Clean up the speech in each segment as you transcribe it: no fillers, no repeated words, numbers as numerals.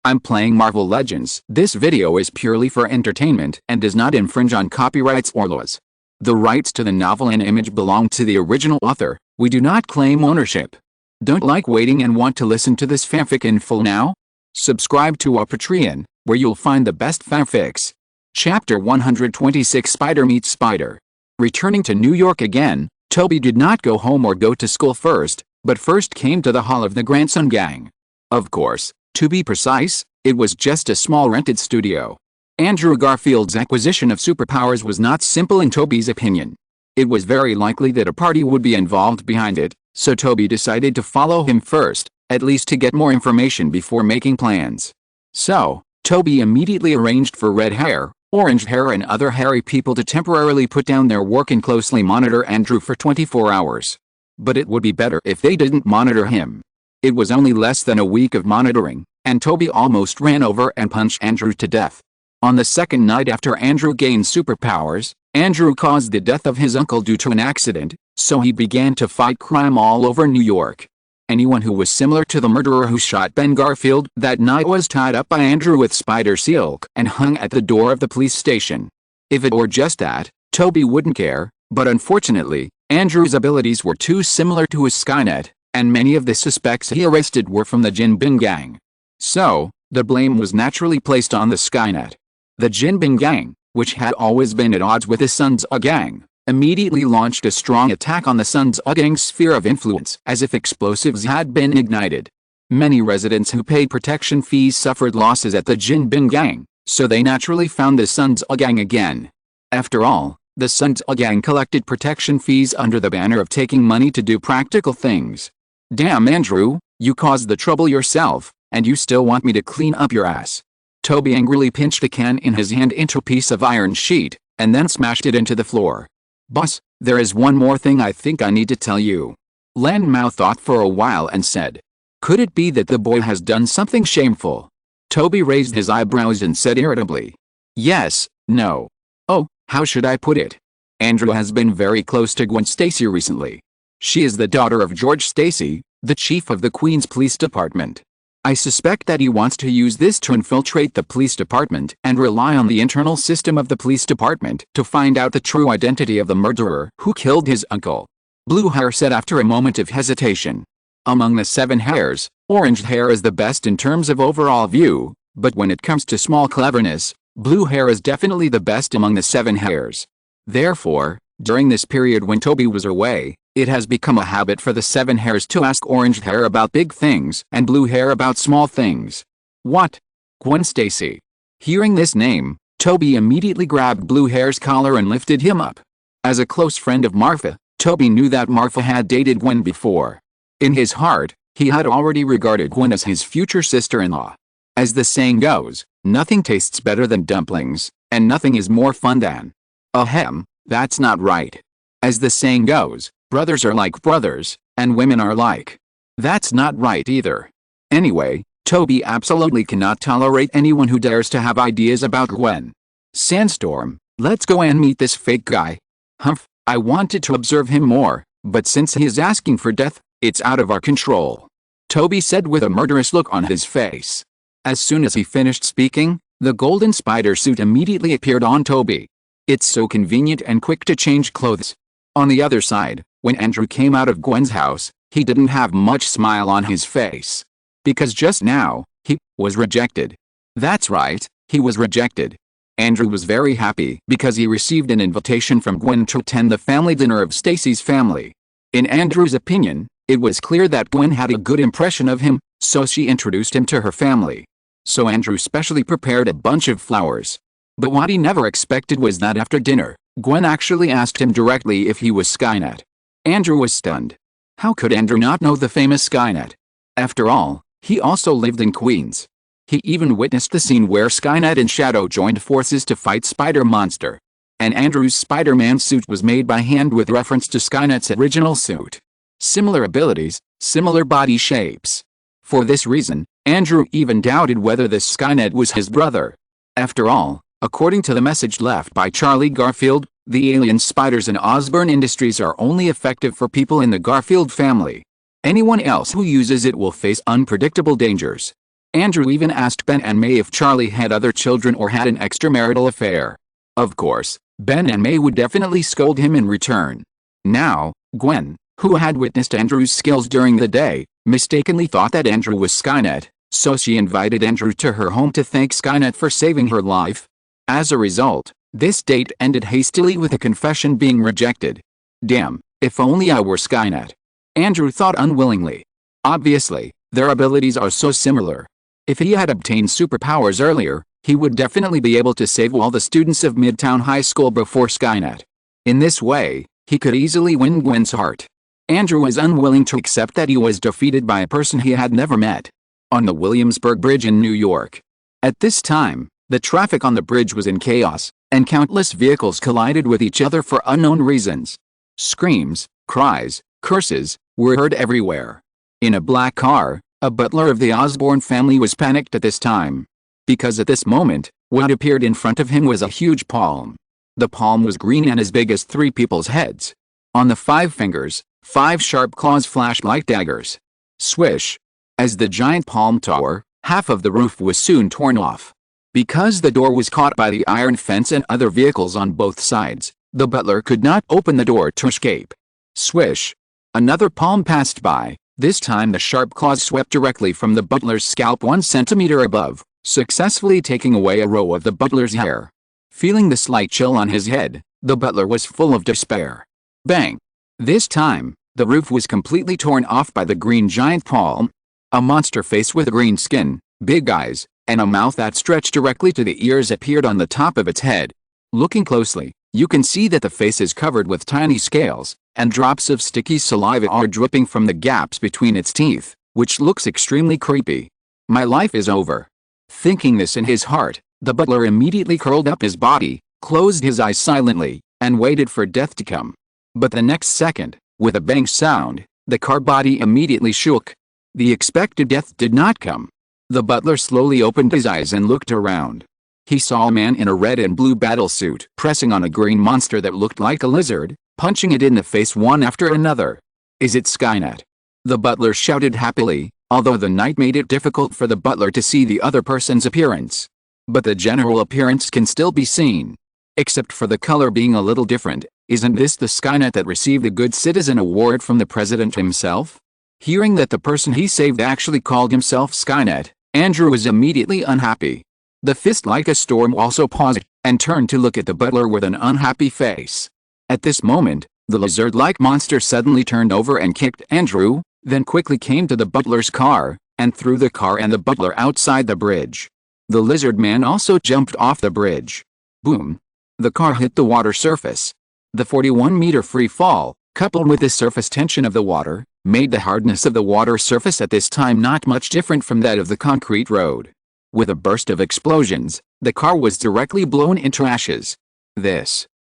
I'm playing Marvel Legends. This video is purely for entertainment and does not infringe on copyrights or laws. The rights to the novel and image belong to the original author. We do not claim ownership. Don't like waiting and want to listen to this fanfic in full now? Subscribe to our Patreon, where you'll find the best fanfics. Chapter 126 Spider Meets Spider. Returning to New York again, Toby did not go home or go to school first, but first came to the hall of the Grandson Gang. Of course, to be precise, it was just a small rented studio. Andrew Garfield's acquisition of superpowers was not simple in Toby's opinion. It was very likely that a party would be involved behind it, so Toby decided to follow him first, at least to get more information before making plans. So, Toby immediately arranged for red hair, orange hair and other hairy people to temporarily put down their work and closely monitor Andrew for 24 hours. But it would be better if they didn't monitor him. It was only less than a week of monitoring, and Toby almost ran over and punched Andrew to death. On the second night after Andrew gained superpowers, Andrew caused the death of his uncle due to an accident, so he began to fight crime all over New York. Anyone who was similar to the murderer who shot Ben Garfield that night was tied up by Andrew with spider silk and hung at the door of the police station. If it were just that, Toby wouldn't care, but unfortunately, Andrew's abilities were too similar to his Skynet, and many of the suspects he arrested were from the Jin Bing Gang. So, the blame was naturally placed on the Skynet. The Jin Bing Gang, which had always been at odds with the Sun's Gang, immediately launched a strong attack on the Sun's Gang's sphere of influence as if explosives had been ignited. Many residents who paid protection fees suffered losses at the Jin Bing Gang, so they naturally found the Sun's Gang again. After all, the Sun's Gang collected protection fees under the banner of taking money to do practical things. Damn Andrew, you caused the trouble yourself, and you still want me to clean up your ass. Toby angrily pinched a can in his hand into a piece of iron sheet, and then smashed it into the floor. Boss, there is one more thing I think I need to tell you. Landmouth thought for a while and said. Could it be that the boy has done something shameful? Toby raised his eyebrows and said irritably. Yes, no. Oh, how should I put it? Andrew has been very close to Gwen Stacy recently. She is the daughter of George Stacy, the chief of the Queens Police Department. I suspect that he wants to use this to infiltrate the police department and rely on the internal system of the police department to find out the true identity of the murderer who killed his uncle. Blue Hair said after a moment of hesitation. Among the 7 hairs, orange hair is the best in terms of overall view, but when it comes to small cleverness, Blue Hair is definitely the best among the 7 hairs. Therefore, during this period when Toby was away, it has become a habit for the 7 hairs to ask orange hair about big things and blue hair about small things. What? Gwen Stacy. Hearing this name, Toby immediately grabbed blue hair's collar and lifted him up. As a close friend of Marfa, Toby knew that Marfa had dated Gwen before. In his heart, he had already regarded Gwen as his future sister-in-law. As the saying goes, nothing tastes better than dumplings, and nothing is more fun than. Ahem, that's not right. As the saying goes, brothers are like brothers, and women are like. That's not right either. Anyway, Toby absolutely cannot tolerate anyone who dares to have ideas about Gwen. Sandstorm, let's go and meet this fake guy. Humph, I wanted to observe him more, but since he is asking for death, it's out of our control. Toby said with a murderous look on his face. As soon as he finished speaking, the golden spider suit immediately appeared on Toby. It's so convenient and quick to change clothes. On the other side, when Andrew came out of Gwen's house, he didn't have much smile on his face. Because just now, he was rejected. That's right, he was rejected. Andrew was very happy because he received an invitation from Gwen to attend the family dinner of Stacy's family. In Andrew's opinion, it was clear that Gwen had a good impression of him, so she introduced him to her family. So Andrew specially prepared a bunch of flowers. But what he never expected was that after dinner, Gwen actually asked him directly if he was Skynet. Andrew was stunned. How could Andrew not know the famous Skynet? After all, he also lived in Queens. He even witnessed the scene where Skynet and Shadow joined forces to fight Spider-Monster. And Andrew's Spider-Man suit was made by hand with reference to Skynet's original suit. Similar abilities, similar body shapes. For this reason, Andrew even doubted whether this Skynet was his brother. After all, according to the message left by Charlie Garfield, the alien spiders in Osborn Industries are only effective for people in the Garfield family. Anyone else who uses it will face unpredictable dangers. Andrew even asked Ben and May if Charlie had other children or had an extramarital affair. Of course, Ben and May would definitely scold him in return. Now, Gwen, who had witnessed Andrew's skills during the day, mistakenly thought that Andrew was Skynet, so she invited Andrew to her home to thank Skynet for saving her life. As a result, this date ended hastily with a confession being rejected. Damn, if only I were Skynet, Andrew thought unwillingly. Obviously, their abilities are so similar. If he had obtained superpowers earlier, he would definitely be able to save all the students of Midtown High School before Skynet. In this way, he could easily win Gwen's heart. Andrew was unwilling to accept that he was defeated by a person he had never met. On the Williamsburg Bridge in New York. At this time, the traffic on the bridge was in chaos, and countless vehicles collided with each other for unknown reasons. Screams, cries, curses were heard everywhere. In a black car, a butler of the Osborne family was panicked at this time. Because at this moment, what appeared in front of him was a huge palm. The palm was green and as big as 3 people's heads. On the 5 fingers, 5 sharp claws flashed like daggers. Swish! As the giant palm tore, half of the roof was soon torn off. Because the door was caught by the iron fence and other vehicles on both sides, the butler could not open the door to escape. Swish! Another palm passed by. This time the sharp claws swept directly from the butler's scalp 1 centimeter above, successfully taking away a row of the butler's hair. Feeling the slight chill on his head, the butler was full of despair. Bang! This time, the roof was completely torn off by the green giant palm. A monster face with green skin, big eyes, and a mouth that stretched directly to the ears appeared on the top of its head. Looking closely, you can see that the face is covered with tiny scales, and drops of sticky saliva are dripping from the gaps between its teeth, which looks extremely creepy. My life is over. Thinking this in his heart, the butler immediately curled up his body, closed his eyes silently, and waited for death to come. But the next second, with a bang sound, the car body immediately shook. The expected death did not come. The butler slowly opened his eyes and looked around. He saw a man in a red and blue battlesuit pressing on a green monster that looked like a lizard, punching it in the face one after another. Is it Skynet? The butler shouted happily, although the night made it difficult for the butler to see the other person's appearance. But the general appearance can still be seen. Except for the color being a little different. Isn't this the Skynet that received the Good Citizen Award from the president himself? Hearing that the person he saved actually called himself Skynet, Andrew was immediately unhappy. The fist like a storm also paused, and turned to look at the butler with an unhappy face. At this moment, the lizard-like monster suddenly turned over and kicked Andrew, then quickly came to the butler's car, and threw the car and the butler outside the bridge. The lizard man also jumped off the bridge. Boom! The car hit the water surface. The 41-meter free fall, coupled with the surface tension of the water, made the hardness of the water surface at this time not much different from that of the concrete road. With a burst of explosions, the car was directly blown into ashes.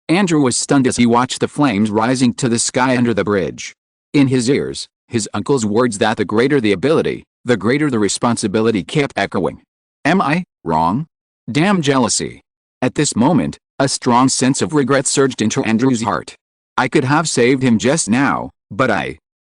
Andrew was stunned as he watched the flames rising to the sky under the bridge. In his ears, his uncle's words that the greater the ability, the greater the responsibility kept echoing. Am I wrong? Damn jealousy. At this moment, a strong sense of regret surged into Andrew's heart. I could have saved him just now, but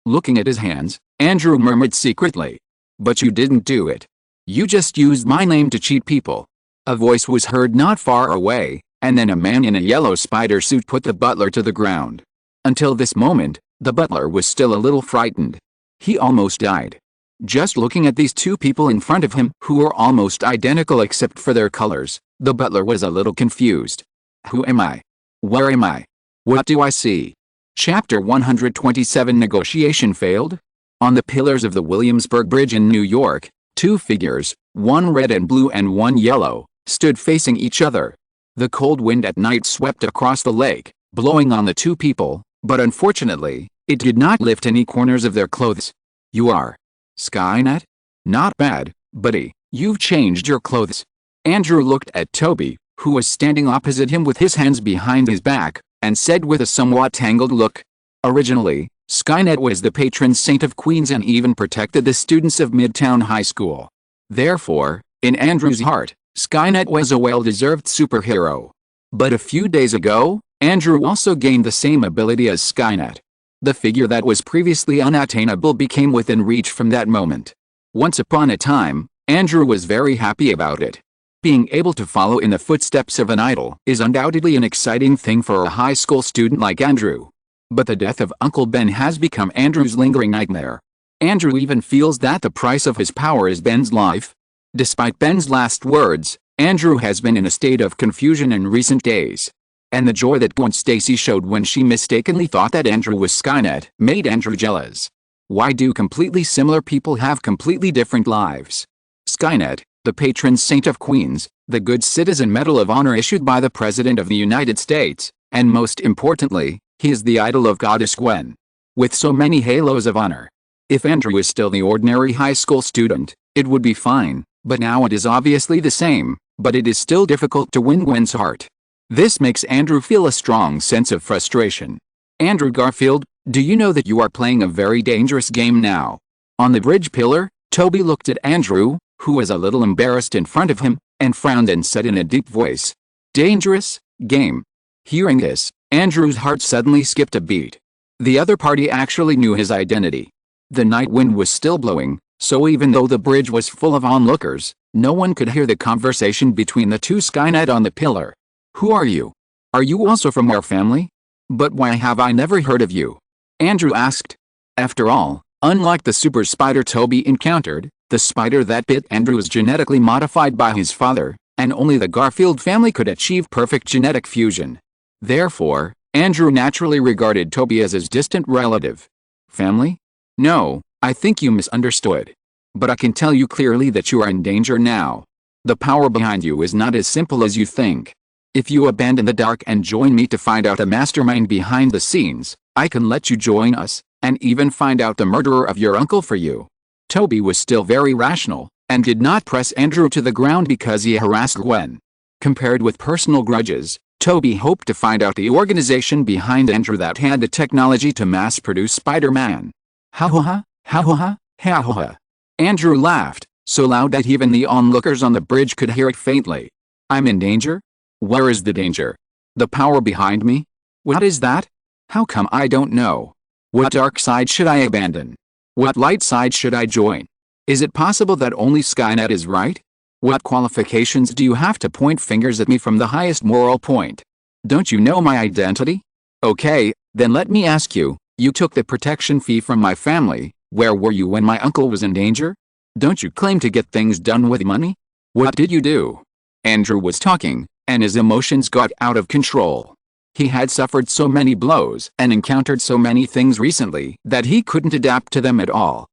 Looking at his hands, Andrew murmured secretly. But you didn't do it. You just used my name to cheat people. A voice was heard not far away, and then a man in a yellow spider suit put the butler to the ground. Until this moment, the butler was still a little frightened. He almost died. Just looking at these 2 people in front of him who were almost identical except for their colors, the butler was a little confused. Who am I? Where am I? What do I see? Chapter 127 Negotiation failed? On the pillars of the Williamsburg Bridge in New York, 2 figures, one red and blue and one yellow, stood facing each other. The cold wind at night swept across the lake, blowing on the 2 people, but unfortunately, it did not lift any corners of their clothes. You are Skynet? Not bad, buddy, you've changed your clothes. Andrew looked at Toby, who was standing opposite him with his hands behind his back, and said with a somewhat tangled look. Originally, Skynet was the patron saint of Queens and even protected the students of Midtown High School. Therefore, in Andrew's heart, Skynet was a well-deserved superhero. But a few days ago, Andrew also gained the same ability as Skynet. The figure that was previously unattainable became within reach from that moment. Once upon a time, Andrew was very happy about it. Being able to follow in the footsteps of an idol is undoubtedly an exciting thing for a high school student like Andrew. But the death of Uncle Ben has become Andrew's lingering nightmare. Andrew even feels that the price of his power is Ben's life. Despite Ben's last words, Andrew has been in a state of confusion in recent days. And the joy that Gwen Stacy showed when she mistakenly thought that Andrew was Skynet made Andrew jealous. Why do completely similar people have completely different lives? Skynet, the patron saint of queens, the Good Citizen Medal of Honor issued by the President of the United States, and most importantly, he is the idol of Goddess Gwen. With so many halos of honor. If Andrew is still the ordinary high school student, it would be fine, but now it is obviously the same, but it is still difficult to win Gwen's heart. This makes Andrew feel a strong sense of frustration. Andrew Garfield, do you know that you are playing a very dangerous game now? On the bridge pillar, Toby looked at Andrew, who was a little embarrassed in front of him, and frowned and said in a deep voice, "Dangerous game." Hearing this, Andrew's heart suddenly skipped a beat. The other party actually knew his identity. The night wind was still blowing, so even though the bridge was full of onlookers, no one could hear the conversation between the two Skynet on the pillar. "Who are you? Are you also from our family? But why have I never heard of you?" Andrew asked. After all, unlike the super spider Toby encountered, the spider that bit Andrew was genetically modified by his father, and only the Garfield family could achieve perfect genetic fusion. Therefore, Andrew naturally regarded Toby as his distant relative. Family? No, I think you misunderstood. But I can tell you clearly that you are in danger now. The power behind you is not as simple as you think. If you abandon the dark and join me to find out the mastermind behind the scenes, I can let you join us, and even find out the murderer of your uncle for you. Toby was still very rational, and did not press Andrew to the ground because he harassed Gwen. Compared with personal grudges, Toby hoped to find out the organization behind Andrew that had the technology to mass-produce Spider-Man. Ha-ha-ha, ha-ha-ha, ha-ha-ha. Andrew laughed, so loud that even the onlookers on the bridge could hear it faintly. "I'm in danger? Where is the danger? The power behind me? What is that? How come I don't know? What dark side should I abandon? What light side should I join? Is it possible that only Skynet is right? What qualifications do you have to point fingers at me from the highest moral point? Don't you know my identity? Okay, then let me ask you, you took the protection fee from my family, where were you when my uncle was in danger? Don't you claim to get things done with money? What did you do?" Andrew was talking, and his emotions got out of control. He had suffered so many blows and encountered so many things recently that he couldn't adapt to them at all.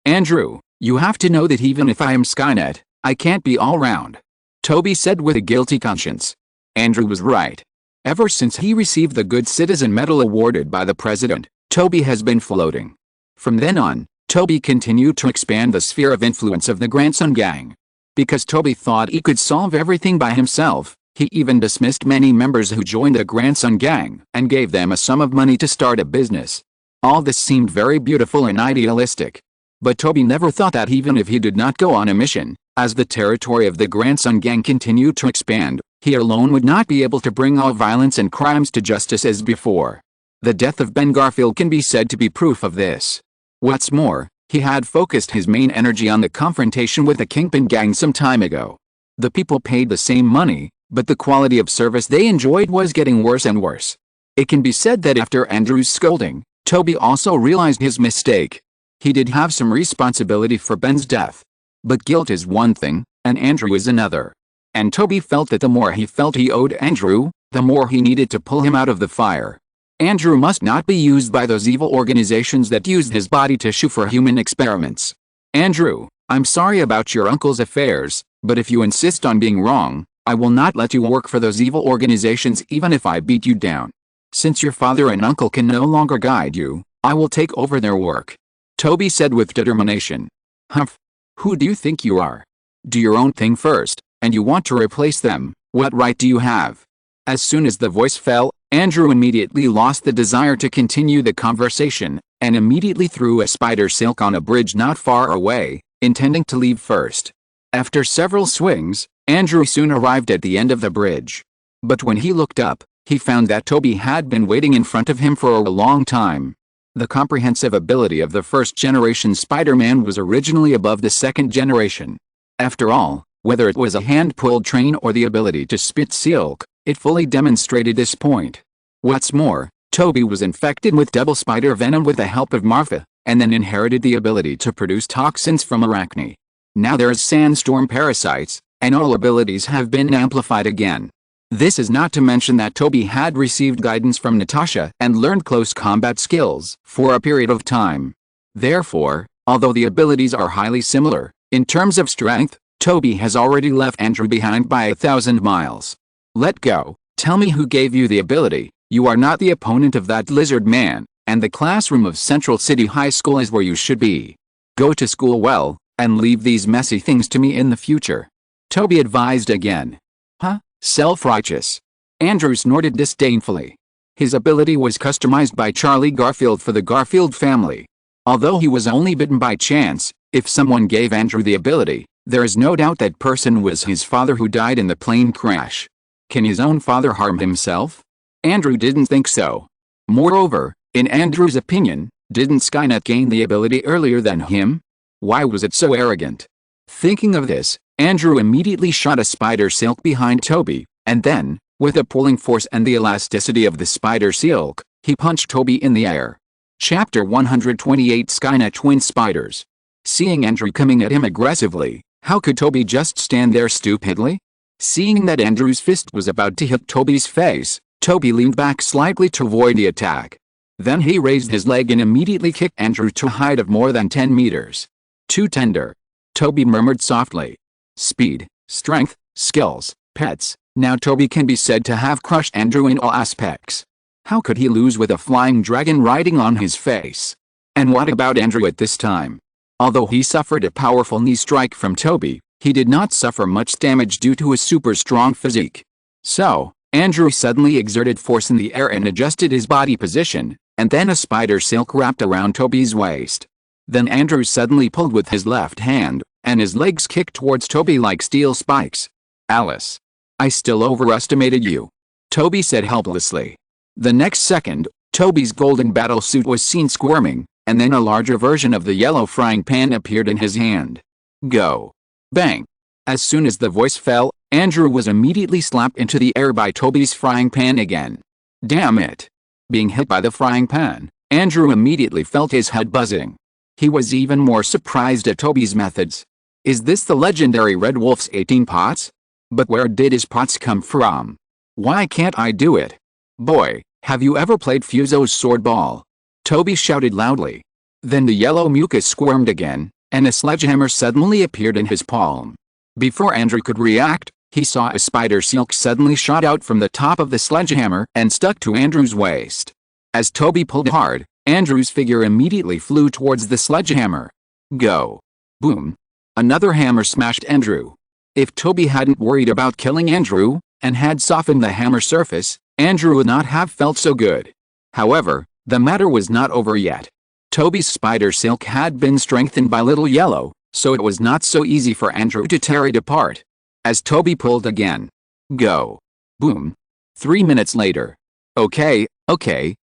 Andrew, you have to know that even if I am Skynet, I can't be all round," Toby said with a guilty conscience. Andrew was right. Ever since he received the Good Citizen Medal awarded by the President, Toby has been floating. From then on, Toby continued to expand the sphere of influence of the Grandson Gang. Because Toby thought he could solve everything by himself, he even dismissed many members who joined the Grandson Gang and gave them a sum of money to start a business. All this seemed very beautiful and idealistic. But Toby never thought that even if he did not go on a mission, as the territory of the Grandson Gang continued to expand, he alone would not be able to bring all violence and crimes to justice as before. The death of Ben Garfield can be said to be proof of this. What's more, he had focused his main energy on the confrontation with the Kingpin Gang some time ago. The people paid the same money, but the quality of service they enjoyed was getting worse and worse. It can be said that after Andrew's scolding, Toby also realized his mistake. He did have some responsibility for Ben's death. But guilt is one thing, and Andrew is another. And Toby felt that the more he felt he owed Andrew, the more he needed to pull him out of the fire. Andrew must not be used by those evil organizations that used his body tissue for human experiments. Andrew, I'm sorry about your uncle's affairs, but if you insist on being wrong, I will not let you work for those evil organizations even if I beat you down. Since your father and uncle can no longer guide you, I will take over their work," Toby said with determination. "Humph. Who do you think you are? Do your own thing first, and you want to replace them. What right do you have?" As soon as the voice fell, Andrew immediately lost the desire to continue the conversation, and immediately threw a spider silk on a bridge not far away, intending to leave first. After several swings, Andrew soon arrived at the end of the bridge. But when he looked up, he found that Toby had been waiting in front of him for a long time. The comprehensive ability of the first-generation Spider-Man was originally above the second generation. After all, whether it was a hand-pulled train or the ability to spit silk, it fully demonstrated this point. What's more, Toby was infected with double spider venom with the help of Marfa, and then inherited the ability to produce toxins from Arachne. Now there's sandstorm parasites, and all abilities have been amplified again. This is not to mention that Toby had received guidance from Natasha and learned close combat skills for a period of time. Therefore, although the abilities are highly similar, in terms of strength, Toby has already left Andrew behind by 1,000 miles. Let go. Tell me who gave you the ability. You are not the opponent of that lizard man, and the classroom of Central City High School is where you should be. Go to school well, and leave these messy things to me in the future. Toby advised again. Huh? Self-righteous. Andrew snorted disdainfully. His ability was customized by Charlie Garfield for the Garfield family. Although he was only bitten by chance, if someone gave Andrew the ability, there is no doubt that person was his father who died in the plane crash. Can his own father harm himself? Andrew didn't think so. Moreover, in Andrew's opinion, didn't Skynet gain the ability earlier than him? Why was it so arrogant? Thinking of this, Andrew immediately shot a spider silk behind Toby, and then, with a pulling force and the elasticity of the spider silk, he punched Toby in the air. Chapter 128 Skynet Twin Spiders. Seeing Andrew coming at him aggressively, how could Toby just stand there stupidly? Seeing that Andrew's fist was about to hit Toby's face, Toby leaned back slightly to avoid the attack. Then he raised his leg and immediately kicked Andrew to a height of more than 10 meters. Too tender. Toby murmured softly. Speed, strength, skills, pets. Now Toby can be said to have crushed Andrew in all aspects. How could he lose with a flying dragon riding on his face? And what about Andrew at this time? Although he suffered a powerful knee strike from Toby, he did not suffer much damage due to his super strong physique. So, Andrew suddenly exerted force in the air and adjusted his body position, and then a spider silk wrapped around Toby's waist. Then Andrew suddenly pulled with his left hand, and his legs kicked towards Toby like steel spikes. Alice. I still overestimated you. Toby said helplessly. The next second, Toby's golden battlesuit was seen squirming, and then a larger version of the yellow frying pan appeared in his hand. Go. Bang. As soon as the voice fell, Andrew was immediately slapped into the air by Toby's frying pan again. Damn it. Being hit by the frying pan, Andrew immediately felt his head buzzing. He was even more surprised at Toby's methods. Is this the legendary Red Wolf's 18 pots? But where did his pots come from? Why can't I do it? Boy, have you ever played Fuso's sword ball? Toby shouted loudly. Then the yellow mucus squirmed again, and a sledgehammer suddenly appeared in his palm. Before Andrew could react, he saw a spider silk suddenly shot out from the top of the sledgehammer and stuck to Andrew's waist. As Toby pulled hard, Andrew's figure immediately flew towards the sledgehammer. Go. Boom. Another hammer smashed Andrew. If Toby hadn't worried about killing Andrew, and had softened the hammer surface, Andrew would not have felt so good. However, the matter was not over yet. Toby's spider silk had been strengthened by Little Yellow, so it was not so easy for Andrew to tear it apart. As Toby pulled again. Go. Boom. 3 minutes later. Okay,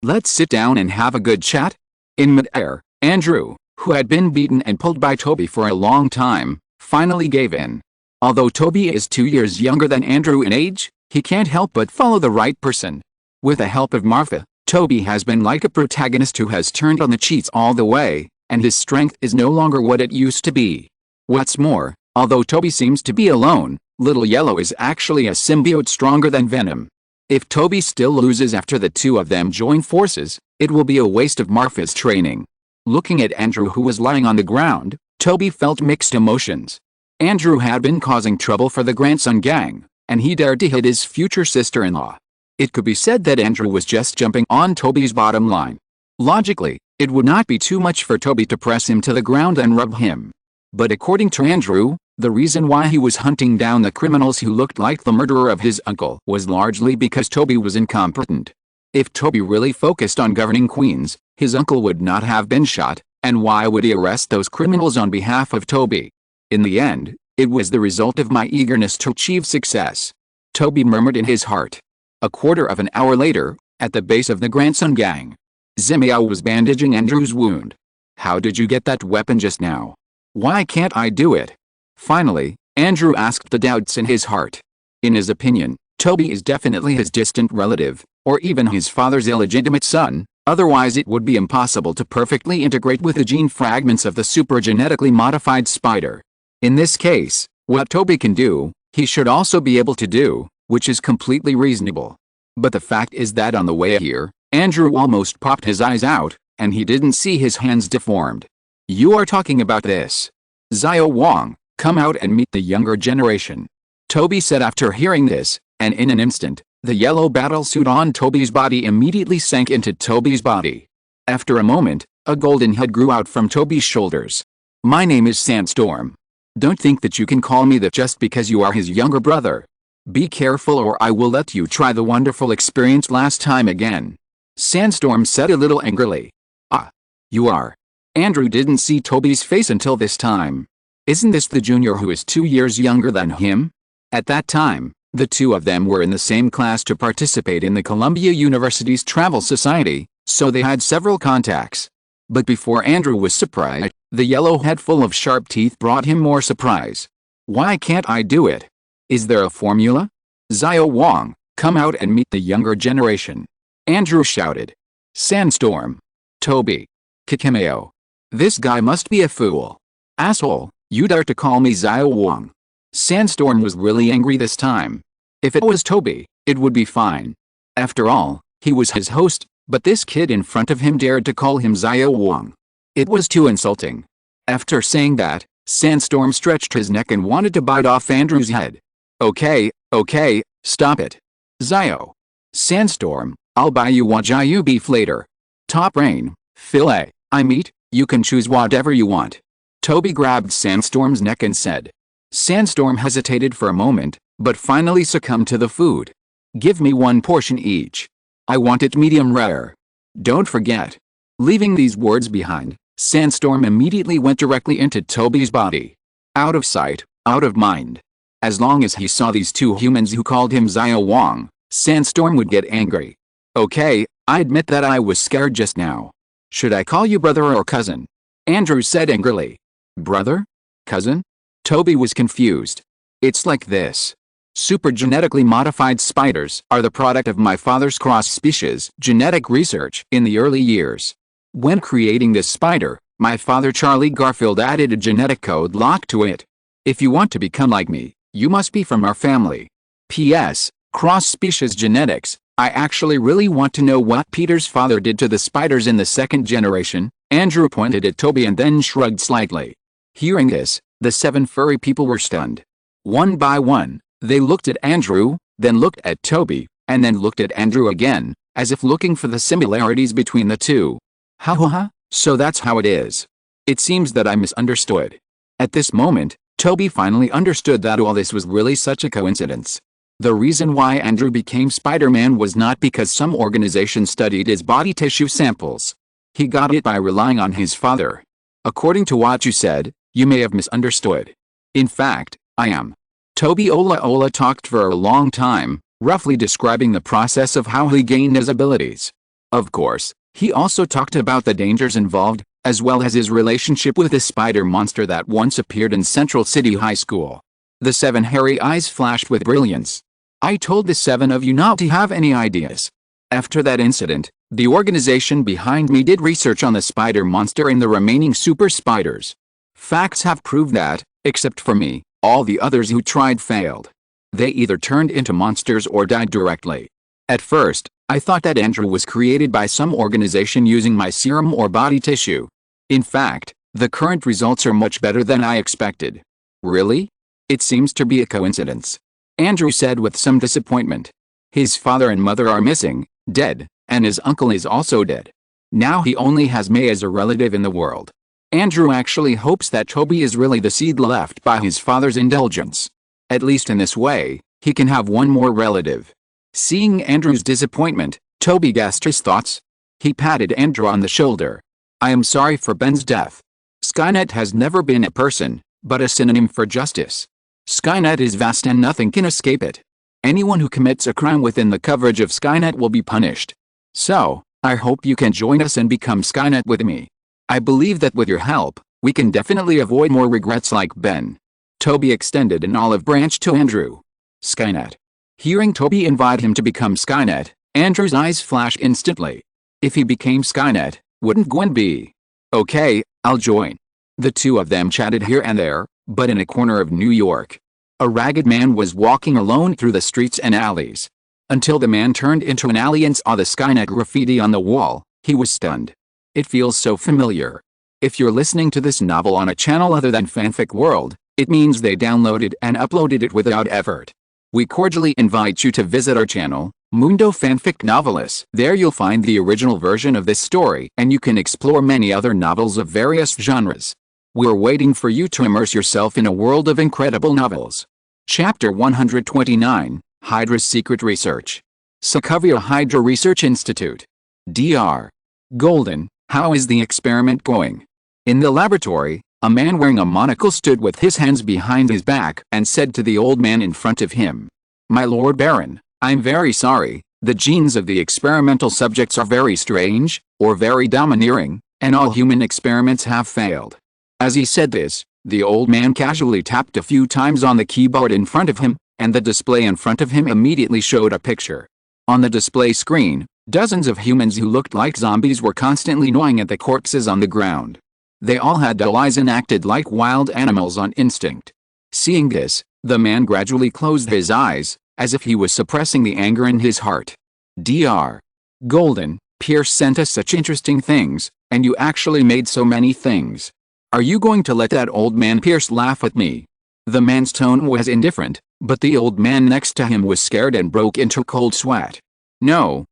let's sit down and have a good chat. In mid-air, Andrew, who had been beaten and pulled by Toby for a long time, finally gave in. Although Toby is 2 years younger than Andrew in age, he can't help but follow the right person. With the help of Marfa, Toby has been like a protagonist who has turned on the cheats all the way, and his strength is no longer what it used to be. What's more, although Toby seems to be alone, Little Yellow is actually a symbiote stronger than Venom. If Toby still loses after the two of them join forces, it will be a waste of Marfa's training. Looking at Andrew, who was lying on the ground, Toby felt mixed emotions. Andrew had been causing trouble for the grandson gang, and he dared to hit his future sister-in-law. It could be said that Andrew was just jumping on Toby's bottom line. Logically, it would not be too much for Toby to press him to the ground and rub him. But according to Andrew, the reason why he was hunting down the criminals who looked like the murderer of his uncle was largely because Toby was incompetent. If Toby really focused on governing Queens, his uncle would not have been shot, and why would he arrest those criminals on behalf of Toby? In the end, it was the result of my eagerness to achieve success. Toby murmured in his heart. A quarter of an hour later, at the base of the grandson gang. Zimiao was bandaging Andrew's wound. How did you get that weapon just now? Why can't I do it? Finally, Andrew asked the doubts in his heart. In his opinion, Toby is definitely his distant relative, or even his father's illegitimate son, otherwise it would be impossible to perfectly integrate with the gene fragments of the super-genetically modified spider. In this case, what Toby can do, he should also be able to do, which is completely reasonable. But the fact is that on the way here, Andrew almost popped his eyes out, and he didn't see his hands deformed. You are talking about this. Xiao Wang, come out and meet the younger generation. Toby said after hearing this, and in an instant, the yellow battlesuit on Toby's body immediately sank into Toby's body. After a moment, a golden head grew out from Toby's shoulders. My name is Sandstorm. Don't think that you can call me that just because you are his younger brother. Be careful or I will let you try the wonderful experience last time again. Sandstorm said a little angrily. Ah. You are. Andrew didn't see Toby's face until this time. Isn't this the junior who is 2 years younger than him? At that time, the two of them were in the same class to participate in the Columbia University's Travel Society, so they had several contacts. But before Andrew was surprised, the yellow head full of sharp teeth brought him more surprise. Why can't I do it? Is there a formula? Xiao Wang, come out and meet the younger generation. Andrew shouted. Sandstorm. Toby. Kikimeo. This guy must be a fool. Asshole, you dare to call me Xiao Wang. Sandstorm was really angry this time. If it was Toby, it would be fine. After all, he was his host, but this kid in front of him dared to call him Xiao Wang. It was too insulting. After saying that, Sandstorm stretched his neck and wanted to bite off Andrew's head. Okay, stop it. Xiao. Sandstorm, I'll buy you Wagyu beef later. Top rain, filet, meat, you can choose whatever you want. Toby grabbed Sandstorm's neck and said. Sandstorm hesitated for a moment, but finally succumbed to the food. Give me one portion each. I want it medium rare. Don't forget. Leaving these words behind, Sandstorm immediately went directly into Toby's body. Out of sight, out of mind. As long as he saw these two humans who called him Xiao Wang, Sandstorm would get angry. Okay, I admit that I was scared just now. Should I call you brother or cousin? Andrew said angrily. Brother? Cousin? Toby was confused. It's like this. Super genetically modified spiders are the product of my father's cross-species genetic research in the early years. When creating this spider, my father Charlie Garfield added a genetic code lock to it. If you want to become like me, you must be from our family. P.S. Cross-species genetics. I actually really want to know what Peter's father did to the spiders in the second generation. Andrew pointed at Toby and then shrugged slightly. Hearing this, the 7 furry people were stunned. One by one, they looked at Andrew, then looked at Toby, and then looked at Andrew again, as if looking for the similarities between the two. Ha, so that's how it is. It seems that I misunderstood. At this moment, Toby finally understood that all this was really such a coincidence. The reason why Andrew became Spider-Man was not because some organization studied his body tissue samples. He got it by relying on his father. According to what you said, you may have misunderstood. In fact, I am. Toby Ola talked for a long time, roughly describing the process of how he gained his abilities. Of course, he also talked about the dangers involved, as well as his relationship with the spider monster that once appeared in Central City High School. The 7 hairy eyes flashed with brilliance. I told the 7 of you not to have any ideas. After that incident, the organization behind me did research on the spider monster and the remaining super spiders. Facts have proved that, except for me, all the others who tried failed. They either turned into monsters or died directly. At first, I thought that Andrew was created by some organization using my serum or body tissue. In fact, the current results are much better than I expected. Really? It seems to be a coincidence. Andrew said with some disappointment. His father and mother are missing, dead, and his uncle is also dead. Now he only has May as a relative in the world. Andrew actually hopes that Toby is really the seed left by his father's indulgence. At least in this way, he can have one more relative. Seeing Andrew's disappointment, Toby guessed his thoughts. He patted Andrew on the shoulder. I am sorry for Ben's death. Skynet has never been a person, but a synonym for justice. Skynet is vast and nothing can escape it. Anyone who commits a crime within the coverage of Skynet will be punished. So, I hope you can join us and become Skynet with me. I believe that with your help, we can definitely avoid more regrets like Ben. Toby extended an olive branch to Andrew. Skynet. Hearing Toby invite him to become Skynet, Andrew's eyes flashed instantly. If he became Skynet, wouldn't Gwen be? Okay, I'll join. The two of them chatted here and there, but in a corner of New York, a ragged man was walking alone through the streets and alleys. Until the man turned into an alley and saw the Skynet graffiti on the wall, he was stunned. It feels so familiar. If you're listening to this novel on a channel other than Fanfic World, it means they downloaded and uploaded it without effort. We cordially invite you to visit our channel, Mundo Fanfic Novelis. There you'll find the original version of this story and you can explore many other novels of various genres. We're waiting for you to immerse yourself in a world of incredible novels. Chapter 129, Hydra's Secret Research. Sokovia Hydra Research Institute. Dr. Golden, how is the experiment going? In the laboratory, a man wearing a monocle stood with his hands behind his back and said to the old man in front of him, "My Lord Baron, I'm very sorry, the genes of the experimental subjects are very strange, or very domineering, and all human experiments have failed." As he said this, the old man casually tapped a few times on the keyboard in front of him, and the display in front of him immediately showed a picture. On the display screen, dozens of humans who looked like zombies were constantly gnawing at the corpses on the ground. They all had dull eyes and acted like wild animals on instinct. Seeing this, the man gradually closed his eyes, as if he was suppressing the anger in his heart. Dr. Golden, Pierce sent us such interesting things, and you actually made so many things. Are you going to let that old man Pierce laugh at me? The man's tone was indifferent, but the old man next to him was scared and broke into cold sweat. No,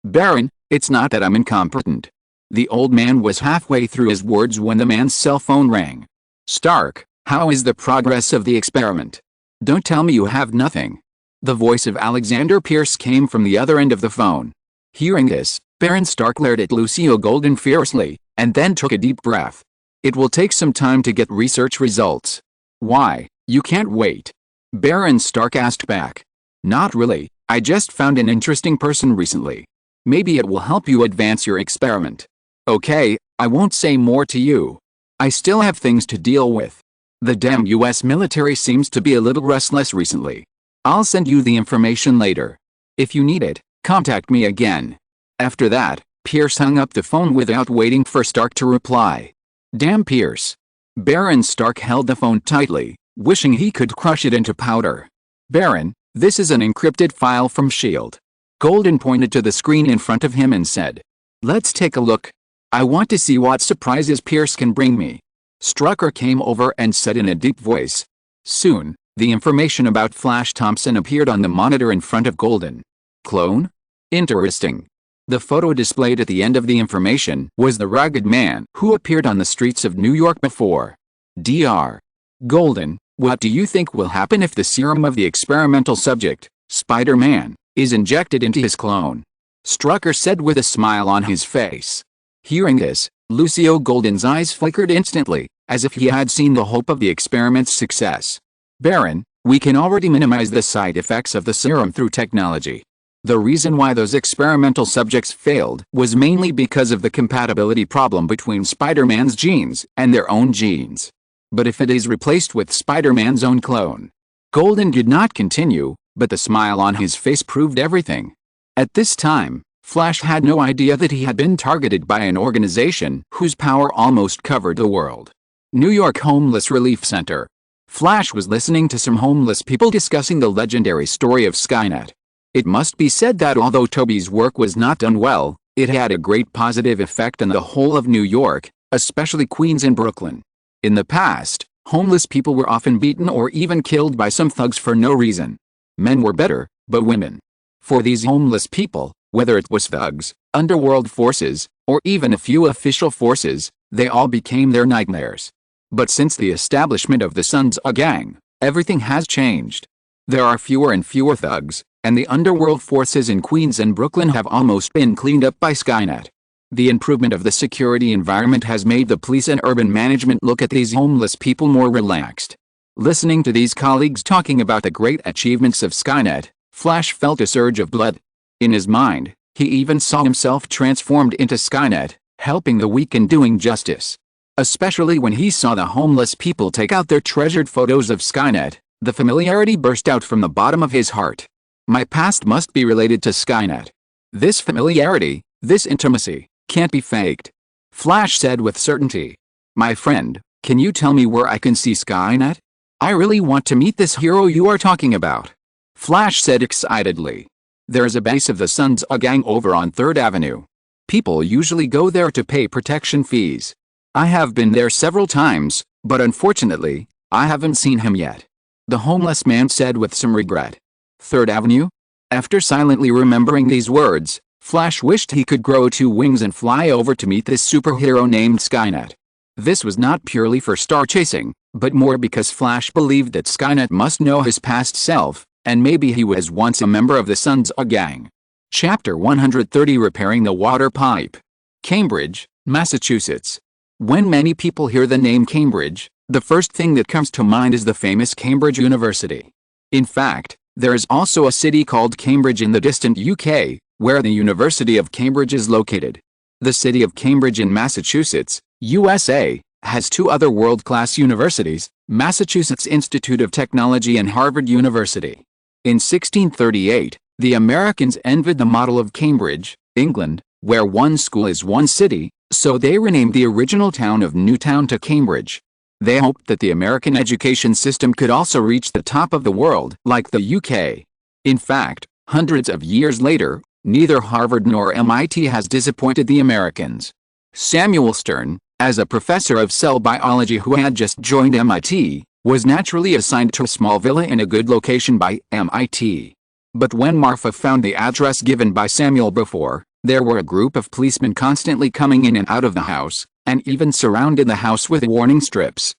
Baron, it's not that I'm incompetent. The old man was halfway through his words when the man's cell phone rang. Stark, how is the progress of the experiment? Don't tell me you have nothing. The voice of Alexander Pierce came from the other end of the phone. Hearing this, Baron Stark glared at Lucio Golden fiercely, and then took a deep breath. It will take some time to get research results. Why, you can't wait? Baron Stark asked back. Not really, I just found an interesting person recently. Maybe it will help you advance your experiment. Okay, I won't say more to you. I still have things to deal with. The damn US military seems to be a little restless recently. I'll send you the information later. If you need it, contact me again. After that, Pierce hung up the phone without waiting for Stark to reply. Damn Pierce. Baron Stark held the phone tightly, wishing he could crush it into powder. Baron, this is an encrypted file from S.H.I.E.L.D. Golden pointed to the screen in front of him and said, "Let's take a look. I want to see what surprises Pierce can bring me." Strucker came over and said in a deep voice. Soon, the information about Flash Thompson appeared on the monitor in front of Golden. Clone? Interesting. The photo displayed at the end of the information was the rugged man who appeared on the streets of New York before. Dr. Golden, what do you think will happen if the serum of the experimental subject, Spider-Man, is injected into his clone? Strucker said with a smile on his face. Hearing this, Lucio Golden's eyes flickered instantly, as if he had seen the hope of the experiment's success. Baron, we can already minimize the side effects of the serum through technology. The reason why those experimental subjects failed was mainly because of the compatibility problem between Spider-Man's genes and their own genes. But if it is replaced with Spider-Man's own clone. Golden did not continue, but the smile on his face proved everything. At this time, Flash had no idea that he had been targeted by an organization whose power almost covered the world. New York Homeless Relief Center. Flash was listening to some homeless people discussing the legendary story of Skynet. It must be said that although Toby's work was not done well, it had a great positive effect on the whole of New York, especially Queens and Brooklyn. In the past, homeless people were often beaten or even killed by some thugs for no reason. Men were better, but women. For these homeless people, whether it was thugs, underworld forces, or even a few official forces, they all became their nightmares. But since the establishment of the Sons of Gang, everything has changed. There are fewer and fewer thugs, and the underworld forces in Queens and Brooklyn have almost been cleaned up by Skynet. The improvement of the security environment has made the police and urban management look at these homeless people more relaxed. Listening to these colleagues talking about the great achievements of Skynet, Flash felt a surge of blood. In his mind, He even saw himself transformed into Skynet, helping the weak and doing justice. Especially when he saw the homeless people take out their treasured photos of Skynet, the familiarity burst out from the bottom of his heart. My past must be related to Skynet. This familiarity, this intimacy, can't be faked. Flash said with certainty. My friend, can you tell me where I can see Skynet? I really want to meet this hero you are talking about. Flash said excitedly. There's a base of the Sun's gang over on 3rd Avenue. People usually go there to pay protection fees. I have been there several times, but unfortunately, I haven't seen him yet. The homeless man said with some regret. 3rd Avenue? After silently remembering these words, Flash wished he could grow 2 wings and fly over to meet this superhero named Skynet. This was not purely for star chasing, but more because Flash believed that Skynet must know his past self, and maybe he was once a member of the Sun's gang. Chapter 130 Repairing the Water Pipe. Cambridge, Massachusetts. When many people hear the name Cambridge, the first thing that comes to mind is the famous Cambridge University. In fact, there is also a city called Cambridge in the distant UK, where the University of Cambridge is located. The city of Cambridge in Massachusetts, USA, has 2 other world-class universities, Massachusetts Institute of Technology and Harvard University. In 1638, the Americans envied the model of Cambridge, England, where one school is one city, so they renamed the original town of Newtown to Cambridge. They hoped that the American education system could also reach the top of the world, like the UK. In fact, hundreds of years later, neither Harvard nor MIT has disappointed the Americans. Samuel Stern, as a professor of cell biology who had just joined MIT, was naturally assigned to a small villa in a good location by MIT. But when Marfa found the address given by Samuel before, there were a group of policemen constantly coming in and out of the house, and even surrounded the house with warning strips.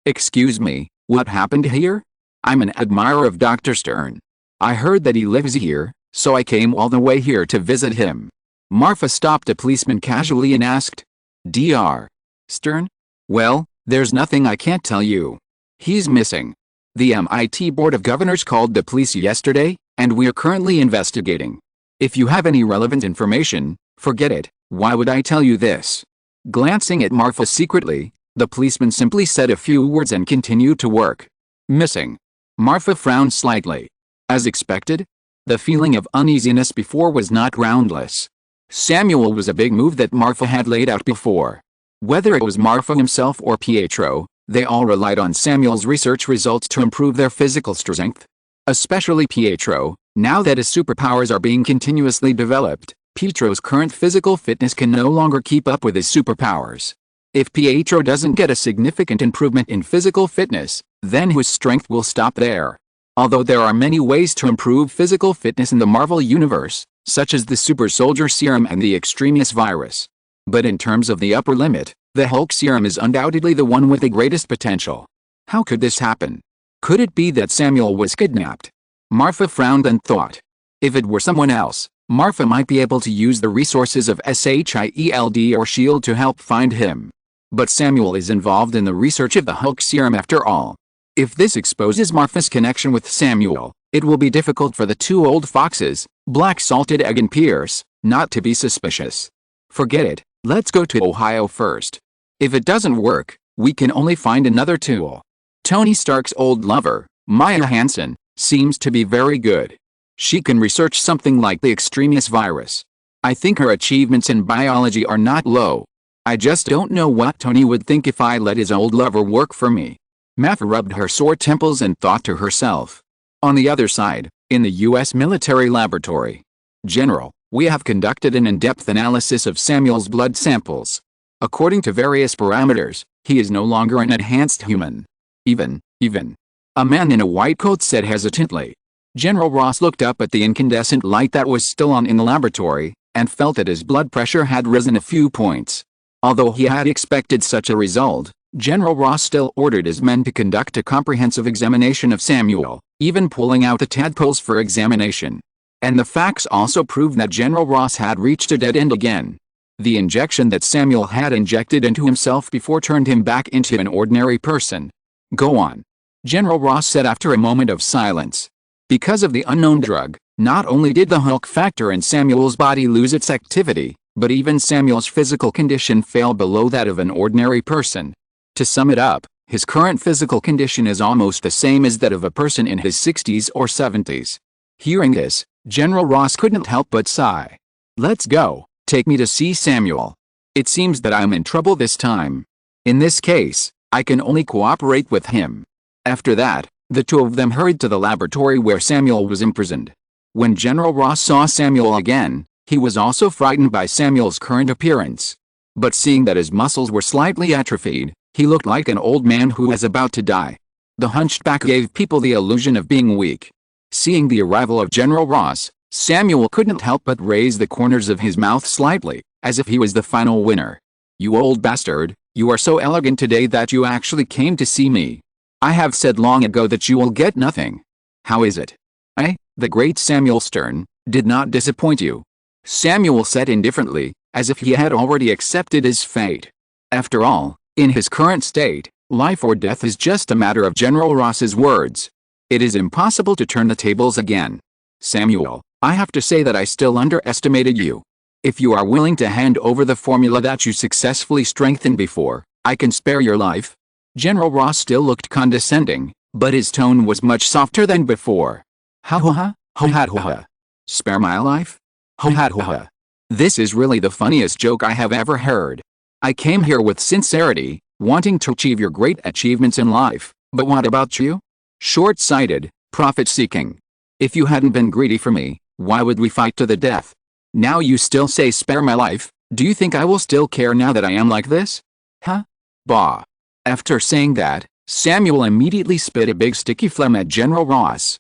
Excuse me, what happened here? I'm an admirer of Dr. Stern. I heard that he lives here, so I came all the way here to visit him. Marfa stopped a policeman casually and asked, Dr. Stern? Well, there's nothing I can't tell you. He's missing. The MIT Board of Governors called the police yesterday, and we're currently investigating. If you have any relevant information, forget it. Why would I tell you this? Glancing at Marfa secretly, the policeman simply said a few words and continued to work. Missing. Marfa frowned slightly. As expected, the feeling of uneasiness before was not groundless. Samuel was a big move that Marfa had laid out before. Whether it was Marfa himself or Pietro, they all relied on Samuel's research results to improve their physical strength. Especially Pietro, now that his superpowers are being continuously developed, Pietro's current physical fitness can no longer keep up with his superpowers. If Pietro doesn't get a significant improvement in physical fitness, then his strength will stop there. Although there are many ways to improve physical fitness in the Marvel Universe, such as the Super Soldier Serum and the Extremis virus. But in terms of the upper limit, the Hulk Serum is undoubtedly the one with the greatest potential. How could this happen? Could it be that Samuel was kidnapped? Marfa frowned and thought. If it were someone else, Marfa might be able to use the resources of SHIELD or SHIELD to help find him. But Samuel is involved in the research of the Hulk Serum after all. If this exposes Marfa's connection with Samuel, it will be difficult for the 2 old foxes, Black Salted Egg and Pierce, not to be suspicious. Forget it, let's go to Ohio first. If it doesn't work, we can only find another tool. Tony Stark's old lover, Maya Hansen, seems to be very good. She can research something like the Extremis virus. I think her achievements in biology are not low. I just don't know what Tony would think if I let his old lover work for me. Marfa rubbed her sore temples and thought to herself. On the other side, in the U.S. military laboratory. General, we have conducted an in-depth analysis of Samuel's blood samples. According to various parameters, he is no longer an enhanced human. Even. A man in a white coat said hesitantly. General Ross looked up at the incandescent light that was still on in the laboratory, and felt that his blood pressure had risen a few points. Although he had expected such a result, General Ross still ordered his men to conduct a comprehensive examination of Samuel, even pulling out the tadpoles for examination. And the facts also proved that General Ross had reached a dead end again. The injection that Samuel had injected into himself before turned him back into an ordinary person. Go on. General Ross said after a moment of silence. Because of the unknown drug, Not only did the Hulk factor in Samuel's body lose its activity, but even Samuel's physical condition fell below that of an ordinary person. To sum it up, his current physical condition is almost the same as that of a person in his 60s or 70s. Hearing this, General Ross couldn't help but sigh. "Let's go, take me to see Samuel. It seems that I'm in trouble this time. In this case, I can only cooperate with him." After that, the two of them hurried to the laboratory where Samuel was imprisoned. When General Ross saw Samuel again, he was also frightened by Samuel's current appearance. But seeing that his muscles were slightly atrophied, he looked like an old man who was about to die. The hunchback gave people the illusion of being weak. Seeing the arrival of General Ross, Samuel couldn't help but raise the corners of his mouth slightly, as if he was the final winner. "You old bastard, you are so elegant today that you actually came to see me. I have said long ago that you will get nothing. How is it? The great Samuel Stern did not disappoint you?" Samuel said indifferently, as if he had already accepted his fate. After all, in his current state, life or death is just a matter of General Ross's words. It is impossible to turn the tables again. "Samuel, I have to say that I still underestimated you. If you are willing to hand over the formula that you successfully strengthened before, I can spare your life." General Ross still looked condescending, but his tone was much softer than before. "Ha ha ha, ha ha ha. Spare my life? Ha ha ha. This is really the funniest joke I have ever heard. I came here with sincerity, wanting to achieve your great achievements in life, but what about you? Short-sighted, profit-seeking. If you hadn't been greedy for me, why would we fight to the death? Now you still say spare my life. Do you think I will still care now that I am like this? Huh? Bah." After saying that, Samuel immediately spit a big sticky phlegm at General Ross.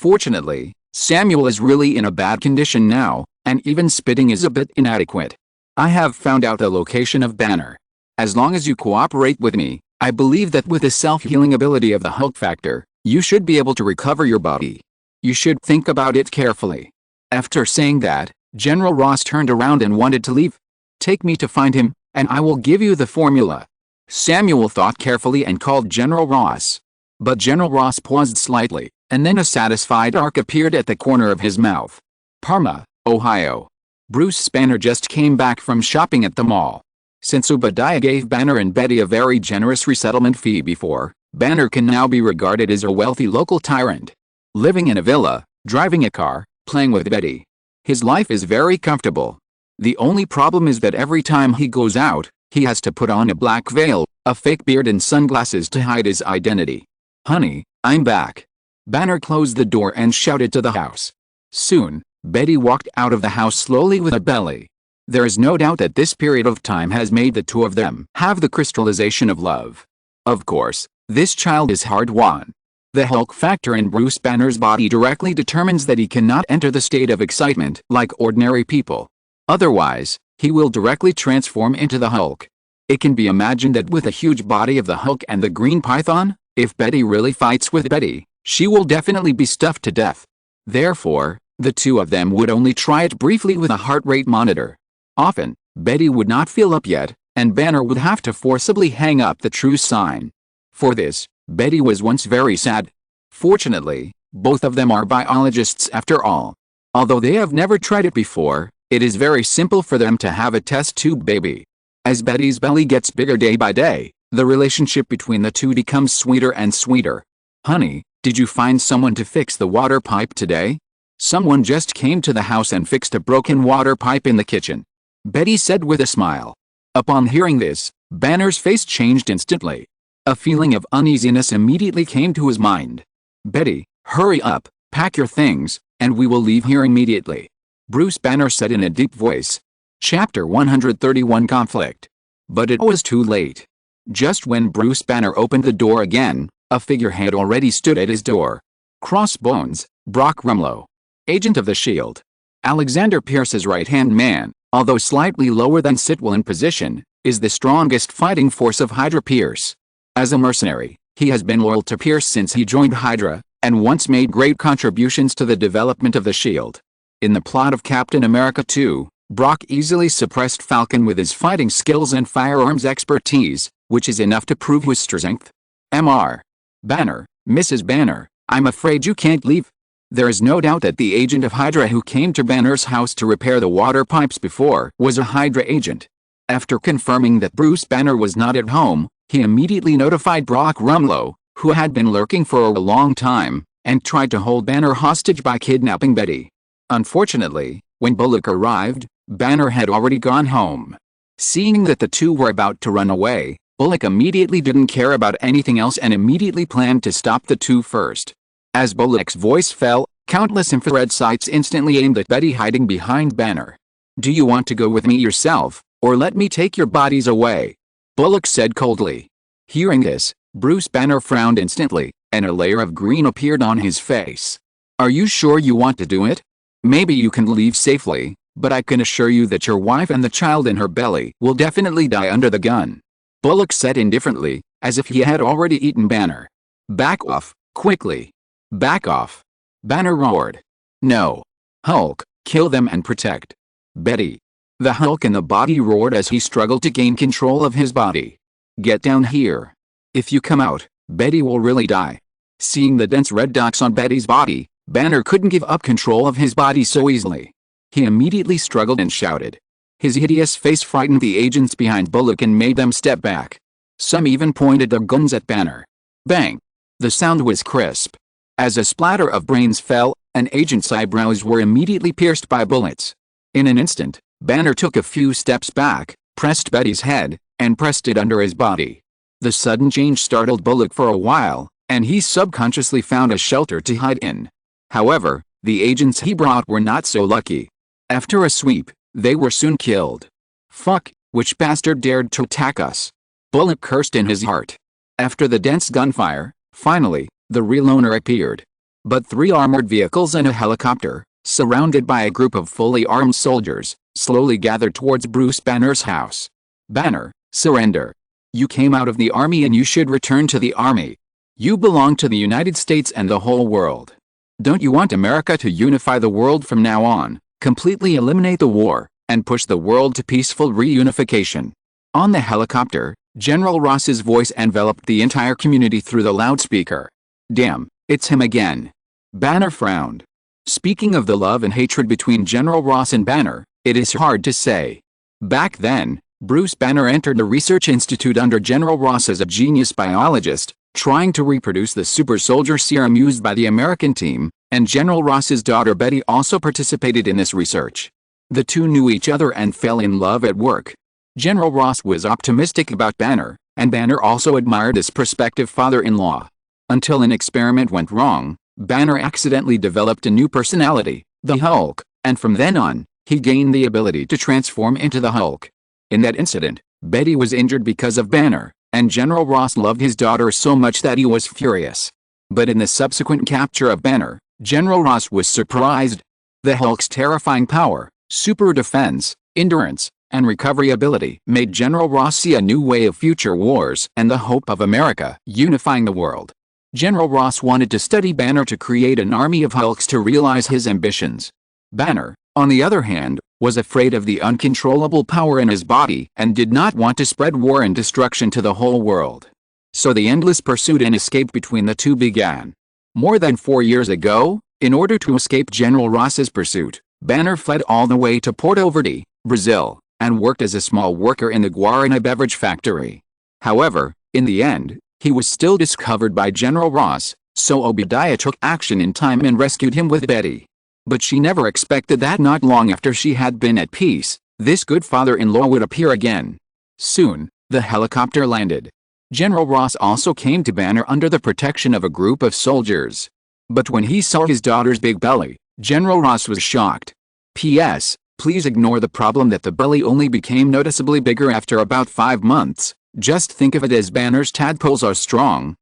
Fortunately, Samuel is really in a bad condition now, and even spitting is a bit inadequate. "I have found out the location of Banner. As long as you cooperate with me, I believe that with the self-healing ability of the Hulk factor, you should be able to recover your body. You should think about it carefully." After saying that, General Ross turned around and wanted to leave. "Take me to find him, and I will give you the formula." Samuel thought carefully and called General Ross. But General Ross paused slightly, and then a satisfied arc appeared at the corner of his mouth. "Parma, Ohio. Bruce Banner just came back from shopping at the mall. Since Obadiah gave Banner and Betty a very generous resettlement fee before, Banner can now be regarded as a wealthy local tyrant. Living in a villa, driving a car, playing with Betty. His life is very comfortable. The only problem is that every time he goes out, he has to put on a black veil, a fake beard and sunglasses to hide his identity. Honey, I'm back." Banner closed the door and shouted to the house. Soon, Betty walked out of the house slowly with a belly. There is no doubt that this period of time has made the two of them have the crystallization of love. Of course, this child is hard-won. The Hulk factor in Bruce Banner's body directly determines that he cannot enter the state of excitement like ordinary people. Otherwise, he will directly transform into the Hulk. It can be imagined that with the huge body of the Hulk and the Green Python, if Betty really fights with Betty, she will definitely be stuffed to death. Therefore, the two of them would only try it briefly with a heart rate monitor. Often, Betty would not feel up yet, and Banner would have to forcibly hang up the true sign. For this, Betty was once very sad. Fortunately, both of them are biologists after all. Although they have never tried it before, it is very simple for them to have a test tube baby. As Betty's belly gets bigger day by day, the relationship between the two becomes sweeter and sweeter. "Honey, did you find someone to fix the water pipe today?" "Someone just came to the house and fixed a broken water pipe in the kitchen," Betty said with a smile. Upon hearing this, Banner's face changed instantly. A feeling of uneasiness immediately came to his mind. "Betty, hurry up, pack your things, and we will leave here immediately," Bruce Banner said in a deep voice. Chapter 131 Conflict. But it was too late. Just when Bruce Banner opened the door again, a figure had already stood at his door. Crossbones, Brock Rumlow. Agent of the S.H.I.E.L.D. Alexander Pierce's right-hand man, although slightly lower than Sitwell in position, is the strongest fighting force of Hydra. Pierce. As a mercenary, he has been loyal to Pierce since he joined Hydra, and once made great contributions to the development of the S.H.I.E.L.D. In the plot of Captain America 2, Brock easily suppressed Falcon with his fighting skills and firearms expertise, which is enough to prove his strength. Mr. Banner, Mrs. Banner, I'm afraid you can't leave. There is no doubt that the agent of Hydra who came to Banner's house to repair the water pipes before was a Hydra agent. After confirming that Bruce Banner was not at home, he immediately notified Brock Rumlow, who had been lurking for a long time, and tried to hold Banner hostage by kidnapping Betty. Unfortunately, when Bullock arrived, Banner had already gone home. Seeing that the two were about to run away, Bullock immediately didn't care about anything else and immediately planned to stop the two first. As Bullock's voice fell, countless infrared sights instantly aimed at Betty hiding behind Banner. "Do you want to go with me yourself, or let me take your bodies away?" Bullock said coldly. Hearing this, Bruce Banner frowned instantly, and a layer of green appeared on his face. "Are you sure you want to do it? Maybe you can leave safely, but I can assure you that your wife and the child in her belly will definitely die under the gun," Bullock said indifferently, as if he had already eaten Banner. "Back off, quickly. Back off," Banner roared. "No. Hulk, kill them and protect Betty." The Hulk in the body roared as he struggled to gain control of his body. "Get down here. If you come out, Betty will really die." Seeing the dense red dots on Betty's body, Banner couldn't give up control of his body so easily. He immediately struggled and shouted. His hideous face frightened the agents behind Bullock and made them step back. Some even pointed their guns at Banner. Bang! The sound was crisp. As a splatter of brains fell, an agent's eyebrows were immediately pierced by bullets. In an instant, Banner took a few steps back, pressed Betty's head, and pressed it under his body. The sudden change startled Bullock for a while, and he subconsciously found a shelter to hide in. However, the agents he brought were not so lucky. After a sweep, they were soon killed. "Fuck, which bastard dared to attack us?" Bullock cursed in his heart. After the dense gunfire, finally, the real owner appeared. But 3 armored vehicles and a helicopter, surrounded by a group of fully armed soldiers, slowly gathered towards Bruce Banner's house. "Banner, surrender. You came out of the army and you should return to the army. You belong to the United States and the whole world. Don't you want America to unify the world from now on, completely eliminate the war, and push the world to peaceful reunification?" On the helicopter, General Ross's voice enveloped the entire community through the loudspeaker. "Damn, it's him again." Banner frowned. Speaking of the love and hatred between General Ross and Banner, it is hard to say. Back then, Bruce Banner entered the research institute under General Ross as a genius biologist, trying to reproduce the super soldier serum used by the American team, and General Ross's daughter Betty also participated in this research. The two knew each other and fell in love at work. General Ross was optimistic about Banner, and Banner also admired his prospective father-in-law. Until an experiment went wrong, Banner accidentally developed a new personality, the Hulk, and from then on, he gained the ability to transform into the Hulk. In that incident, Betty was injured because of Banner, and General Ross loved his daughter so much that he was furious. But in the subsequent capture of Banner, General Ross was surprised. The Hulk's terrifying power, super defense, endurance, and recovery ability made General Ross see a new way of future wars and the hope of America unifying the world. General Ross wanted to study Banner to create an army of Hulks to realize his ambitions. Banner, on the other hand, was afraid of the uncontrollable power in his body and did not want to spread war and destruction to the whole world. So the endless pursuit and escape between the two began. More than 4 years ago, in order to escape General Ross's pursuit, Banner fled all the way to Porto Verde, Brazil, and worked as a small worker in the Guarana beverage factory. However, in the end, he was still discovered by General Ross, so Obadiah took action in time and rescued him with Betty. But she never expected that not long after she had been at peace, this good father-in-law would appear again. Soon, the helicopter landed. General Ross also came to Banner under the protection of a group of soldiers. But when he saw his daughter's big belly, General Ross was shocked. P.S. Please ignore the problem that the belly only became noticeably bigger after about 5 months. Just think of it as Banner's tadpoles are strong.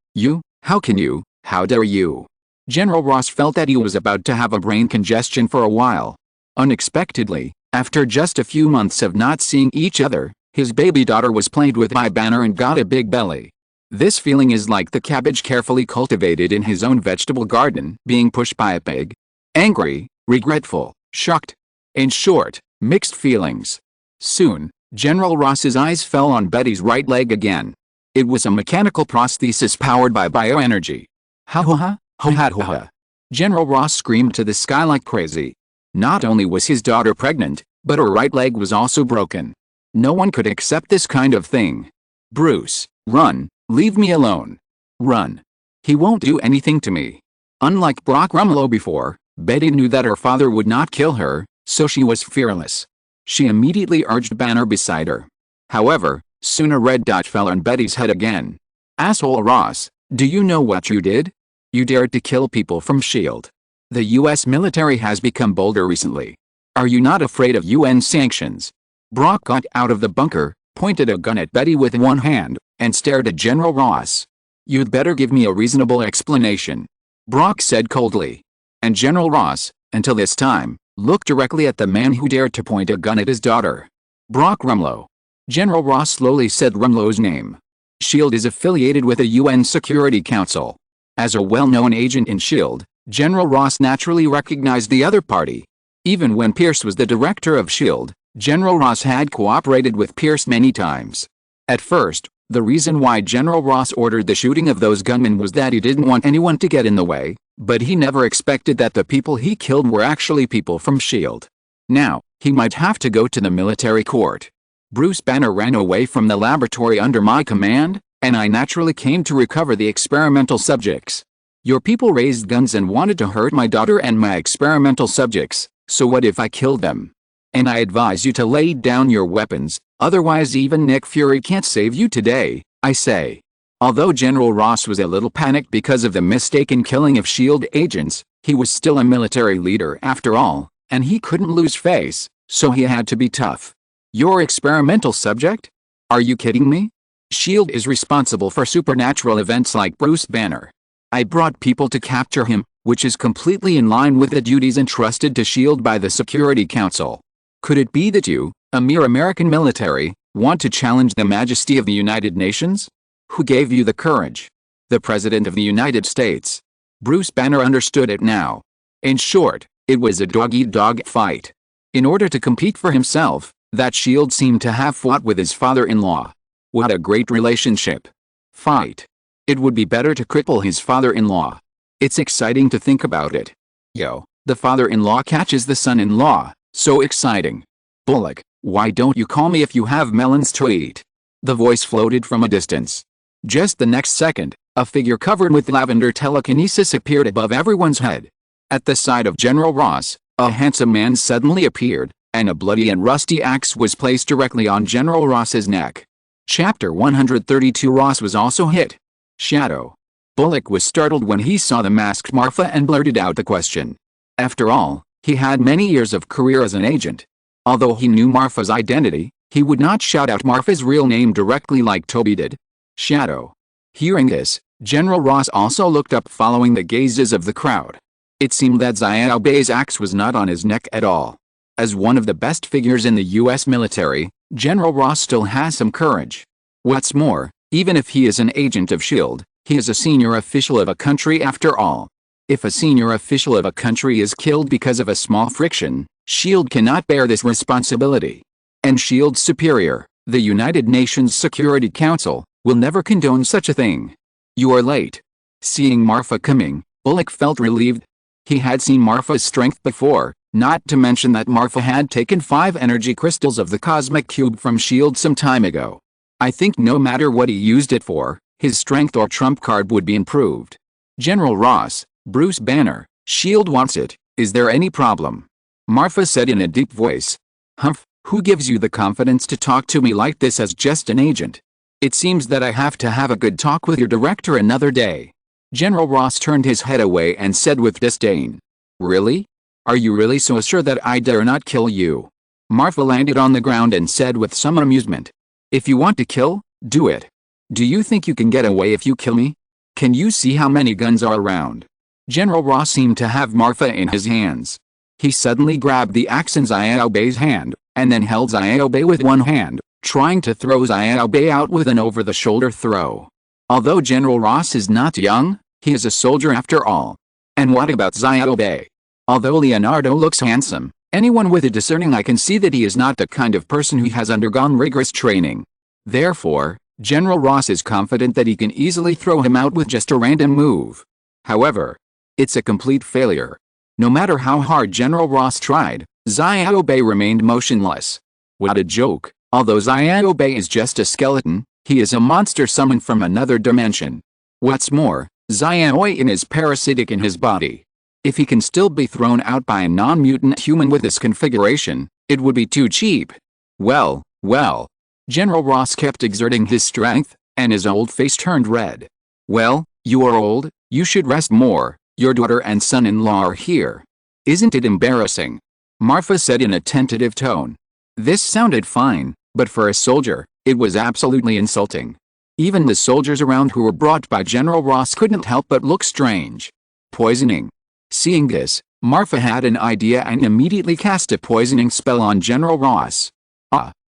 How can you, how dare you? General Ross felt that he was about to have a brain congestion for a while. Unexpectedly, after just a few months of not seeing each other, his baby daughter was played with by Banner and got a big belly. This feeling is like the cabbage carefully cultivated in his own vegetable garden being pushed by a pig. Angry, regretful, shocked. In short, mixed feelings. Soon, General Ross's eyes fell on Betty's right leg again. It was a mechanical prosthesis powered by bioenergy. Ha ha ha, ha ha ha ha. General Ross screamed to the sky like crazy. Not only was his daughter pregnant, but her right leg was also broken. No one could accept this kind of thing. Bruce, run, leave me alone. Run. He won't do anything to me. Unlike Brock Rumlow before, Betty knew that her father would not kill her, so she was fearless. She immediately urged Banner beside her. However, soon a red dot fell on Betty's head again. Asshole Ross, do you know what you did? You dared to kill people from S.H.I.E.L.D. The US military has become bolder recently. Are you not afraid of UN sanctions? Brock got out of the bunker, pointed a gun at Betty with one hand, and stared at General Ross. You'd better give me a reasonable explanation, Brock said coldly. And General Ross, until this time, looked directly at the man who dared to point a gun at his daughter. Brock Rumlow. General Ross slowly said Rumlow's name. S.H.I.E.L.D. is affiliated with the UN Security Council. As a well-known agent in S.H.I.E.L.D., General Ross naturally recognized the other party. Even when Pierce was the director of S.H.I.E.L.D., General Ross had cooperated with Pierce many times. At first, the reason why General Ross ordered the shooting of those gunmen was that he didn't want anyone to get in the way, but he never expected that the people he killed were actually people from S.H.I.E.L.D. Now, he might have to go to the military court. Bruce Banner ran away from the laboratory under my command, and I naturally came to recover the experimental subjects. Your people raised guns and wanted to hurt my daughter and my experimental subjects, so what if I killed them? And I advise you to lay down your weapons, otherwise even Nick Fury can't save you today, I say. Although General Ross was a little panicked because of the mistaken killing of S.H.I.E.L.D. agents, he was still a military leader after all, and he couldn't lose face, so he had to be tough. Your experimental subject? Are you kidding me? S.H.I.E.L.D. is responsible for supernatural events like Bruce Banner. I brought people to capture him, which is completely in line with the duties entrusted to S.H.I.E.L.D. by the Security Council. Could it be that you, a mere American military, want to challenge the majesty of the United Nations? Who gave you the courage? The President of the United States. Bruce Banner understood it now. In short, it was a dog-eat-dog fight. In order to compete for himself, that S.H.I.E.L.D. seemed to have fought with his father-in-law. What a great relationship. Fight. It would be better to cripple his father-in-law. It's exciting to think about it. Yo, the father-in-law catches the son-in-law, so exciting. Bullock, why don't you call me if you have melons to eat? The voice floated from a distance. Just the next second, a figure covered with lavender telekinesis appeared above everyone's head. At the side of General Ross, a handsome man suddenly appeared, and a bloody and rusty axe was placed directly on General Ross's neck. Chapter 132. Ross was also hit. Shadow. Bullock was startled when he saw the masked Marfa and blurted out the question. After all, he had many years of career as an agent. Although he knew Marfa's identity, he would not shout out Marfa's real name directly like Toby did. Shadow. Hearing this, General Ross also looked up following the gazes of the crowd. It seemed that Xiao Bei's axe was not on his neck at all. As one of the best figures in the US military, General Ross still has some courage. What's more, even if he is an agent of S.H.I.E.L.D., he is a senior official of a country after all. If a senior official of a country is killed because of a small friction, S.H.I.E.L.D. cannot bear this responsibility. And S.H.I.E.L.D.'s superior, the United Nations Security Council, will never condone such a thing. You are late. Seeing Marfa coming, Bullock felt relieved. He had seen Marfa's strength before, not to mention that Marfa had taken 5 energy crystals of the Cosmic Cube from S.H.I.E.L.D. some time ago. I think no matter what he used it for, his strength or trump card would be improved. General Ross, Bruce Banner, S.H.I.E.L.D. wants it. Is there any problem? Marfa said in a deep voice. Humph, who gives you the confidence to talk to me like this as just an agent? It seems that I have to have a good talk with your director another day. General Ross turned his head away and said with disdain. Really? Are you really so sure that I dare not kill you? Marfa landed on the ground and said with some amusement. If you want to kill, do it. Do you think you can get away if you kill me? Can you see how many guns are around? General Ross seemed to have Marfa in his hands. He suddenly grabbed the axe in Xiao Bei's hand, and then held Xiao Bei with one hand, trying to throw Xiao Bei out with an over-the-shoulder throw. Although General Ross is not young, he is a soldier after all. And what about Xiao Bei? Although Leonardo looks handsome, anyone with a discerning eye can see that he is not the kind of person who has undergone rigorous training. Therefore, General Ross is confident that he can easily throw him out with just a random move. However, It's a complete failure. No matter how hard General Ross tried, Xiaobei remained motionless. What a joke. Although Xiaobei is just a skeleton, he is a monster summoned from another dimension. What's more, Xiaobei is parasitic in his body. If he can still be thrown out by a non-mutant human with this configuration, it would be too cheap. Well. General Ross kept exerting his strength, and his old face turned red. Well, you are old, you should rest more. Your daughter and son-in-law are here. Isn't it embarrassing? Marfa said in a tentative tone. This sounded fine, but for a soldier, it was absolutely insulting. Even the soldiers around who were brought by General Ross couldn't help but look strange. Poisoning. Seeing this, Marfa had an idea and immediately cast a poisoning spell on General Ross.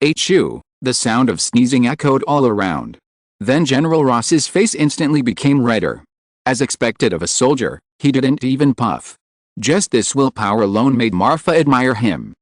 Achoo! The sound of sneezing echoed all around. Then General Ross's face instantly became redder. As expected of a soldier, he didn't even puff. Just this willpower alone made Marfa admire him.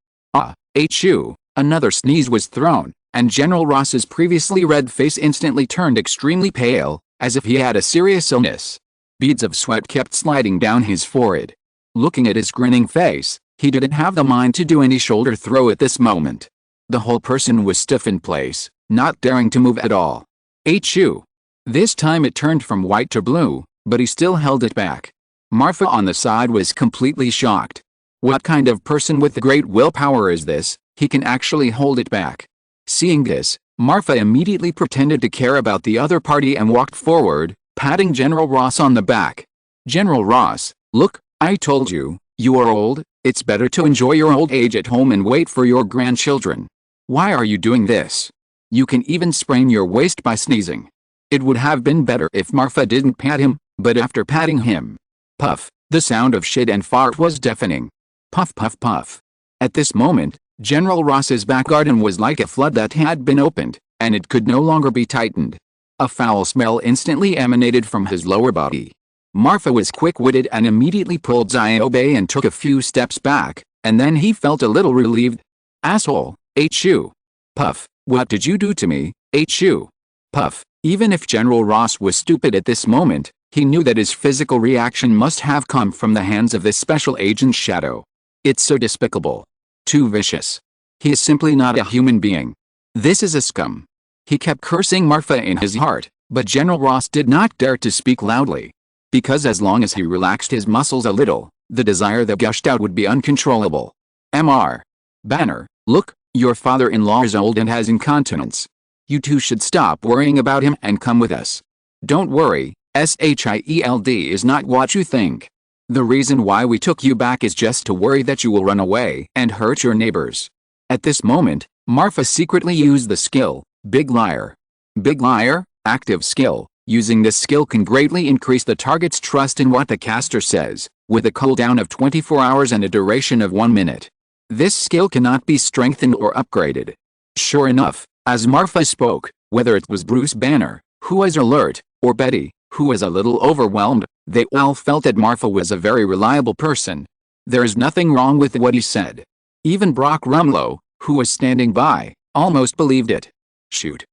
Achoo! Another sneeze was thrown, and General Ross's previously red face instantly turned extremely pale, as if he had a serious illness. Beads of sweat kept sliding down his forehead. Looking at his grinning face, he didn't have the mind to do any shoulder throw at this moment. The whole person was stiff in place, not daring to move at all. Achoo! This time it turned from white to blue, but he still held it back. Marfa on the side was completely shocked. What kind of person with great willpower is this? He can actually hold it back. Seeing this, Marfa immediately pretended to care about the other party and walked forward, patting General Ross on the back. General Ross, look, I told you, you are old, it's better to enjoy your old age at home and wait for your grandchildren. Why are you doing this? You can even sprain your waist by sneezing. It would have been better if Marfa didn't pat him, but after patting him, puff, the sound of shit and fart was deafening. Puff puff puff. At this moment, General Ross's back garden was like a flood that had been opened, and it could no longer be tightened. A foul smell instantly emanated from his lower body. Marfa was quick-witted and immediately pulled Xiaobei and took a few steps back, and then he felt a little relieved. Asshole, achoo. Puff, what did you do to me, achoo? Puff. Even if General Ross was stupid at this moment, he knew that his physical reaction must have come from the hands of this special agent Shadow. It's so despicable. Too vicious. He is simply not a human being. This is a scum. He kept cursing Marfa in his heart, but General Ross did not dare to speak loudly. Because as long as he relaxed his muscles a little, the desire that gushed out would be uncontrollable. Mr. Banner, look, your father-in-law is old and has incontinence. You two should stop worrying about him and come with us. Don't worry, SHIELD is not what you think. The reason why we took you back is just to worry that you will run away and hurt your neighbors. At this moment, Marfa secretly used the skill, Big Liar. Big Liar, active skill. Using this skill can greatly increase the target's trust in what the caster says, with a cooldown of 24 hours and a duration of 1 minute. This skill cannot be strengthened or upgraded. Sure enough, as Marfa spoke, whether it was Bruce Banner, who was alert, or Betty, who was a little overwhelmed, they all felt that Marfa was a very reliable person. There is nothing wrong with what he said. Even Brock Rumlow, who was standing by, almost believed it. Shoot,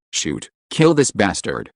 kill this bastard.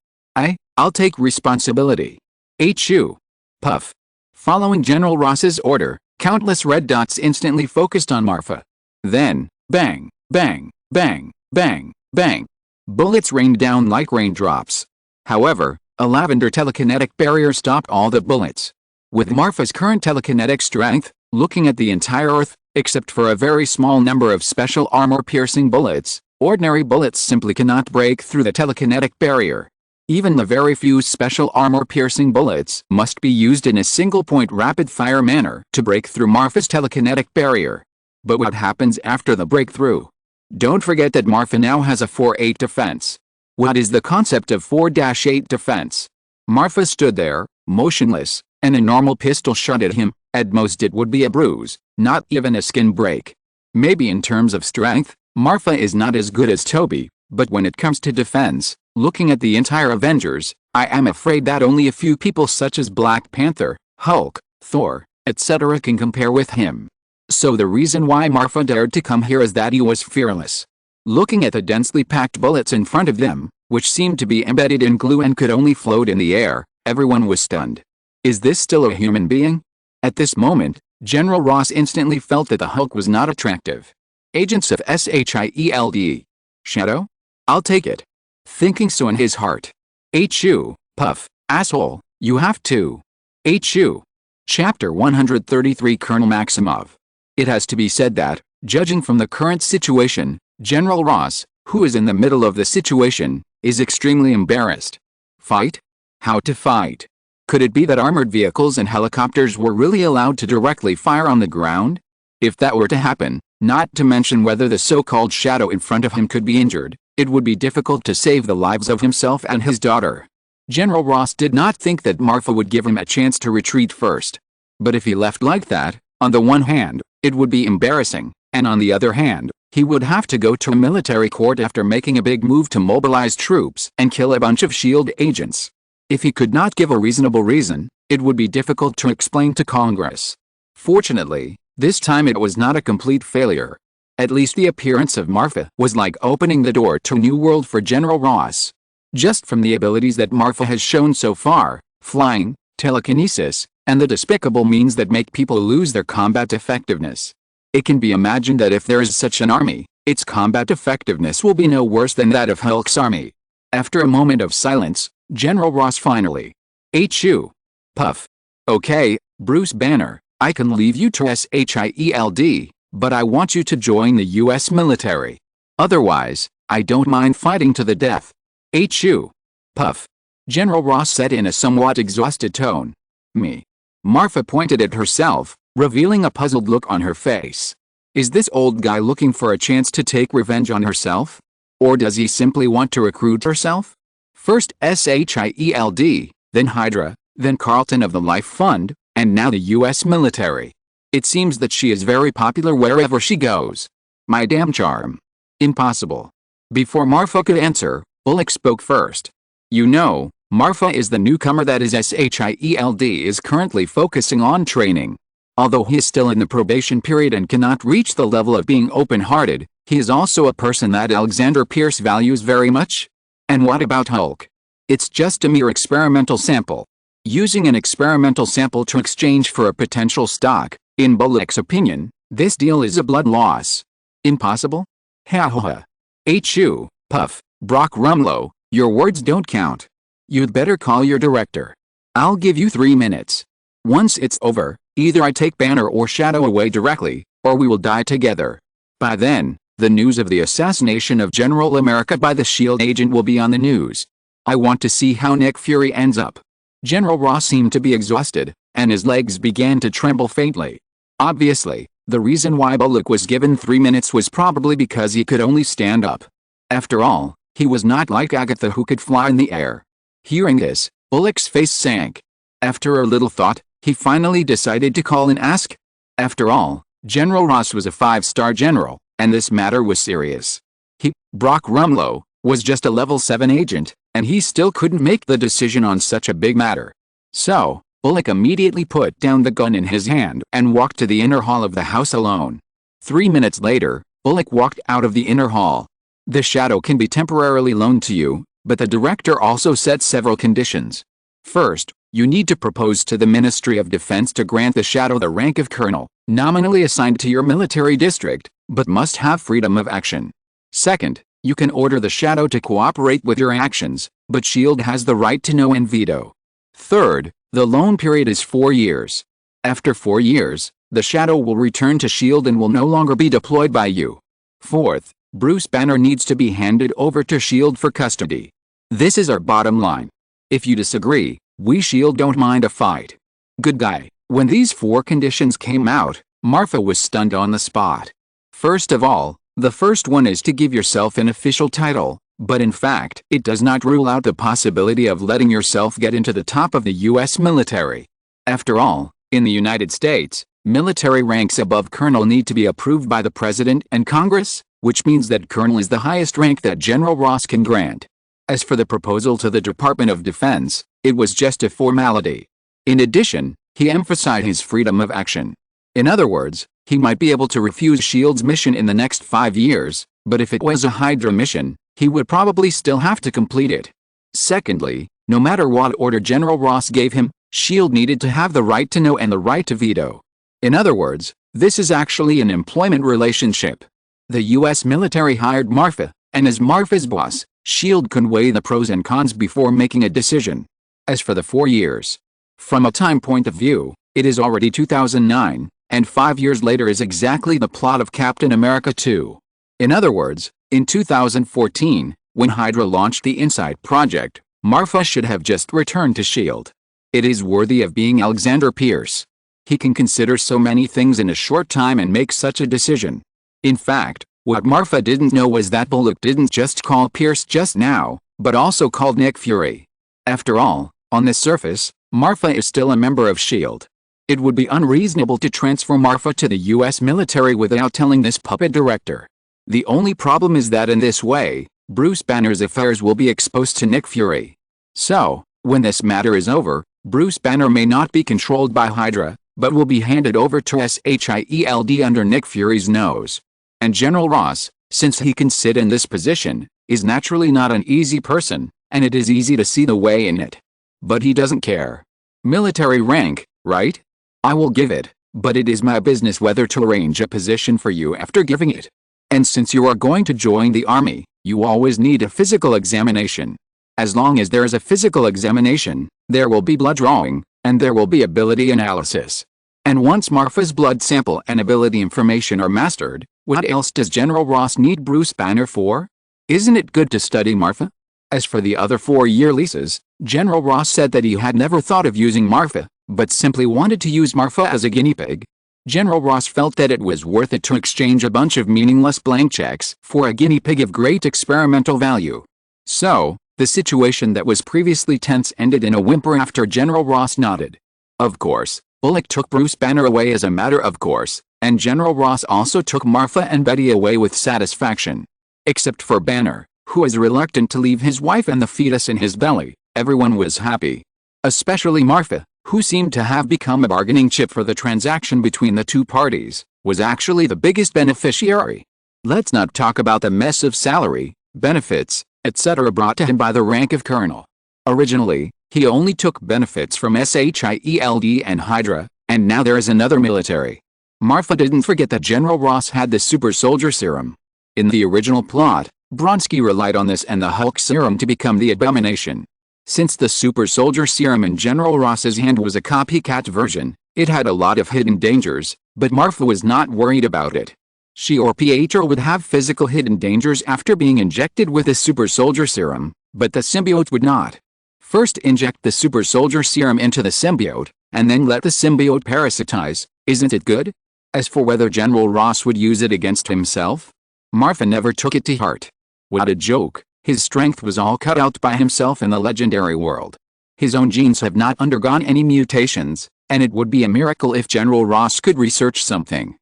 I'll take responsibility. Achoo. Puff. Following General Ross's order, countless red dots instantly focused on Marfa. Then, bang, bang, bang, bang, bang. Bullets rained down like raindrops. However, a lavender telekinetic barrier stopped all the bullets. With Marfa's current telekinetic strength, looking at the entire Earth, except for a very small number of special armor-piercing bullets, ordinary bullets simply cannot break through the telekinetic barrier. Even the very few special armor-piercing bullets must be used in a single-point rapid-fire manner to break through Marfa's telekinetic barrier. But what happens after the breakthrough? Don't forget that Marfa now has a 4-8 defense. What is the concept of 4-8 defense? Marfa stood there, motionless, and a normal pistol shot at him. At most it would be a bruise, not even a skin break. Maybe in terms of strength, Marfa is not as good as Toby, but when it comes to defense, looking at the entire Avengers, I am afraid that only a few people such as Black Panther, Hulk, Thor, etc. can compare with him. So the reason why Marfa dared to come here is that he was fearless. Looking at the densely packed bullets in front of them, which seemed to be embedded in glue and could only float in the air, everyone was stunned. Is this still a human being? At this moment, General Ross instantly felt that the Hulk was not attractive. Agents of SHIELD. Shadow? I'll take it. Thinking so in his heart. HU, puff, asshole, you have to. HU. Chapter 133 Colonel Maximov. It has to be said that, judging from the current situation, General Ross, who is in the middle of the situation, is extremely embarrassed. Fight? How to fight? Could it be that armored vehicles and helicopters were really allowed to directly fire on the ground? If that were to happen, not to mention whether the so-called shadow in front of him could be injured, it would be difficult to save the lives of himself and his daughter. General Ross did not think that Marfa would give him a chance to retreat first. But if he left like that, on the one hand, it would be embarrassing, and on the other hand, he would have to go to a military court after making a big move to mobilize troops and kill a bunch of S.H.I.E.L.D. agents. If he could not give a reasonable reason, it would be difficult to explain to Congress. Fortunately, this time it was not a complete failure. At least the appearance of Marfa was like opening the door to a new world for General Ross. Just from the abilities that Marfa has shown so far, flying, telekinesis, and the despicable means that make people lose their combat effectiveness. It can be imagined that if there is such an army, its combat effectiveness will be no worse than that of Hulk's army. After a moment of silence, General Ross finally. HU. Puff. Okay, Bruce Banner, I can leave you to SHIELD, but I want you to join the US military. Otherwise, I don't mind fighting to the death. HU. Puff. General Ross said in a somewhat exhausted tone. Me. Marfa pointed at herself, revealing a puzzled look on her face. Is this old guy looking for a chance to take revenge on herself? Or does he simply want to recruit herself? First SHIELD, then Hydra, then Carlton of the Life Fund, and now the US military. It seems that she is very popular wherever she goes. My damn charm. Impossible. Before Marfa could answer, Bullock spoke first. You know, Marfa is the newcomer that is SHIELD is currently focusing on training. Although he is still in the probation period and cannot reach the level of being open-hearted, he is also a person that Alexander Pierce values very much. And what about Hulk? It's just a mere experimental sample. Using an experimental sample to exchange for a potential stock, in Bullock's opinion, this deal is a blood loss. Impossible? Ha ha ha. HU, Puff, Brock Rumlow, your words don't count. You'd better call your director. I'll give you 3 minutes. Once it's over, either I take Banner or Shadow away directly, or we will die together. By then, the news of the assassination of General America by the S.H.I.E.L.D. agent will be on the news. I want to see how Nick Fury ends up. General Ross seemed to be exhausted, and his legs began to tremble faintly. Obviously, the reason why Bullock was given 3 minutes was probably because he could only stand up. After all, he was not like Agatha who could fly in the air. Hearing this, Bullock's face sank. After a little thought, he finally decided to call and ask. After all, General Ross was a 5-star general, and this matter was serious. He, Brock Rumlow, was just a level 7 agent, and he still couldn't make the decision on such a big matter. So, Bullock immediately put down the gun in his hand and walked to the inner hall of the house alone. 3 minutes later, Bullock walked out of the inner hall. The shadow can be temporarily loaned to you, but the director also set several conditions. First, you need to propose to the Ministry of Defense to grant the shadow the rank of colonel, nominally assigned to your military district, but must have freedom of action. Second, you can order the shadow to cooperate with your actions, but S.H.I.E.L.D. has the right to know and veto. Third, the loan period is 4 years. After 4 years, the shadow will return to S.H.I.E.L.D. and will no longer be deployed by you. Fourth, Bruce Banner needs to be handed over to S.H.I.E.L.D. for custody. This is our bottom line. If you disagree, we S.H.I.E.L.D. don't mind a fight. Good guy. When these 4 conditions came out, Marfa was stunned on the spot. First of all, the first one is to give yourself an official title, but in fact, it does not rule out the possibility of letting yourself get into the top of the US military. After all, in the United States, military ranks above colonel need to be approved by the President and Congress, which means that colonel is the highest rank that General Ross can grant. As for the proposal to the Department of Defense, it was just a formality. In addition, he emphasized his freedom of action. In other words, he might be able to refuse S.H.I.E.L.D.'s mission in the next 5 years, but if it was a Hydra mission, he would probably still have to complete it. Secondly, no matter what order General Ross gave him, SHIELD needed to have the right to know and the right to veto. In other words, this is actually an employment relationship. The US military hired Marfa, and as Marfa's boss, SHIELD can weigh the pros and cons before making a decision. As for the 4 years, from a time point of view, it is already 2009, and 5 years later is exactly the plot of Captain America 2. In other words, in 2014, when Hydra launched the Inside Project, Marfa should have just returned to SHIELD. It is worthy of being Alexander Pierce. He can consider so many things in a short time and make such a decision. In fact, what Marfa didn't know was that Bullock didn't just call Pierce just now, but also called Nick Fury. After all, on the surface, Marfa is still a member of SHIELD. It would be unreasonable to transfer Marfa to the US military without telling this puppet director. The only problem is that in this way, Bruce Banner's affairs will be exposed to Nick Fury. So, when this matter is over, Bruce Banner may not be controlled by Hydra, but will be handed over to SHIELD under Nick Fury's nose. And General Ross, since he can sit in this position, is naturally not an easy person, and it is easy to see the way in it. But he doesn't care. Military rank, right? I will give it, but it is my business whether to arrange a position for you after giving it. And since you are going to join the army, you always need a physical examination. As long as there is a physical examination, there will be blood drawing, and there will be ability analysis. And once Marfa's blood sample and ability information are mastered, what else does General Ross need Bruce Banner for? Isn't it good to study Marfa? As for the other 4-year leases, General Ross said that he had never thought of using Marfa, but simply wanted to use Marfa as a guinea pig. General Ross felt that it was worth it to exchange a bunch of meaningless blank checks for a guinea pig of great experimental value. So, the situation that was previously tense ended in a whimper after General Ross nodded. Of course, Bullock took Bruce Banner away as a matter of course, and General Ross also took Marfa and Betty away with satisfaction. Except for Banner, who was reluctant to leave his wife and the fetus in his belly, everyone was happy. Especially Marfa, who seemed to have become a bargaining chip for the transaction between the two parties, was actually the biggest beneficiary. Let's not talk about the mess of salary, benefits, etc. brought to him by the rank of colonel. Originally, he only took benefits from SHIELD and Hydra, and now there is another military. Marfa didn't forget that General Ross had the super soldier serum. In the original plot, Bronski relied on this and the Hulk serum to become the Abomination. Since the super soldier serum in General Ross's hand was a copycat version, it had a lot of hidden dangers, but Marfa was not worried about it. She or Pietro would have physical hidden dangers after being injected with the super soldier serum, but the symbiote would not. First inject the super soldier serum into the symbiote, and then let the symbiote parasitize. Isn't it good? As for whether General Ross would use it against himself, Marfa never took it to heart. What a joke. His strength was all cut out by himself in the legendary world. His own genes have not undergone any mutations, and it would be a miracle if General Ross could research something.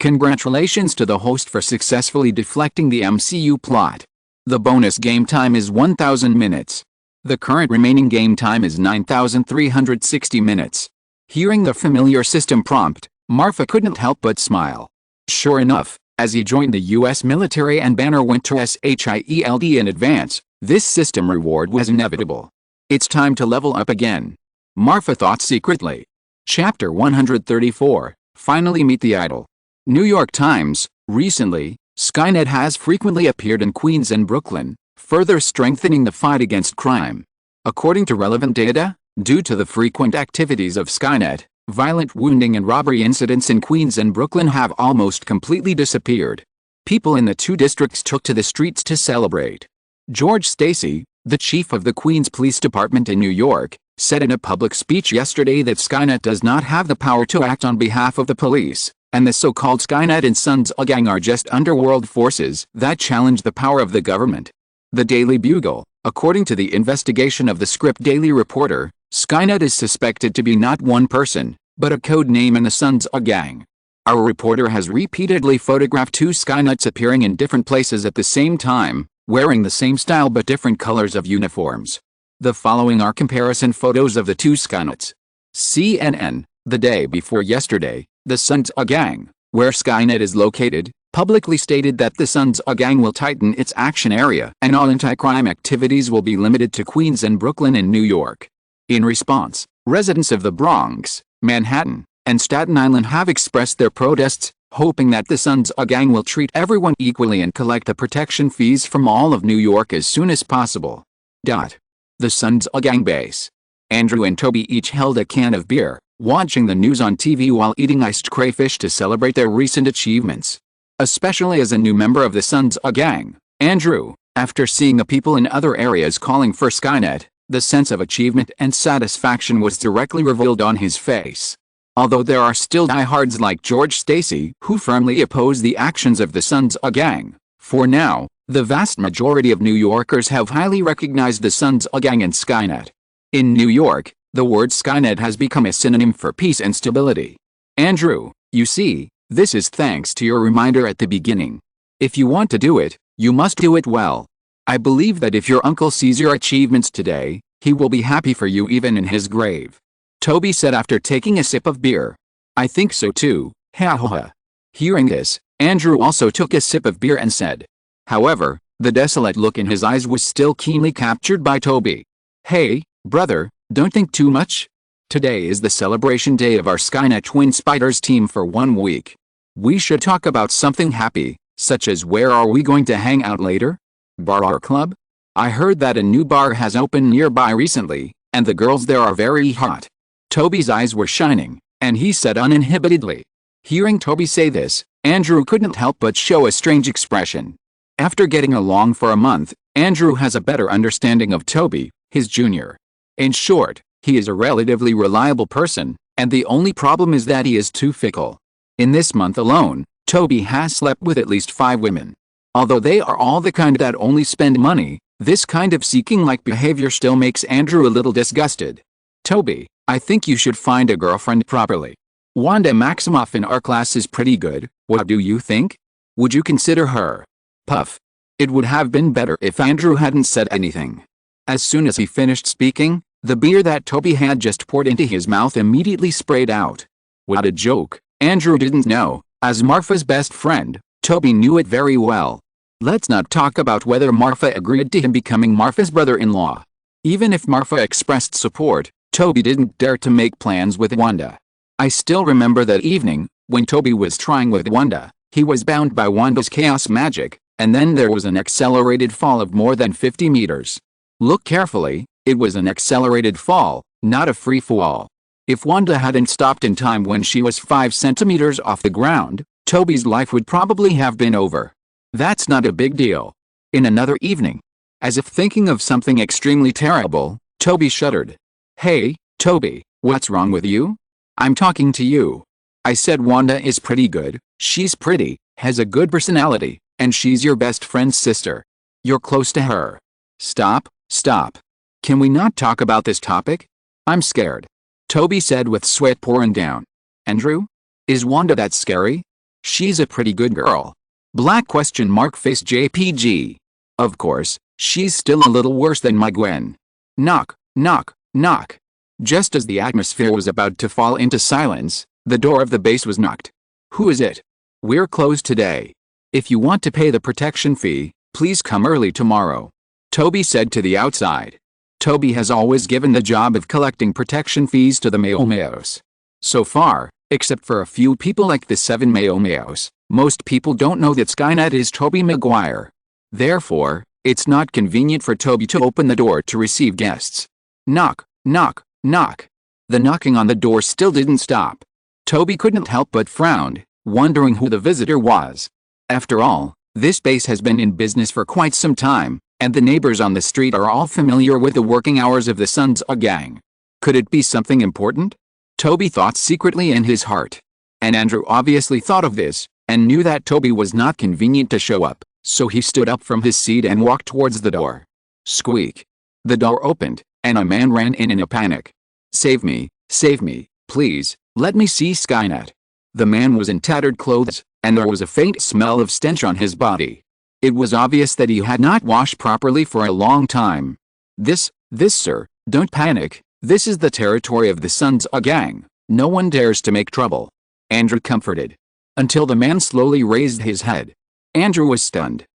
Congratulations to the host for successfully deflecting the MCU plot. The bonus game time is 1,000 minutes. The current remaining game time is 9,360 minutes. Hearing the familiar system prompt, Marfa couldn't help but smile. Sure enough, as he joined the US military and Banner went to SHIELD in advance, this system reward was inevitable. It's time to level up again. Marfa thought secretly. Chapter 134, Finally Meet the Idol. New York Times, recently, Skynet has frequently appeared in Queens and Brooklyn, further strengthening the fight against crime. According to relevant data, due to the frequent activities of Skynet, violent wounding and robbery incidents in Queens and Brooklyn have almost completely disappeared. People in the two districts took to the streets to celebrate. George Stacy, the chief of the Queens Police Department in New York, said in a public speech yesterday that Skynet does not have the power to act on behalf of the police, and the so-called Skynet and Sons gang are just underworld forces that challenge the power of the government. The Daily Bugle, according to the investigation of the Script Daily Reporter, Skynet is suspected to be not one person, but a code name in the Sons gang. Our reporter has repeatedly photographed two Skynets appearing in different places at the same time, wearing the same style but different colors of uniforms. The following are comparison photos of the two Skynets. CNN, the day before yesterday, the Sons gang, where Skynet is located, publicly stated that the Sons gang will tighten its action area and all anti-crime activities will be limited to Queens and Brooklyn and New York. In response, Residents of the Bronx, Manhattan, and Staten Island have expressed their protests, hoping that the Sons gang will treat everyone equally and collect the protection fees from all of New York as soon as possible. The Sons gang base. Andrew and Toby each held a can of beer, watching the news on TV while eating iced crayfish to celebrate their recent achievements. Especially as a new member of the Sons gang, Andrew, after seeing the people in other areas calling for Skynet, the sense of achievement and satisfaction was directly revealed on his face. Although there are still diehards like George Stacy who firmly oppose the actions of the Sons gang, for now, the vast majority of New Yorkers have highly recognized the Sons gang and Skynet. In New York, the word Skynet has become a synonym for peace and stability. Andrew, you see, this is thanks to your reminder at the beginning. If you want to do it, you must do it well. I believe that if your uncle sees your achievements today, he will be happy for you even in his grave. Toby said after taking a sip of beer. I think so too, ha ha ha. Hearing this, Andrew also took a sip of beer and said. However, the desolate look in his eyes was still keenly captured by Toby. Hey, brother, don't think too much. Today is the celebration day of our Skynet Twin Spiders team for 1 week. We should talk about something happy, such as where are we going to hang out later? Bar or club? I heard that a new bar has opened nearby recently, and the girls there are very hot. Toby's eyes were shining, and he said uninhibitedly. Hearing Toby say this, Andrew couldn't help but show a strange expression. After getting along for a month, Andrew has a better understanding of Toby, his junior. In short, he is a relatively reliable person, and the only problem is that he is too fickle. In this month alone, Toby has slept with at least 5 women. Although they are all the kind that only spend money, this kind of seeking-like behavior still makes Andrew a little disgusted. Toby, I think you should find a girlfriend properly. Wanda Maximoff in our class is pretty good, what do you think? Would you consider her? Puff. It would have been better if Andrew hadn't said anything. As soon as he finished speaking, the beer that Toby had just poured into his mouth immediately sprayed out. What a joke. Andrew didn't know. As Marfa's best friend, Toby knew it very well. Let's not talk about whether Marfa agreed to him becoming Marfa's brother-in-law. Even if Marfa expressed support, Toby didn't dare to make plans with Wanda. I still remember that evening, when Toby was trying with Wanda, he was bound by Wanda's chaos magic, and then there was an accelerated fall of more than 50 meters. Look carefully, it was an accelerated fall, not a free fall. If Wanda hadn't stopped in time when she was 5 centimeters off the ground, Toby's life would probably have been over. That's not a big deal. In another evening, as if thinking of something extremely terrible, Toby shuddered. Hey, Toby, what's wrong with you? I'm talking to you. I said Wanda is pretty good, she's pretty, has a good personality, and she's your best friend's sister. You're close to her. Stop. Can we not talk about this topic? I'm scared. Toby said with sweat pouring down. Andrew? Is Wanda that scary? She's a pretty good girl. Black question mark face JPG. Of course, she's still a little worse than my Gwen. Knock, knock, knock. Just as the atmosphere was about to fall into silence, the door of the base was knocked. Who is it? We're closed today. If you want to pay the protection fee, please come early tomorrow. Toby said to the outside. Toby has always given the job of collecting protection fees to the Mayo-Mayos. So far, except for a few people like the 7 Mayo-Mayos, most people don't know that Skynet is Toby Maguire. Therefore, it's not convenient for Toby to open the door to receive guests. Knock, knock, knock. The knocking on the door still didn't stop. Toby couldn't help but frown, wondering who the visitor was. After all, this base has been in business for quite some time, and the neighbors on the street are all familiar with the working hours of the Sons gang. Could it be something important? Toby thought secretly in his heart. And Andrew obviously thought of this, and knew that Toby was not convenient to show up, so he stood up from his seat and walked towards the door. Squeak. The door opened, and a man ran in a panic. Save me, please, let me see Skynet. The man was in tattered clothes, and there was a faint smell of stench on his body. It was obvious that he had not washed properly for a long time. This, sir, don't panic, this is the territory of the Sons gang, no one dares to make trouble. Andrew comforted. Until the man slowly raised his head. Andrew was stunned.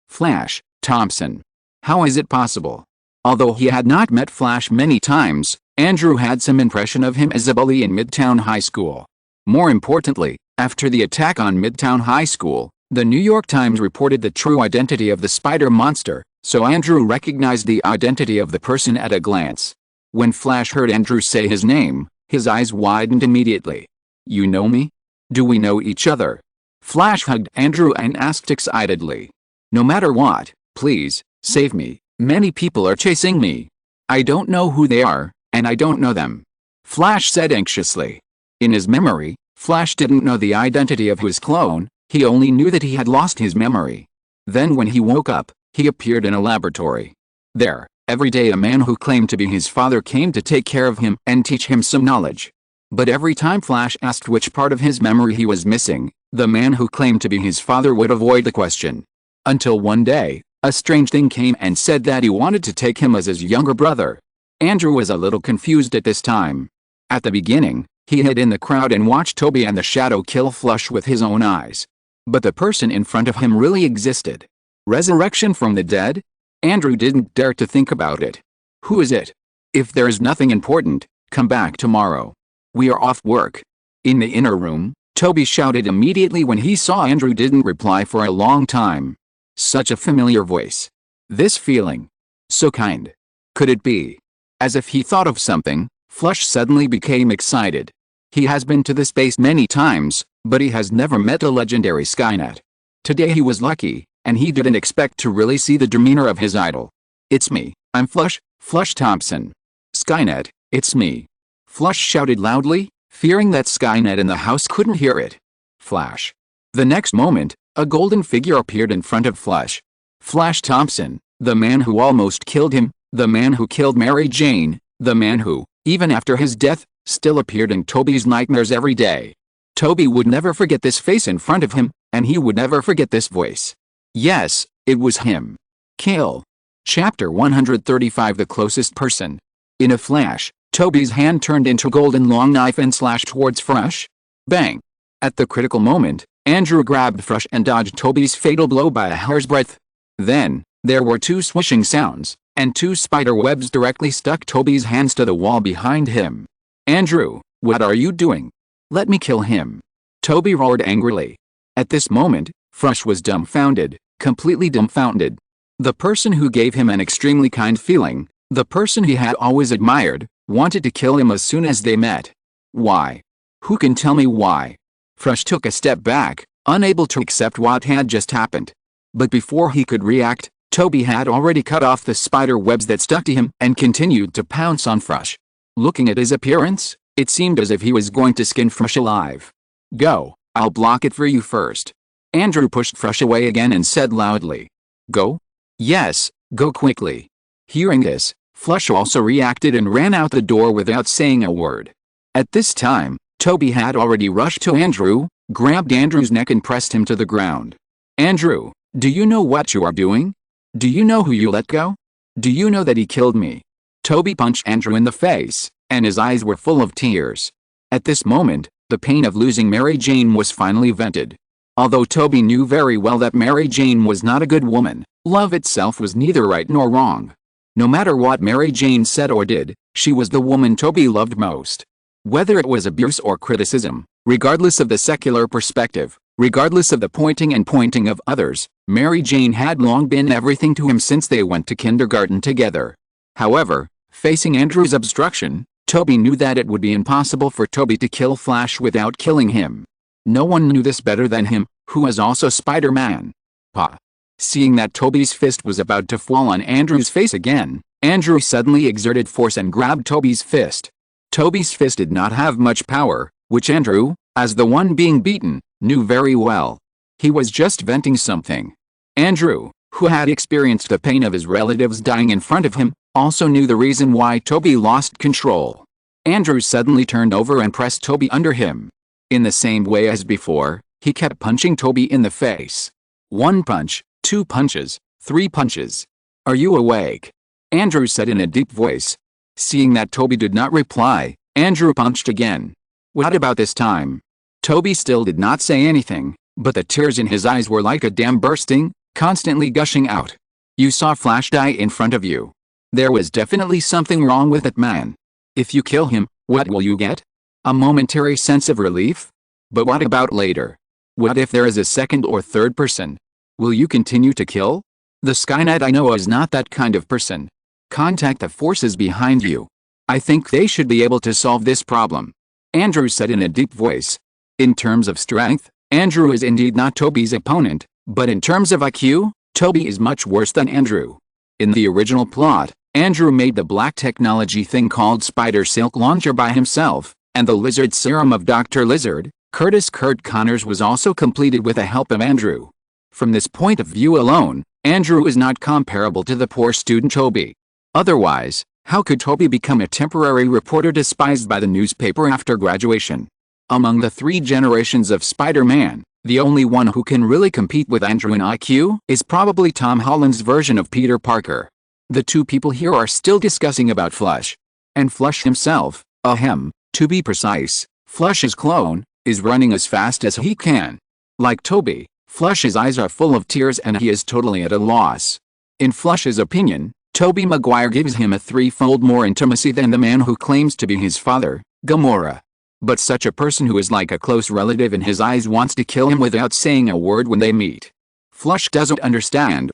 Flash Thompson. How is it possible? Although he had not met Flash many times, Andrew had some impression of him as a bully in Midtown High School. More importantly, after the attack on Midtown High School, the New York Times reported the true identity of the spider monster, so Andrew recognized the identity of the person at a glance. When Flash heard Andrew say his name, his eyes widened immediately. "You know me? Do we know each other?" Flash hugged Andrew and asked excitedly. "No matter what, please, save me. Many people are chasing me. I don't know who they are, and I don't know them," Flash said anxiously. In his memory, Flash didn't know the identity of his clone, he only knew that he had lost his memory. Then when he woke up, he appeared in a laboratory. There, every day a man who claimed to be his father came to take care of him and teach him some knowledge. But every time Flash asked which part of his memory he was missing, the man who claimed to be his father would avoid the question. Until one day, a strange thing came and said that he wanted to take him as his younger brother. Andrew was a little confused at this time. At the beginning, he hid in the crowd and watched Toby and the Shadow kill Flash with his own eyes. But the person in front of him really existed. Resurrection from the dead? Andrew didn't dare to think about it. Who is it? If there is nothing important, come back tomorrow. We are off work. In the inner room, Toby shouted immediately when he saw Andrew didn't reply for a long time. Such a familiar voice. This feeling. So kind. Could it be? As if he thought of something, Flash suddenly became excited. He has been to the space many times, but he has never met a legendary Skynet. Today he was lucky, and he didn't expect to really see the demeanor of his idol. "It's me, I'm Flash Thompson. Skynet, it's me." Flash shouted loudly, fearing that Skynet in the house couldn't hear it. Flash. The next moment, a golden figure appeared in front of Flash. Flash Thompson, the man who almost killed him, the man who killed Mary Jane, the man who, even after his death, still appeared in Toby's nightmares every day. Toby would never forget this face in front of him, and he would never forget this voice. Yes, it was him. Kill. Chapter 135 The Closest Person. In a flash, Toby's hand turned into a golden long knife and slashed towards Flash. Bang! At the critical moment, Andrew grabbed Flash and dodged Toby's fatal blow by a hair's breadth. Then, there were two swishing sounds, and two spider webs directly stuck Toby's hands to the wall behind him. "Andrew, what are you doing? Let me kill him!" Toby roared angrily. At this moment, Flash was dumbfounded, completely dumbfounded. The person who gave him an extremely kind feeling, the person he had always admired, wanted to kill him as soon as they met. Why? Who can tell me why? Flash took a step back, unable to accept what had just happened. But before he could react, Toby had already cut off the spider webs that stuck to him and continued to pounce on Flash. Looking at his appearance, it seemed as if he was going to skin Flash alive. "Go, I'll block it for you first." Andrew pushed Flash away again and said loudly. "Go?" "Yes, go quickly." Hearing this, Flash also reacted and ran out the door without saying a word. At this time, Toby had already rushed to Andrew, grabbed Andrew's neck and pressed him to the ground. "Andrew, do you know what you are doing? Do you know who you let go? Do you know that he killed me?" Toby punched Andrew in the face, and his eyes were full of tears. At this moment, the pain of losing Mary Jane was finally vented. Although Toby knew very well that Mary Jane was not a good woman, love itself was neither right nor wrong. No matter what Mary Jane said or did, she was the woman Toby loved most. Whether it was abuse or criticism, regardless of the secular perspective, regardless of the pointing of others, Mary Jane had long been everything to him since they went to kindergarten together. However, facing Andrew's obstruction, Toby knew that it would be impossible for Toby to kill Flash without killing him. No one knew this better than him, who was also Spider-Man. Pa. Seeing that Toby's fist was about to fall on Andrew's face again, Andrew suddenly exerted force and grabbed Toby's fist. Toby's fist did not have much power, which Andrew, as the one being beaten, knew very well. He was just venting something. Andrew, who had experienced the pain of his relatives dying in front of him, also knew the reason why Toby lost control. Andrew suddenly turned over and pressed Toby under him. In the same way as before, he kept punching Toby in the face. 1 punch, 2 punches, 3 punches. "Are you awake?" Andrew said in a deep voice. Seeing that Toby did not reply, Andrew punched again. "What about this time?" Toby still did not say anything, but the tears in his eyes were like a dam bursting, constantly gushing out. "You saw Flash die in front of you. There was definitely something wrong with that man. If you kill him, what will you get? A momentary sense of relief? But what about later? What if there is a second or third person? Will you continue to kill? The Skynet I know is not that kind of person. Contact the forces behind you. I think they should be able to solve this problem. Andrew said in a deep voice. In terms of strength, Andrew is indeed not Toby's opponent, but in terms of IQ, Toby is much worse than Andrew. In the original plot, Andrew made the black technology thing called Spider Silk Launcher by himself, and the Lizard Serum of Dr. Lizard, Kurt Connors, was also completed with the help of Andrew. From this point of view alone, Andrew is not comparable to the poor student Toby. Otherwise, how could Toby become a temporary reporter despised by the newspaper after graduation? Among the 3 generations of Spider-Man, the only one who can really compete with Andrew in IQ is probably Tom Holland's version of Peter Parker. The 2 people here are still discussing about Flush. And Flush himself, to be precise, Flush's clone, is running as fast as he can. Like Toby, Flush's eyes are full of tears and he is totally at a loss. In Flush's opinion, Tobey Maguire gives him a 3-fold more intimacy than the man who claims to be his father, Gamora. But such a person who is like a close relative in his eyes wants to kill him without saying a word when they meet. Flush doesn't understand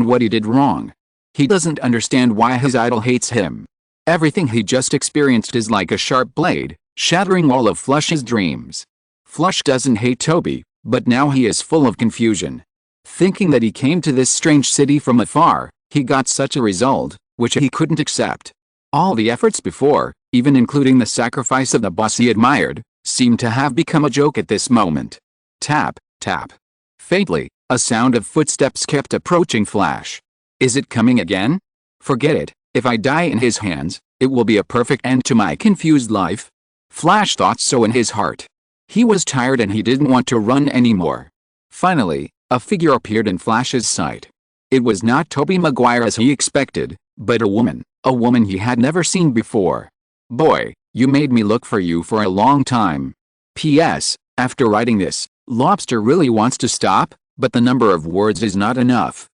what he did wrong. He doesn't understand why his idol hates him. Everything he just experienced is like a sharp blade, shattering all of Flush's dreams. Flush doesn't hate Toby, but now he is full of confusion. Thinking that he came to this strange city from afar, he got such a result, which he couldn't accept. All the efforts before, even including the sacrifice of the boss he admired, seemed to have become a joke at this moment. Tap, tap. Faintly, a sound of footsteps kept approaching Flash. Is it coming again? Forget it, if I die in his hands, it will be a perfect end to my confused life. Flash thought so in his heart. He was tired and he didn't want to run anymore. Finally, a figure appeared in Flash's sight. It was not Tobey Maguire as he expected, but a woman he had never seen before. Boy, you made me look for you for a long time. P.S. After writing this, Lobster really wants to stop, but the number of words is not enough.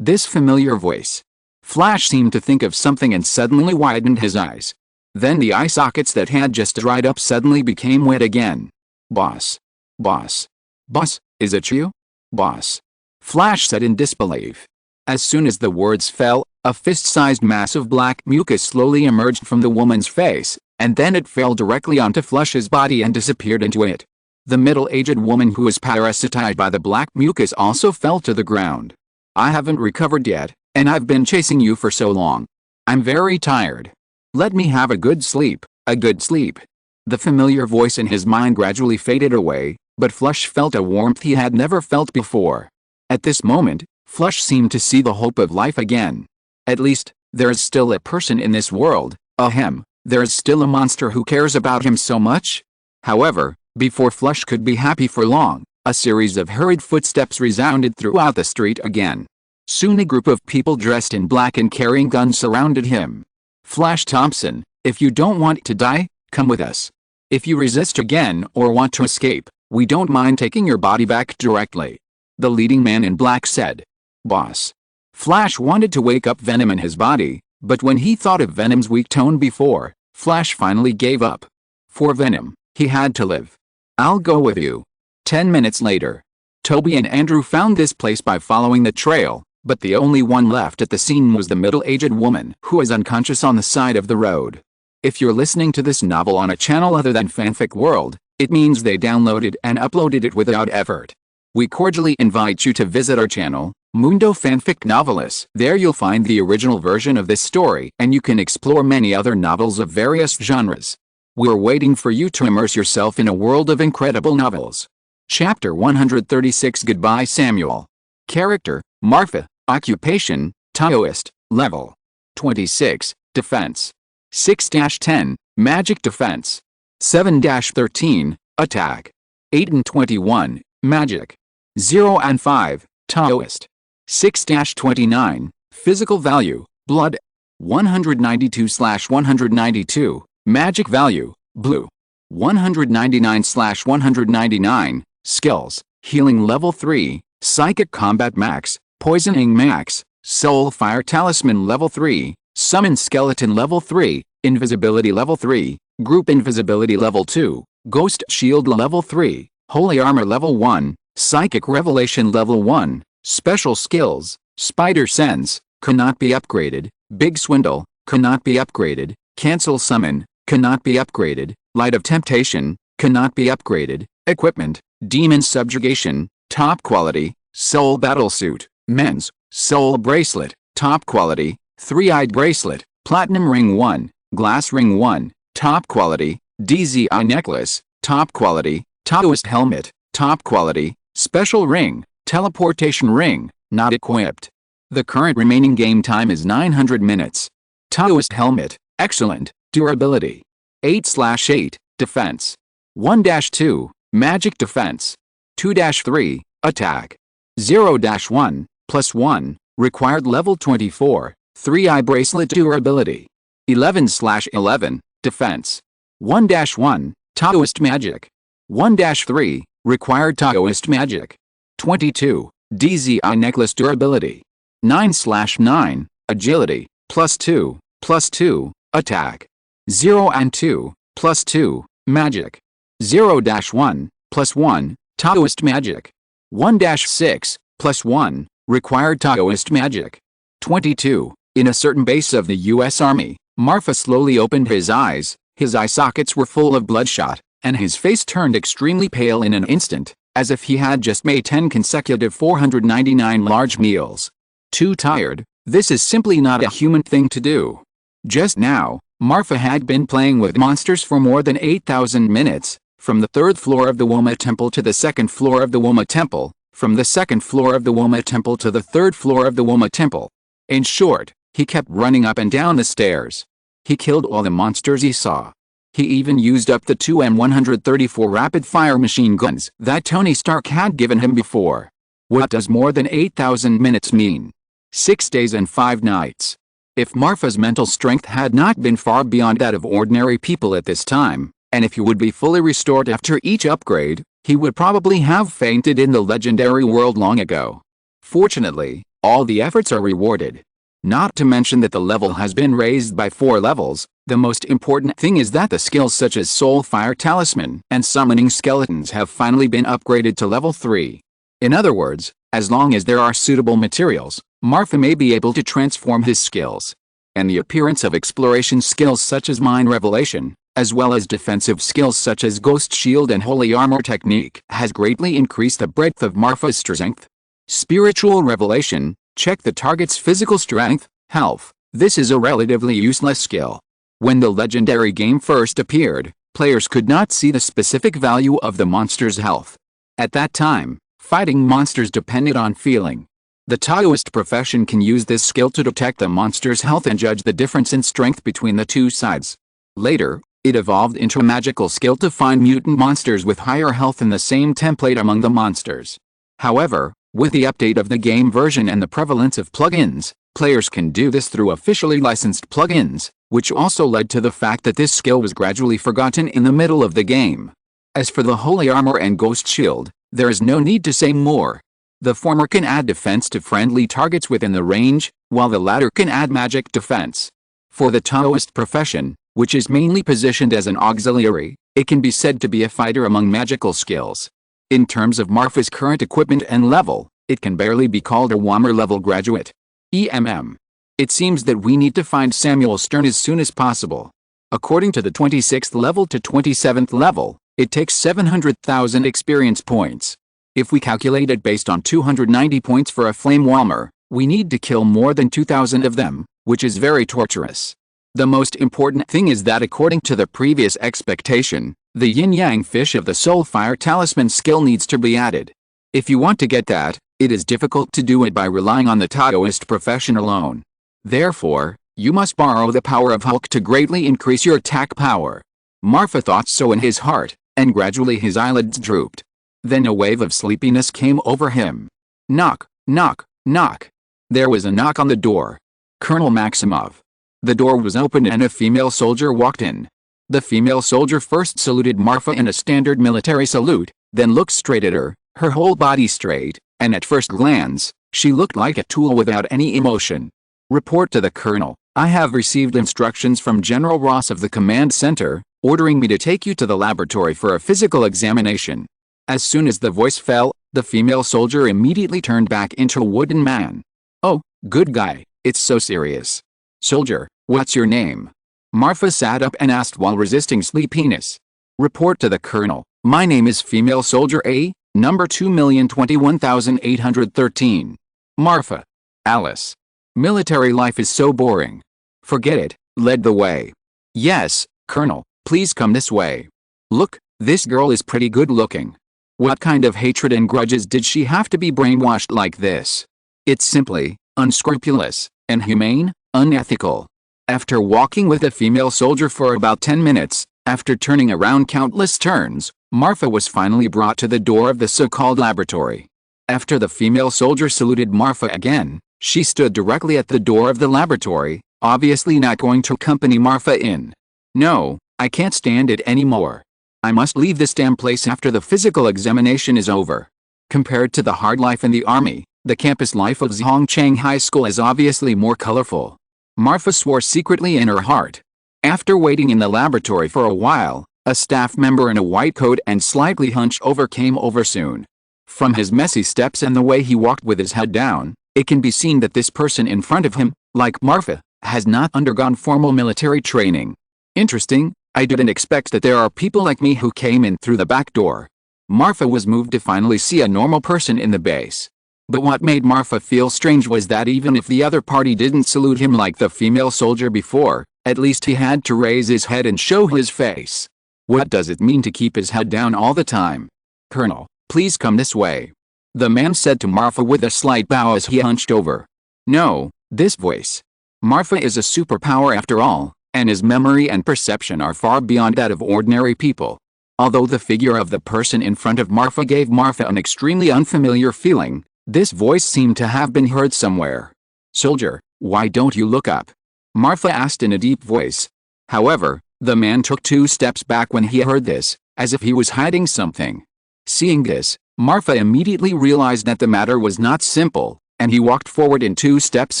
This familiar voice. Flash seemed to think of something and suddenly widened his eyes. Then the eye sockets that had just dried up suddenly became wet again. Boss. Boss. Boss, is it you? Boss. Flash said in disbelief. As soon as the words fell, a fist-sized mass of black mucus slowly emerged from the woman's face, and then it fell directly onto Flush's body and disappeared into it. The middle-aged woman who was parasitized by the black mucus also fell to the ground. I haven't recovered yet, and I've been chasing you for so long. I'm very tired. Let me have a good sleep, a good sleep. The familiar voice in his mind gradually faded away, but Flush felt a warmth he had never felt before. At this moment, Flush seemed to see the hope of life again. At least, there is still a person in this world, there is still a monster who cares about him so much. However, before Flush could be happy for long, a series of hurried footsteps resounded throughout the street again. Soon a group of people dressed in black and carrying guns surrounded him. Flash Thompson, if you don't want to die, come with us. If you resist again or want to escape, we don't mind taking your body back directly. The leading man in black said. Boss. Flash wanted to wake up Venom in his body, but when he thought of Venom's weak tone before, Flash finally gave up. For Venom, he had to live. I'll go with you. 10 minutes later. Toby and Andrew found this place by following the trail, but the only one left at the scene was the middle-aged woman who was unconscious on the side of the road. If you're listening to this novel on a channel other than Fanfic World, it means they downloaded and uploaded it without effort. We cordially invite you to visit our channel, Mundo Fanfic Novelis. There you'll find the original version of this story and you can explore many other novels of various genres. We're waiting for you to immerse yourself in a world of incredible novels. Chapter 136 Goodbye Samuel. Character, Marfa. Occupation, Taoist. Level 26, Defense. 6-10, Magic Defense. 7-13, Attack. 8 and 21, Magic. 0 and 5, Taoist. 6-29, Physical Value, Blood. 192/192, Magic Value, Blue. 199/199, Skills, Healing Level 3, Psychic Combat Max, Poisoning Max, Soul Fire Talisman Level 3, Summon Skeleton Level 3, Invisibility level 3, Group Invisibility level 2, Ghost Shield level 3, Holy Armor level 1, Psychic Revelation level 1, Special Skills, Spider Sense, cannot be upgraded, Big Swindle, cannot be upgraded, Cancel Summon, cannot be upgraded, Light of Temptation, cannot be upgraded, Equipment, Demon Subjugation, top quality, Soul Battlesuit, Men's, Soul Bracelet, top quality, Three-Eyed Bracelet, Platinum Ring 1, Glass Ring 1, top quality, DZI Necklace, top quality, Taoist Helmet, top quality, Special Ring, Teleportation Ring, not equipped. The current remaining game time is 900 minutes. Taoist Helmet, excellent, durability. 8/8, defense. 1-2, magic defense. 2-3, attack. 0-1, +1, required level 24, 3-eye bracelet durability. 11/11, defense. 1-1, Taoist magic. 1-3, required Taoist magic. 22, DZI necklace durability. 9/9, agility, +2, attack. 0-2, +2, magic. 0-1, +1, Taoist magic. 1-6, +1, required Taoist magic. 22, in a certain base of the U.S. Army, Marfa slowly opened his eyes, his eye sockets were full of bloodshot, and his face turned extremely pale in an instant, as if he had just made 10 consecutive 499 large meals. Too tired, this is simply not a human thing to do. Just now, Marfa had been playing with monsters for more than 8,000 minutes, from the 3rd floor of the Woma Temple to the 2nd floor of the Woma Temple, from the 2nd floor of the Woma Temple to the 3rd floor of the Woma Temple. In short, he kept running up and down the stairs. He killed all the monsters he saw. He even used up the 2 M134 rapid-fire machine guns that Tony Stark had given him before. What does more than 8,000 minutes mean? 6 days and 5 nights. If Marfa's mental strength had not been far beyond that of ordinary people at this time, and if he would be fully restored after each upgrade, he would probably have fainted in the legendary world long ago. Fortunately, all the efforts are rewarded. Not to mention that the level has been raised by 4 levels. The most important thing is that the skills such as Soul Fire Talisman and Summoning Skeletons have finally been upgraded to level 3. In other words, as long as there are suitable materials, Marfa may be able to transform his skills. And the appearance of exploration skills such as Mind Revelation, as well as defensive skills such as Ghost Shield and Holy Armor Technique, has greatly increased the breadth of Marfa's strength. Spiritual Revelation, check the target's physical strength, health. This is a relatively useless skill. When the legendary game first appeared, players could not see the specific value of the monster's health. At that time, fighting monsters depended on feeling. The Taoist profession can use this skill to detect the monster's health and judge the difference in strength between the two sides. Later, it evolved into a magical skill to find mutant monsters with higher health in the same template among the monsters. However, with the update of the game version and the prevalence of plugins, players can do this through officially licensed plugins, which also led to the fact that this skill was gradually forgotten in the middle of the game. As for the Holy Armor and Ghost Shield, there is no need to say more. The former can add defense to friendly targets within the range, while the latter can add magic defense. For the Taoist profession, which is mainly positioned as an auxiliary, it can be said to be a fighter among magical skills. In terms of Marfa's current equipment and level, it can barely be called a Wommer level graduate. It seems that we need to find Samuel Stern as soon as possible. According to the 26th level to 27th level, it takes 700,000 experience points. If we calculate it based on 290 points for a Flame Wommer, we need to kill more than 2,000 of them, which is very torturous. The most important thing is that according to the previous expectation, the yin-yang fish of the Soul Fire Talisman skill needs to be added. If you want to get that, it is difficult to do it by relying on the Taoist profession alone. Therefore, you must borrow the power of Hulk to greatly increase your attack power. Marfa thought so in his heart, and gradually his eyelids drooped. Then a wave of sleepiness came over him. Knock, knock, knock. There was a knock on the door. Colonel Maximov. The door was opened and a female soldier walked in. The female soldier first saluted Marfa in a standard military salute, then looked straight at her, her whole body straight, and at first glance, she looked like a tool without any emotion. Report to the colonel. I have received instructions from General Ross of the command center, ordering me to take you to the laboratory for a physical examination. As soon as the voice fell, the female soldier immediately turned back into a wooden man. Oh, good guy, it's so serious. Soldier, what's your name? Marfa sat up and asked while resisting sleepiness. Report to the colonel. My name is female soldier A, number 2,021,813. Marfa. Alice. Military life is so boring. Forget it, led the way. Yes, colonel, please come this way. Look, this girl is pretty good looking. What kind of hatred and grudges did she have to be brainwashed like this? It's simply unscrupulous, inhumane, unethical. After walking with the female soldier for about 10 minutes, after turning around countless turns, Marfa was finally brought to the door of the so-called laboratory. After the female soldier saluted Marfa again, she stood directly at the door of the laboratory, obviously not going to accompany Marfa in. No, I can't stand it anymore. I must leave this damn place after the physical examination is over. Compared to the hard life in the army, the campus life of Zhongchang High School is obviously more colorful. Marfa swore secretly in her heart. After waiting in the laboratory for a while, a staff member in a white coat and slightly hunched over came over soon. From his messy steps and the way he walked with his head down, it can be seen that this person in front of him, like Marfa, has not undergone formal military training. Interesting, I didn't expect that there are people like me who came in through the back door. Marfa was moved to finally see a normal person in the base. But what made Marfa feel strange was that even if the other party didn't salute him like the female soldier before, at least he had to raise his head and show his face. What does it mean to keep his head down all the time? Colonel, please come this way. The man said to Marfa with a slight bow as he hunched over. No, this voice. Marfa is a superpower after all, and his memory and perception are far beyond that of ordinary people. Although the figure of the person in front of Marfa gave Marfa an extremely unfamiliar feeling, this voice seemed to have been heard somewhere. Soldier, why don't you look up? Marfa asked in a deep voice. However, the man took 2 steps back when he heard this, as if he was hiding something. Seeing this, Marfa immediately realized that the matter was not simple, and he walked forward in 2 steps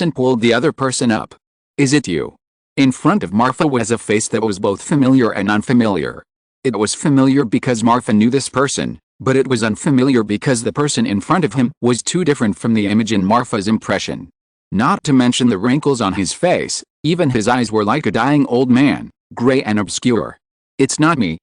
and pulled the other person up. Is it you? In front of Marfa was a face that was both familiar and unfamiliar. It was familiar because Marfa knew this person, but it was unfamiliar because the person in front of him was too different from the image in Marfa's impression. Not to mention the wrinkles on his face, even his eyes were like a dying old man, gray and obscure. It's not me,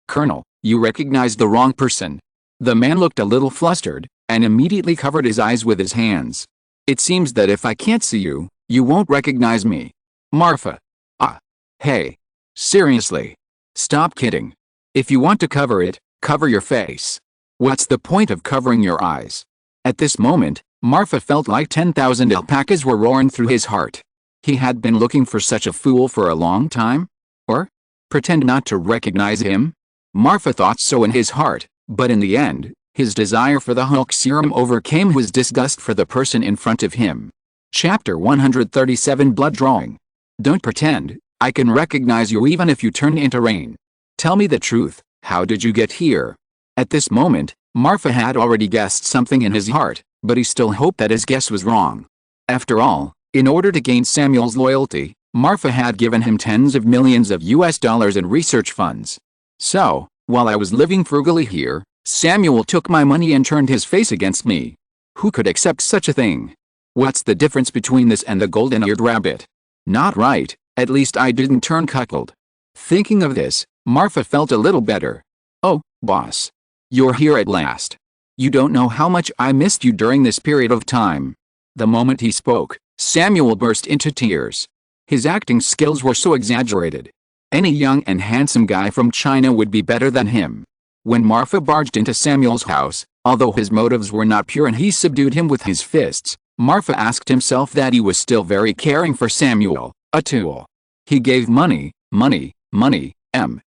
Colonel, you recognized the wrong person. The man looked a little flustered, and immediately covered his eyes with his hands. It seems that if I can't see you, you won't recognize me. Marfa. Ah. Hey. Seriously. Stop kidding. If you want to cover it, cover your face. What's the point of covering your eyes? At this moment, Marfa felt like 10,000 alpacas were roaring through his heart. He had been looking for such a fool for a long time? Or? Pretend not to recognize him? Marfa thought so in his heart, but in the end, his desire for the Hulk serum overcame his disgust for the person in front of him. Chapter 137 Blood Drawing. Don't pretend, I can recognize you even if you turn into rain. Tell me the truth, how did you get here? At this moment, Marfa had already guessed something in his heart, but he still hoped that his guess was wrong. After all, in order to gain Samuel's loyalty, Marfa had given him tens of millions of US dollars in research funds. So, while I was living frugally here, Samuel took my money and turned his face against me. Who could accept such a thing? What's the difference between this and the golden-eared rabbit? Not right, at least I didn't turn cuckold. Thinking of this, Marfa felt a little better. Oh, boss. You're here at last. You don't know how much I missed you during this period of time. The moment he spoke, Samuel burst into tears. His acting skills were so exaggerated. Any young and handsome guy from China would be better than him. When Marfa barged into Samuel's house, although his motives were not pure and he subdued him with his fists, Marfa asked himself that he was still very caring for Samuel, a tool. He gave money.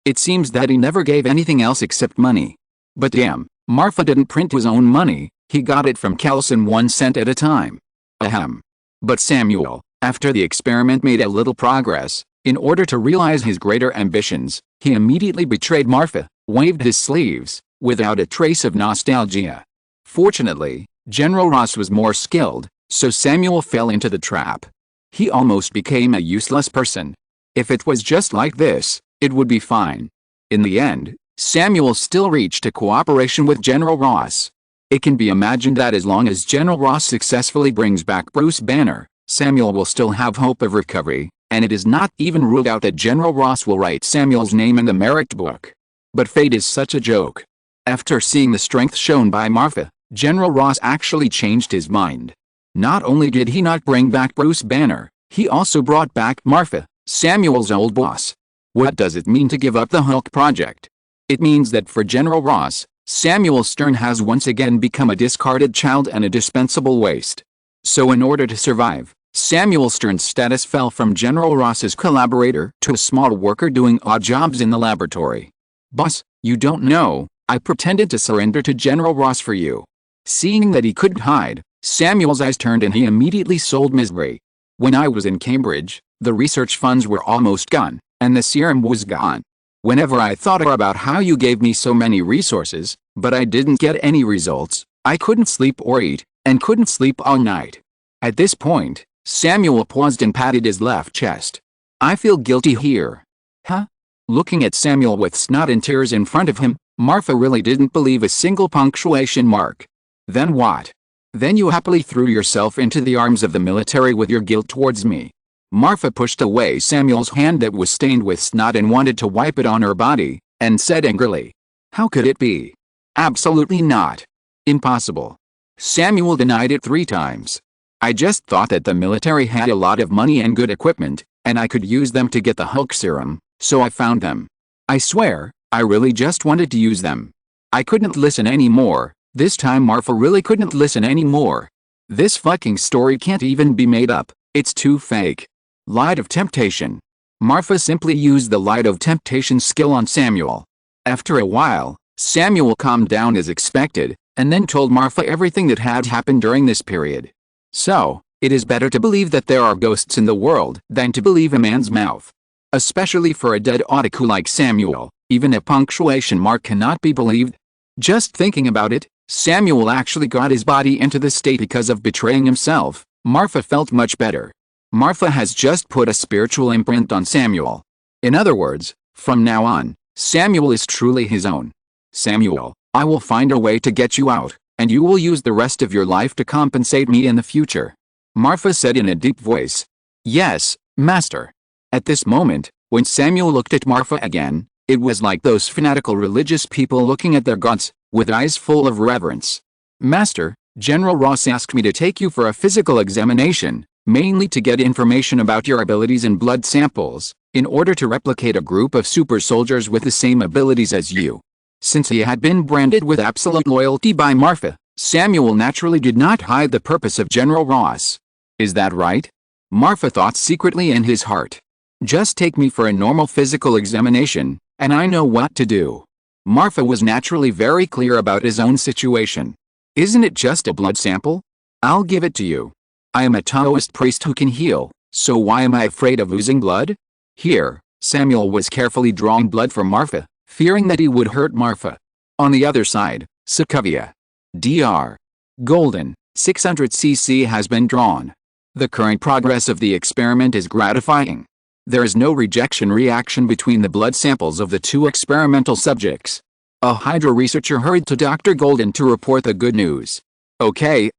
It seems that he never gave anything else except money. But damn, Marfa didn't print his own money, he got it from Kelson 1 cent at a time. Ahem. But Samuel, after the experiment made a little progress, in order to realize his greater ambitions, he immediately betrayed Marfa, waved his sleeves, without a trace of nostalgia. Fortunately, General Ross was more skilled, so Samuel fell into the trap. He almost became a useless person. If it was just like this, it would be fine. In the end, Samuel still reached a cooperation with General Ross. It can be imagined that as long as General Ross successfully brings back Bruce Banner, Samuel will still have hope of recovery, and it is not even ruled out that General Ross will write Samuel's name in the merit book. But fate is such a joke. After seeing the strength shown by Marfa, General Ross actually changed his mind. Not only did he not bring back Bruce Banner, he also brought back Marfa, Samuel's old boss. What does it mean to give up the Hulk project? It means that for General Ross, Samuel Stern has once again become a discarded child and a dispensable waste. So in order to survive, Samuel Stern's status fell from General Ross's collaborator to a small worker doing odd jobs in the laboratory. Boss, you don't know, I pretended to surrender to General Ross for you. Seeing that he couldn't hide, Samuel's eyes turned and he immediately sold misery. When I was in Cambridge, the research funds were almost gone, and the serum was gone. Whenever I thought about how you gave me so many resources, but I didn't get any results, I couldn't sleep or eat, and couldn't sleep all night. At this point, Samuel paused and patted his left chest. I feel guilty here. Huh? Looking at Samuel with snot and tears in front of him, Marfa really didn't believe a single punctuation mark. Then what? Then you happily threw yourself into the arms of the military with your guilt towards me. Marfa pushed away Samuel's hand that was stained with snot and wanted to wipe it on her body, and said angrily, how could it be? Absolutely not. Impossible. Samuel denied it 3 times. I just thought that the military had a lot of money and good equipment, and I could use them to get the Hulk serum, so I found them. I swear, I really just wanted to use them. I couldn't listen anymore. This time Marfa really couldn't listen anymore. This fucking story can't even be made up, it's too fake. Light of temptation. Marfa simply used the light of temptation skill on Samuel. After a while, Samuel calmed down as expected, and then told Marfa everything that had happened during this period. So, it is better to believe that there are ghosts in the world than to believe a man's mouth. Especially for a dead otaku like Samuel, even a punctuation mark cannot be believed. Just thinking about it, Samuel actually got his body into this state because of betraying himself. Marfa felt much better. Marfa has just put a spiritual imprint on Samuel. In other words, from now on, Samuel is truly his own. Samuel, I will find a way to get you out, and you will use the rest of your life to compensate me in the future. Marfa said in a deep voice. Yes, master. At this moment, when Samuel looked at Marfa again, it was like those fanatical religious people looking at their gods, with eyes full of reverence. Master, General Ross asked me to take you for a physical examination, mainly to get information about your abilities and blood samples, in order to replicate a group of super soldiers with the same abilities as you. Since he had been branded with absolute loyalty by Marfa, Samuel naturally did not hide the purpose of General Ross. Is that right? Marfa thought secretly in his heart. Just take me for a normal physical examination, and I know what to do. Marfa was naturally very clear about his own situation. Isn't it just a blood sample? I'll give it to you. I am a Taoist priest who can heal, so why am I afraid of losing blood? Here, Samuel was carefully drawing blood from Marfa, fearing that he would hurt Marfa. On the other side, Sokovia. Dr. Golden, 600 cc has been drawn. The current progress of the experiment is gratifying. There is no rejection reaction between the blood samples of the 2 experimental subjects. A Hydra researcher hurried to Dr. Golden to report the good news. Okay.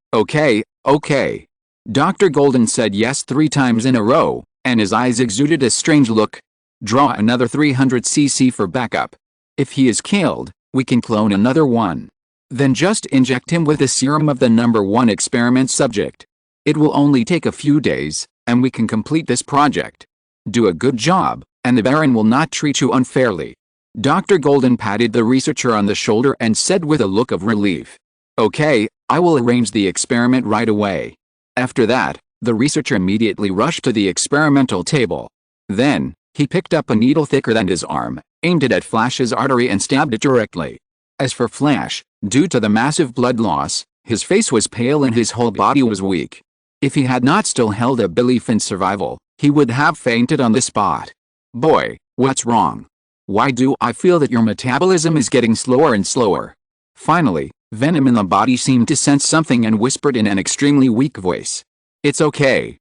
Dr. Golden said yes 3 times in a row, and his eyes exuded a strange look. Draw another 300 cc for backup. If he is killed, we can clone another one. Then just inject him with the serum of the number 1 experiment subject. It will only take a few days, and we can complete this project. Do a good job, and the Baron will not treat you unfairly. Dr. Golden patted the researcher on the shoulder and said with a look of relief. Okay, I will arrange the experiment right away. After that, the researcher immediately rushed to the experimental table. Then, he picked up a needle thicker than his arm, aimed it at Flash's artery and stabbed it directly. As for Flash, due to the massive blood loss, his face was pale and his whole body was weak. If he had not still held a belief in survival, he would have fainted on the spot. Boy, what's wrong? Why do I feel that your metabolism is getting slower and slower? Finally, Venom in the body seemed to sense something and whispered in an extremely weak voice. It's okay,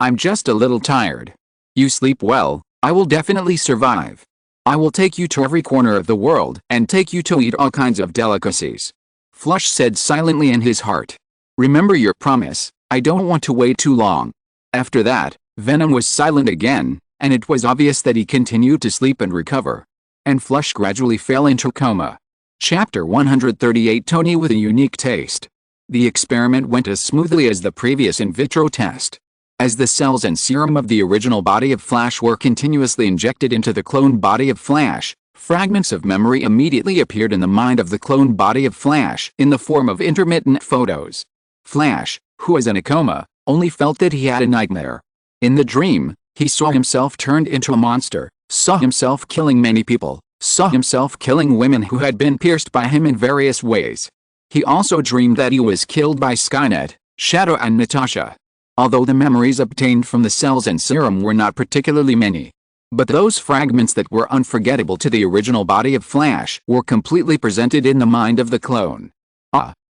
I'm just a little tired. You sleep well, I will definitely survive. I will take you to every corner of the world and take you to eat all kinds of delicacies. Flush said silently in his heart. Remember your promise, I don't want to wait too long. After that, Venom was silent again, and it was obvious that he continued to sleep and recover. And Flush gradually fell into coma. Chapter 138 Tony with a unique taste. The experiment went as smoothly as the previous in vitro test. As the cells and serum of the original body of Flash were continuously injected into the cloned body of Flash, fragments of memory immediately appeared in the mind of the cloned body of Flash in the form of intermittent photos. Flash, who was in a coma, only felt that he had a nightmare. In the dream, he saw himself turned into a monster, saw himself killing many people, saw himself killing women who had been pierced by him in various ways. He also dreamed that he was killed by Skynet, Shadow and Natasha. Although the memories obtained from the cells and serum were not particularly many. But those fragments that were unforgettable to the original body of Flash were completely presented in the mind of the clone.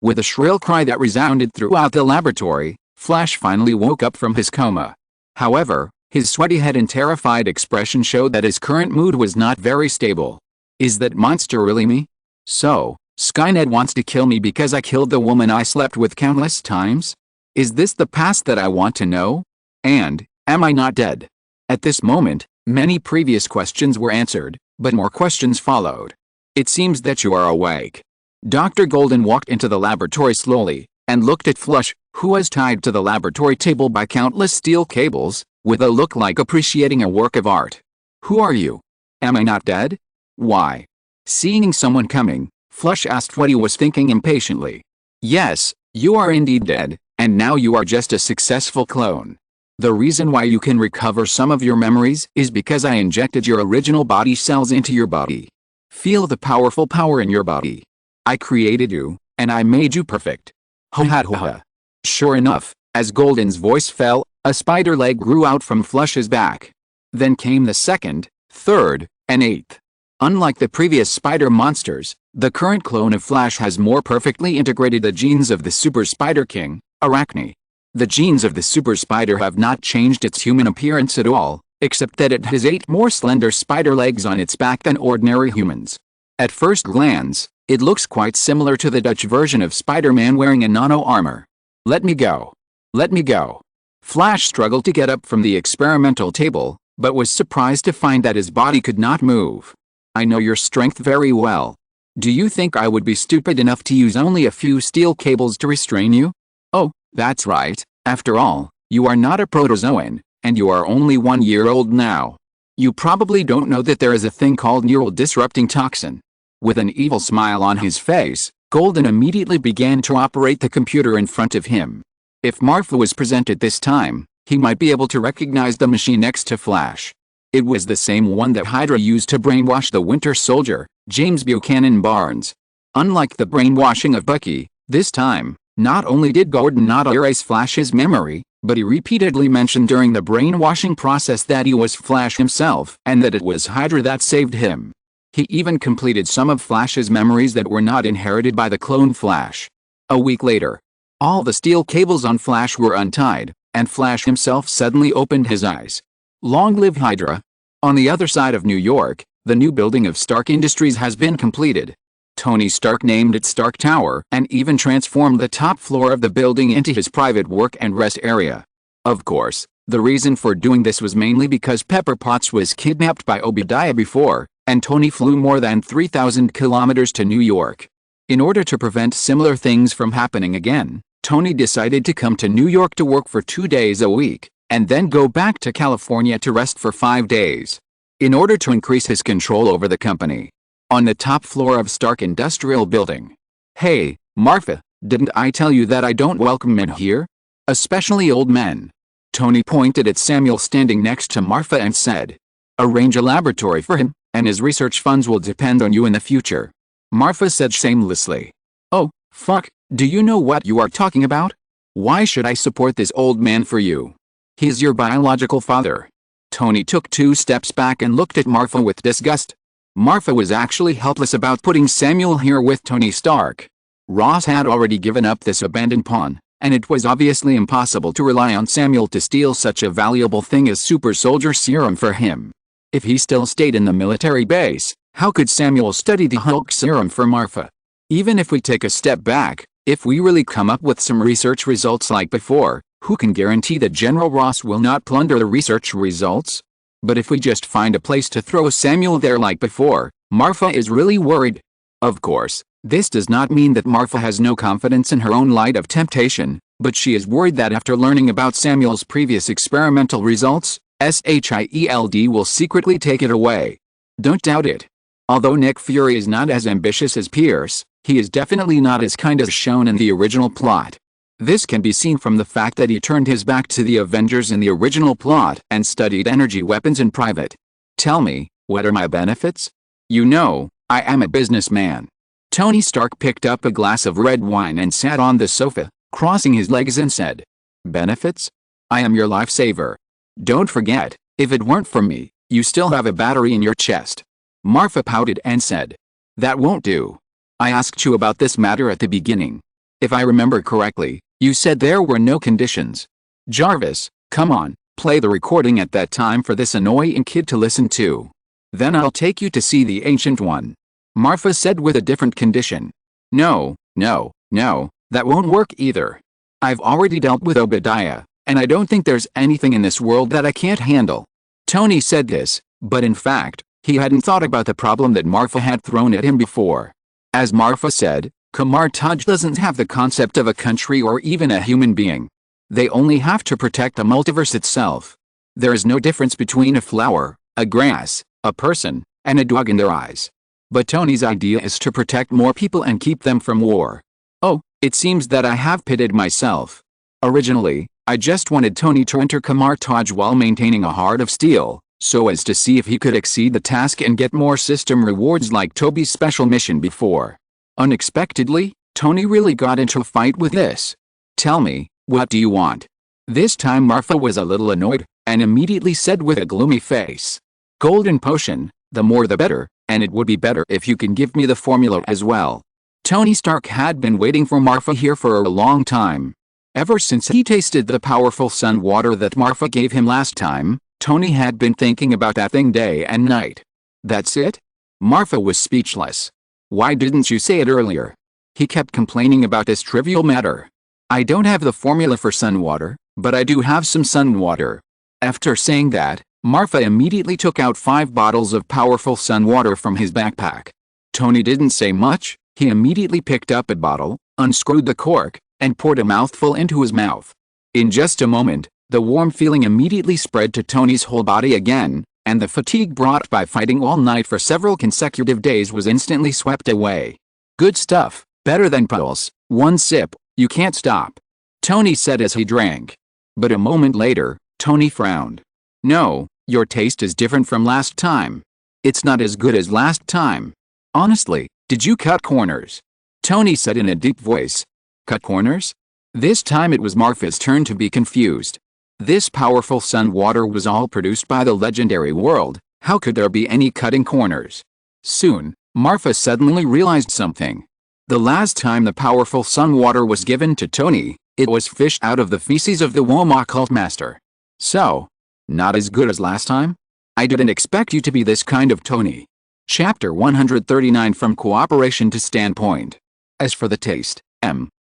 With a shrill cry that resounded throughout the laboratory, Flash finally woke up from his coma. However, his sweaty head and terrified expression showed that his current mood was not very stable. Is that monster really me? So, Skynet wants to kill me because I killed the woman I slept with countless times? Is this the past that I want to know? And, am I not dead? At this moment, many previous questions were answered, but more questions followed. It seems that you are awake. Dr. Golden walked into the laboratory slowly, and looked at Flush, who was tied to the laboratory table by countless steel cables, with a look like appreciating a work of art. Who are you? Am I not dead? Why? Seeing someone coming, Flush asked what he was thinking impatiently. Yes, you are indeed dead, and now you are just a successful clone. The reason why you can recover some of your memories is because I injected your original body cells into your body. Feel the powerful power in your body. I created you, and I made you perfect. Ho ha ho ha. Sure enough, as Golden's voice fell, a spider leg grew out from Flush's back. Then came the second, third, and eighth. Unlike the previous spider monsters, the current clone of Flash has more perfectly integrated the genes of the Super Spider King, Arachne. The genes of the Super Spider have not changed its human appearance at all, except that it has 8 more slender spider legs on its back than ordinary humans. At first glance, it looks quite similar to the Dutch version of Spider-Man wearing a nano armor. Let me go. Let me go. Flash struggled to get up from the experimental table, but was surprised to find that his body could not move. I know your strength very well. Do you think I would be stupid enough to use only a few steel cables to restrain you? Oh, that's right. After all, you are not a protozoan, and you are only 1 year old now. You probably don't know that there is a thing called neural disrupting toxin. With an evil smile on his face, Golden immediately began to operate the computer in front of him. If Marfa was present at this time, he might be able to recognize the machine next to Flash. It was the same one that Hydra used to brainwash the Winter Soldier, James Buchanan Barnes. Unlike the brainwashing of Bucky, this time, not only did Golden not erase Flash's memory, but he repeatedly mentioned during the brainwashing process that he was Flash himself and that it was Hydra that saved him. He even completed some of Flash's memories that were not inherited by the clone Flash. A week later, all the steel cables on Flash were untied, and Flash himself suddenly opened his eyes. Long live Hydra! On the other side of New York, the new building of Stark Industries has been completed. Tony Stark named it Stark Tower and even transformed the top floor of the building into his private work and rest area. Of course, the reason for doing this was mainly because Pepper Potts was kidnapped by Obadiah before, and Tony flew more than 3,000 kilometers to New York. In order to prevent similar things from happening again, Tony decided to come to New York to work for 2 days a week, and then go back to California to rest for 5 days. In order to increase his control over the company. On the top floor of Stark Industrial Building. Hey, Marfa, didn't I tell you that I don't welcome men here? Especially old men. Tony pointed at Samuel standing next to Marfa and said. Arrange a laboratory for him, and his research funds will depend on you in the future. Marfa said shamelessly. Oh, fuck, do you know what you are talking about? Why should I support this old man for you? He's your biological father. Tony took 2 steps back and looked at Marfa with disgust. Marfa was actually helpless about putting Samuel here with Tony Stark. Ross had already given up this abandoned pawn, and it was obviously impossible to rely on Samuel to steal such a valuable thing as super soldier serum for him. If he still stayed in the military base, how could Samuel study the Hulk serum for Marfa? Even if we take a step back, if we really come up with some research results like before, who can guarantee that General Ross will not plunder the research results? But if we just find a place to throw Samuel there like before, Marfa is really worried. Of course, this does not mean that Marfa has no confidence in her own light of temptation, but she is worried that after learning about Samuel's previous experimental results, SHIELD will secretly take it away. Don't doubt it. Although Nick Fury is not as ambitious as Pierce, he is definitely not as kind as shown in the original plot. This can be seen from the fact that he turned his back to the Avengers in the original plot and studied energy weapons in private. Tell me, what are my benefits? You know, I am a businessman. Tony Stark picked up a glass of red wine and sat on the sofa, crossing his legs and said, "Benefits? I am your lifesaver. Don't forget, if it weren't for me, you still have a battery in your chest." Marfa pouted and said, "That won't do. I asked you about this matter at the beginning. If I remember correctly, you said there were no conditions. Jarvis, come on, play the recording at that time for this annoying kid to listen to. Then I'll take you to see the Ancient One." Marfa said with a different condition. No, that won't work either. I've already dealt with Obadiah, and I don't think there's anything in this world that I can't handle. Tony said this, but in fact, he hadn't thought about the problem that Marfa had thrown at him before. As Marfa said, Kamar Taj doesn't have the concept of a country or even a human being. They only have to protect the multiverse itself. There is no difference between a flower, a grass, a person, and a dog in their eyes. But Tony's idea is to protect more people and keep them from war. Oh, it seems that I have pitted myself. Originally, I just wanted Tony to enter Kamar Taj while maintaining a heart of steel, so as to see if he could exceed the task and get more system rewards like Toby's special mission before. Unexpectedly, Tony really got into a fight with this. Tell me, what do you want? This time Marfa was a little annoyed, and immediately said with a gloomy face, "Golden potion, the more the better, and it would be better if you can give me the formula as well." Tony Stark had been waiting for Marfa here for a long time. Ever since he tasted the powerful sun water that Marfa gave him last time, Tony had been thinking about that thing day and night. That's it? Marfa was speechless. Why didn't you say it earlier? He kept complaining about this trivial matter. I don't have the formula for sun water, but I do have some sun water. After saying that, Marfa immediately took out 5 bottles of powerful sun water from his backpack. Tony didn't say much. He immediately picked up a bottle, unscrewed the cork, and poured a mouthful into his mouth. In just a moment, the warm feeling immediately spread to Tony's whole body again, and the fatigue brought by fighting all night for several consecutive days was instantly swept away. Good stuff, better than pills. One sip, you can't stop, Tony said as he drank. But a moment later, Tony frowned. No, your taste is different from last time. It's not as good as last time. Honestly, did you cut corners? Tony said in a deep voice. Cut corners? This time it was Marfa's turn to be confused. This powerful sun water was all produced by the legendary world. How could there be any cutting corners? Soon, Marfa suddenly realized something. The last time the powerful sun water was given to Tony, it was fished out of the feces of the Woma cult master. So, not as good as last time? I didn't expect you to be this kind of Tony. Chapter 139 From Cooperation to Standpoint. As for the taste,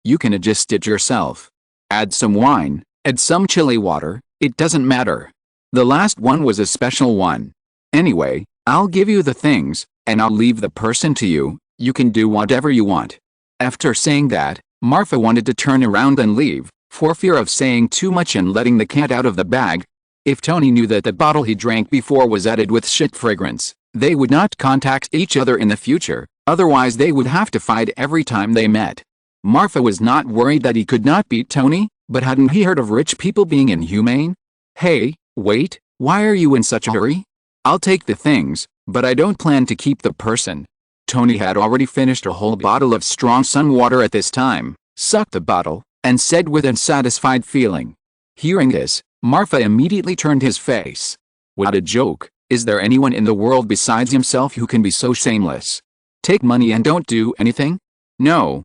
you can adjust it yourself. Add some wine, add some chili water, it doesn't matter. The last one was a special one. Anyway, I'll give you the things, and I'll leave the person to you. You can do whatever you want. After saying that, Marfa wanted to turn around and leave, for fear of saying too much and letting the cat out of the bag. If Tony knew that the bottle he drank before was added with shit fragrance, they would not contact each other in the future, otherwise they would have to fight every time they met. Marfa was not worried that he could not beat Tony, but hadn't he heard of rich people being inhumane? Hey, wait, why are you in such a hurry? I'll take the things, but I don't plan to keep the person. Tony had already finished a whole bottle of strong sun water at this time, sucked the bottle, and said with an unsatisfied feeling. Hearing this, Marfa immediately turned his face. What a joke, is there anyone in the world besides himself who can be so shameless? Take money and don't do anything? No,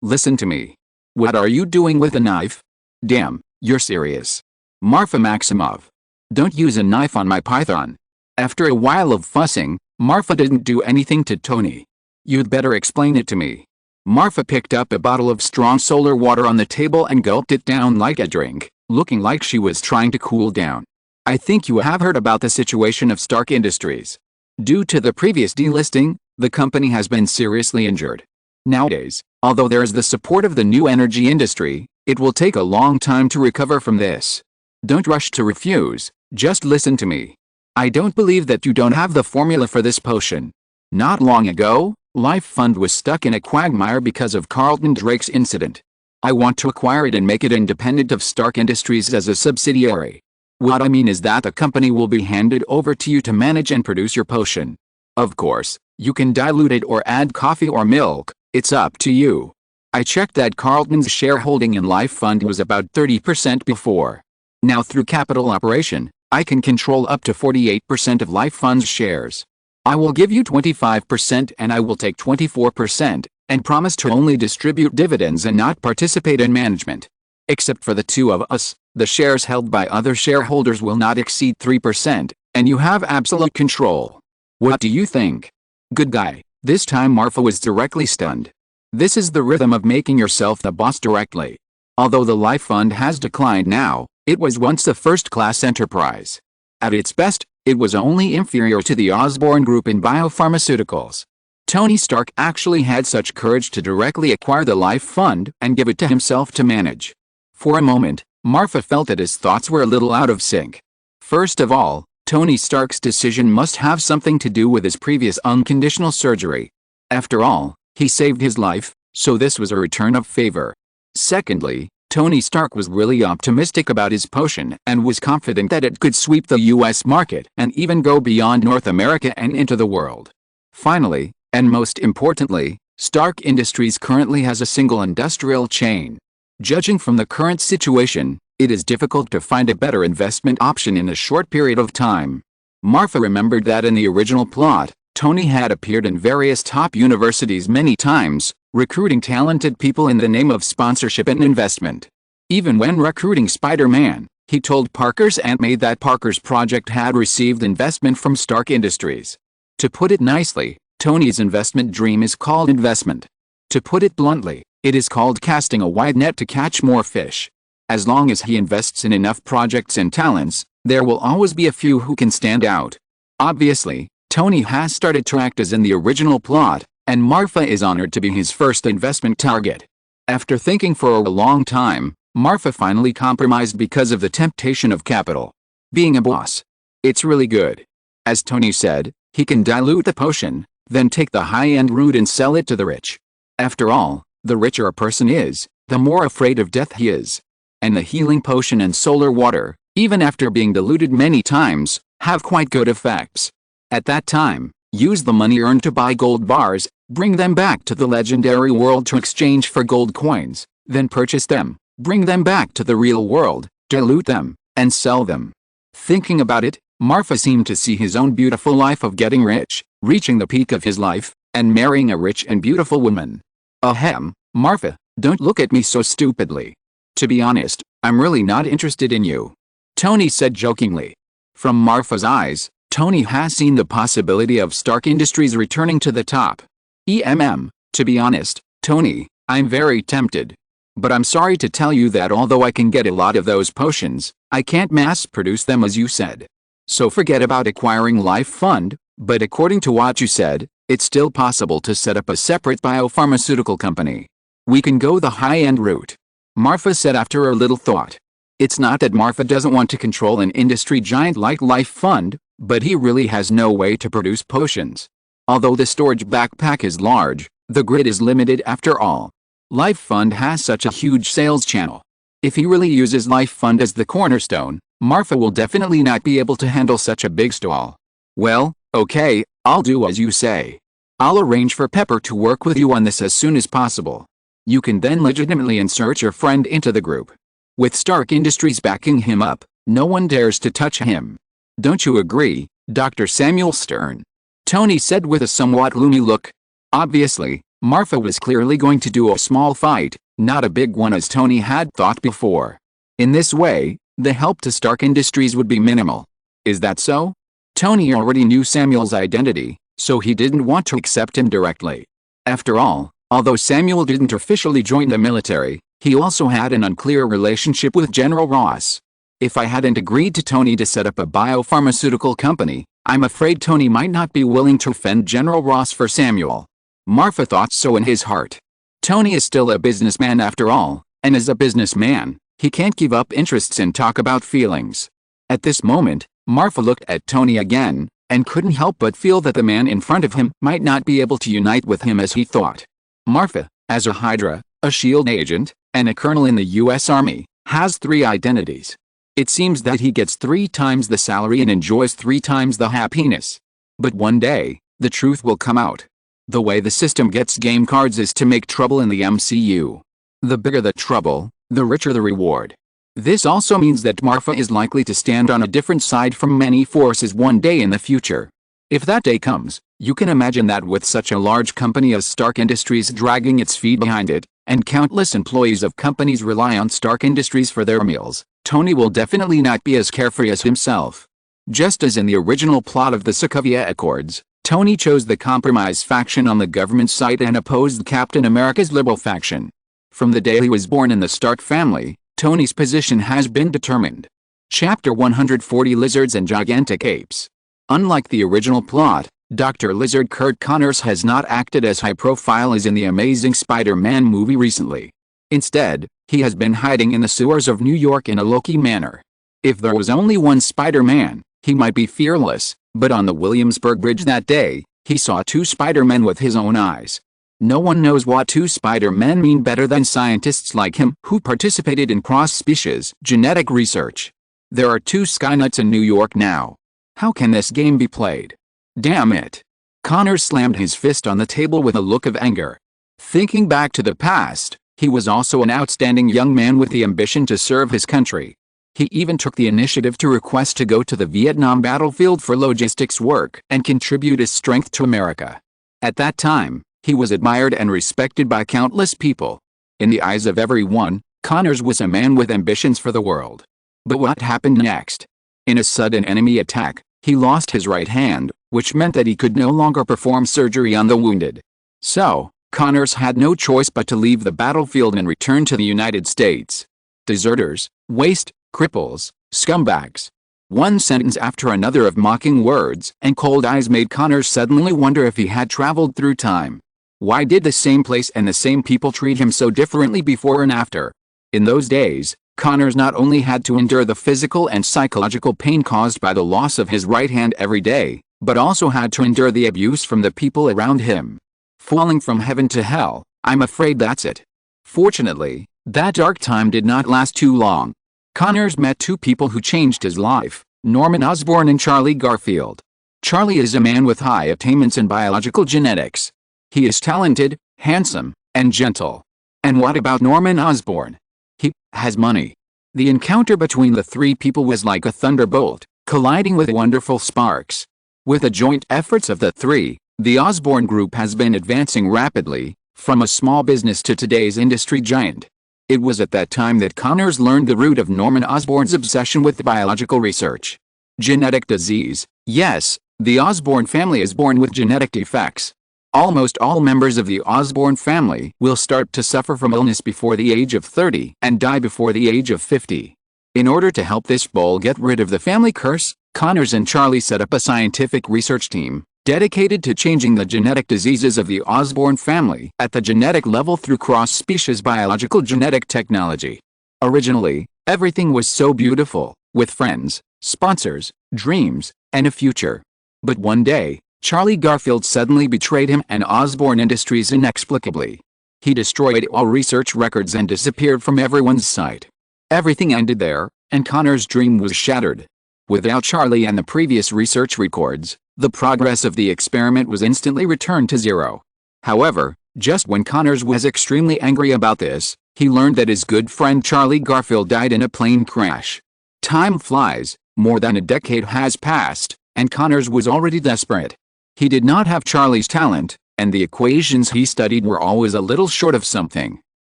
listen to me. What are you doing with a knife? Damn, you're serious. Marfa Maximov. Don't use a knife on my python. After a while of fussing, Marfa didn't do anything to Tony. You'd better explain it to me. Marfa picked up a bottle of strong solar water on the table and gulped it down like a drink, looking like she was trying to cool down. I think you have heard about the situation of Stark Industries. Due to the previous delisting, the company has been seriously injured. Nowadays, although there is the support of the new energy industry, it will take a long time to recover from this. Don't rush to refuse, just listen to me. I don't believe that you don't have the formula for this potion. Not long ago, Life Fund was stuck in a quagmire because of Carlton Drake's incident. I want to acquire it and make it independent of Stark Industries as a subsidiary. What I mean is that the company will be handed over to you to manage and produce your potion. Of course, you can dilute it or add coffee or milk, it's up to you. I checked that Carlton's shareholding in Life Fund was about 30% before. Now through capital operation, I can control up to 48% of Life Fund's shares. I will give you 25% and I will take 24%, and promise to only distribute dividends and not participate in management. Except for the two of us, the shares held by other shareholders will not exceed 3%, and you have absolute control. What do you think? Good guy. This time Marfa was directly stunned. This is the rhythm of making yourself the boss directly. Although the Life Fund has declined now, it was once a first-class enterprise. At its best, it was only inferior to the Osborne Group in biopharmaceuticals. Tony Stark actually had such courage to directly acquire the Life Fund and give it to himself to manage. For a moment, Marfa felt that his thoughts were a little out of sync. First of all, Tony Stark's decision must have something to do with his previous unconditional surgery. After all, he saved his life, so this was a return of favor. Secondly, Tony Stark was really optimistic about his potion and was confident that it could sweep the US market and even go beyond North America and into the world. Finally, and most importantly, Stark Industries currently has a single industrial chain. Judging from the current situation, it is difficult to find a better investment option in a short period of time. Marfa remembered that in the original plot, Tony had appeared in various top universities many times, recruiting talented people in the name of sponsorship and investment. Even when recruiting Spider-Man, he told Parker's Aunt May that Parker's project had received investment from Stark Industries. To put it nicely, Tony's investment dream is called investment. To put it bluntly, it is called casting a wide net to catch more fish. As long as he invests in enough projects and talents, there will always be a few who can stand out. Obviously, Tony has started to act as in the original plot, and Marfa is honored to be his first investment target. After thinking for a long time, Marfa finally compromised because of the temptation of capital. Being a boss. It's really good. As Tony said, he can dilute the potion, then take the high-end route and sell it to the rich. After all, the richer a person is, the more afraid of death he is. And the healing potion and solar water, even after being diluted many times, have quite good effects. At that time, use the money earned to buy gold bars, bring them back to the legendary world to exchange for gold coins, then purchase them, bring them back to the real world, dilute them, and sell them. Thinking about it, Marfa seemed to see his own beautiful life of getting rich, reaching the peak of his life, and marrying a rich and beautiful woman. Ahem, Marfa, don't look at me so stupidly. To be honest, I'm really not interested in you. Tony said jokingly. From Marfa's eyes, Tony has seen the possibility of Stark Industries returning to the top. To be honest, Tony, I'm very tempted. But I'm sorry to tell you that although I can get a lot of those potions, I can't mass produce them as you said. So forget about acquiring Life Fund, but according to what you said, it's still possible to set up a separate biopharmaceutical company. We can go the high-end route. Marfa said after a little thought. It's not that Marfa doesn't want to control an industry giant like Life Fund, but he really has no way to produce potions. Although the storage backpack is large, the grid is limited after all. Life Fund has such a huge sales channel. If he really uses Life Fund as the cornerstone, Marfa will definitely not be able to handle such a big stall. Well, okay, I'll do as you say. I'll arrange for Pepper to work with you on this as soon as possible. You can then legitimately insert your friend into the group. With Stark Industries backing him up, no one dares to touch him. Don't you agree, Dr. Samuel Stern? Tony said with a somewhat gloomy look. Obviously, Marfa was clearly going to do a small fight, not a big one as Tony had thought before. In this way, the help to Stark Industries would be minimal. Is that so? Tony already knew Samuel's identity, so he didn't want to accept him directly. After all, although Samuel didn't officially join the military, he also had an unclear relationship with General Ross. If I hadn't agreed to Tony to set up a biopharmaceutical company, I'm afraid Tony might not be willing to offend General Ross for Samuel. Marfa thought so in his heart. Tony is still a businessman after all, and as a businessman, he can't give up interests and talk about feelings. At this moment, Marfa looked at Tony again, and couldn't help but feel that the man in front of him might not be able to unite with him as he thought. Marfa, as a Hydra, a S.H.I.E.L.D. agent, and a colonel in the U.S. Army, has 3 identities. It seems that he gets 3 times the salary and enjoys 3 times the happiness. But one day, the truth will come out. The way the system gets game cards is to make trouble in the MCU. The bigger the trouble, the richer the reward. This also means that Marfa is likely to stand on a different side from many forces one day in the future. If that day comes, you can imagine that with such a large company as Stark Industries dragging its feet behind it, and countless employees of companies rely on Stark Industries for their meals, Tony will definitely not be as carefree as himself. Just as in the original plot of the Sokovia Accords, Tony chose the compromise faction on the government side and opposed Captain America's liberal faction. From the day he was born in the Stark family, Tony's position has been determined. Chapter 140 Lizards and Gigantic Apes. Unlike the original plot, Dr. Lizard Kurt Connors has not acted as high profile as in the Amazing Spider-Man movie recently. Instead, he has been hiding in the sewers of New York in a low-key manner. If there was only one Spider-Man, he might be fearless, but on the Williamsburg Bridge that day, he saw 2 Spider-Men with his own eyes. No one knows what 2 Spider-Men mean better than scientists like him who participated in cross-species genetic research. There are 2 Skynuts in New York now. How can this game be played? Damn it. Connors slammed his fist on the table with a look of anger. Thinking back to the past, he was also an outstanding young man with the ambition to serve his country. He even took the initiative to request to go to the Vietnam battlefield for logistics work and contribute his strength to America. At that time, he was admired and respected by countless people. In the eyes of everyone, Connors was a man with ambitions for the world. But what happened next? In a sudden enemy attack, he lost his right hand, which meant that he could no longer perform surgery on the wounded. So, Connors had no choice but to leave the battlefield and return to the United States. Deserters, waste, cripples, scumbags. One sentence after another of mocking words and cold eyes made Connors suddenly wonder if he had traveled through time. Why did the same place and the same people treat him so differently before and after? In those days, Connors not only had to endure the physical and psychological pain caused by the loss of his right hand every day, but also had to endure the abuse from the people around him. Falling from heaven to hell, I'm afraid that's it. Fortunately, that dark time did not last too long. Connors met 2 people who changed his life, Norman Osborn and Charlie Garfield. Charlie is a man with high attainments in biological genetics. He is talented, handsome, and gentle. And what about Norman Osborn? He has money. The encounter between the 3 people was like a thunderbolt, colliding with wonderful sparks. With the joint efforts of the 3, the Osborn Group has been advancing rapidly, from a small business to today's industry giant. It was at that time that Connors learned the root of Norman Osborn's obsession with biological research. Genetic disease. Yes, the Osborn family is born with genetic defects. Almost all members of the Osborn family will start to suffer from illness before the age of 30 and die before the age of 50. In order to help this bull get rid of the family curse, Connors and Charlie set up a scientific research team dedicated to changing the genetic diseases of the Osborn family at the genetic level through cross-species biological genetic technology. Originally, everything was so beautiful, with friends, sponsors, dreams, and a future. But one day, Charlie Garfield suddenly betrayed him and Osborn Industries inexplicably. He destroyed all research records and disappeared from everyone's sight. Everything ended there, and Connor's dream was shattered. Without Charlie and the previous research records, the progress of the experiment was instantly returned to 0. However, just when Connors was extremely angry about this, he learned that his good friend Charlie Garfield died in a plane crash. Time flies, more than a decade has passed, and Connors was already desperate. He did not have Charlie's talent, and the equations he studied were always a little short of something.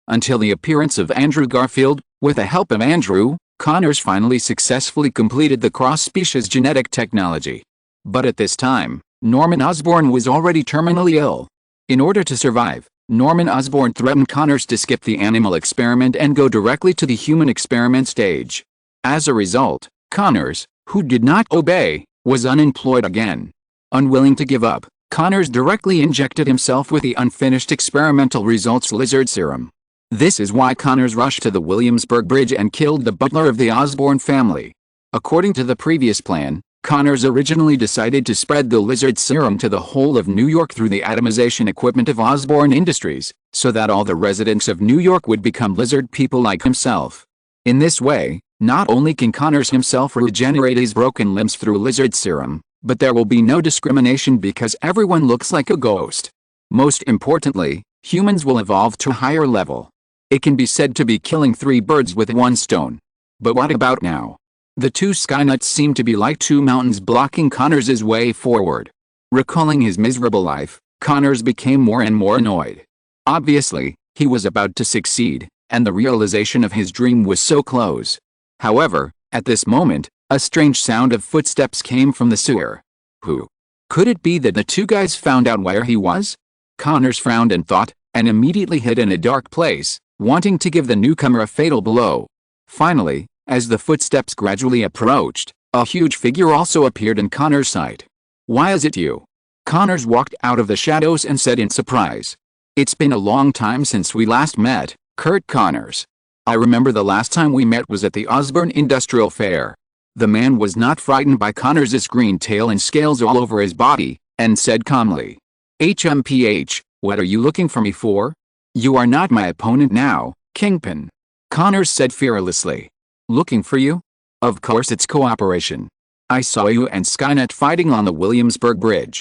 Until the appearance of Andrew Garfield, with the help of Andrew, Connors finally successfully completed the cross-species genetic technology. But at this time, Norman Osborn was already terminally ill. In order to survive, Norman Osborn threatened Connors to skip the animal experiment and go directly to the human experiment stage. As a result, Connors, who did not obey, was unemployed again. Unwilling to give up, Connors directly injected himself with the unfinished experimental results lizard serum. This is why Connors rushed to the Williamsburg Bridge and killed the butler of the Osborn family. According to the previous plan, Connors originally decided to spread the lizard serum to the whole of New York through the atomization equipment of Osborn Industries, so that all the residents of New York would become lizard people like himself. In this way, not only can Connors himself regenerate his broken limbs through lizard serum, but there will be no discrimination because everyone looks like a ghost. Most importantly, humans will evolve to a higher level. It can be said to be killing 3 birds with 1 stone. But what about now? The 2 Skynuts seem to be like 2 mountains blocking Connors' way forward. Recalling his miserable life, Connors became more and more annoyed. Obviously, he was about to succeed, and the realization of his dream was so close. However, at this moment, a strange sound of footsteps came from the sewer. Who? Could it be that the 2 guys found out where he was? Connors frowned and thought, and immediately hid in a dark place, wanting to give the newcomer a fatal blow. Finally, as the footsteps gradually approached, a huge figure also appeared in Connors' sight. "Why is it you?" Connors walked out of the shadows and said in surprise. "It's been a long time since we last met, Kurt Connors. I remember the last time we met was at the Osborn Industrial Fair." The man was not frightened by Connors' green tail and scales all over his body, and said calmly, "HMPH, what are you looking for me for? You are not my opponent now, Kingpin." Connors said fearlessly. "Looking for you? Of course it's cooperation. I saw you and Skynet fighting on the Williamsburg Bridge.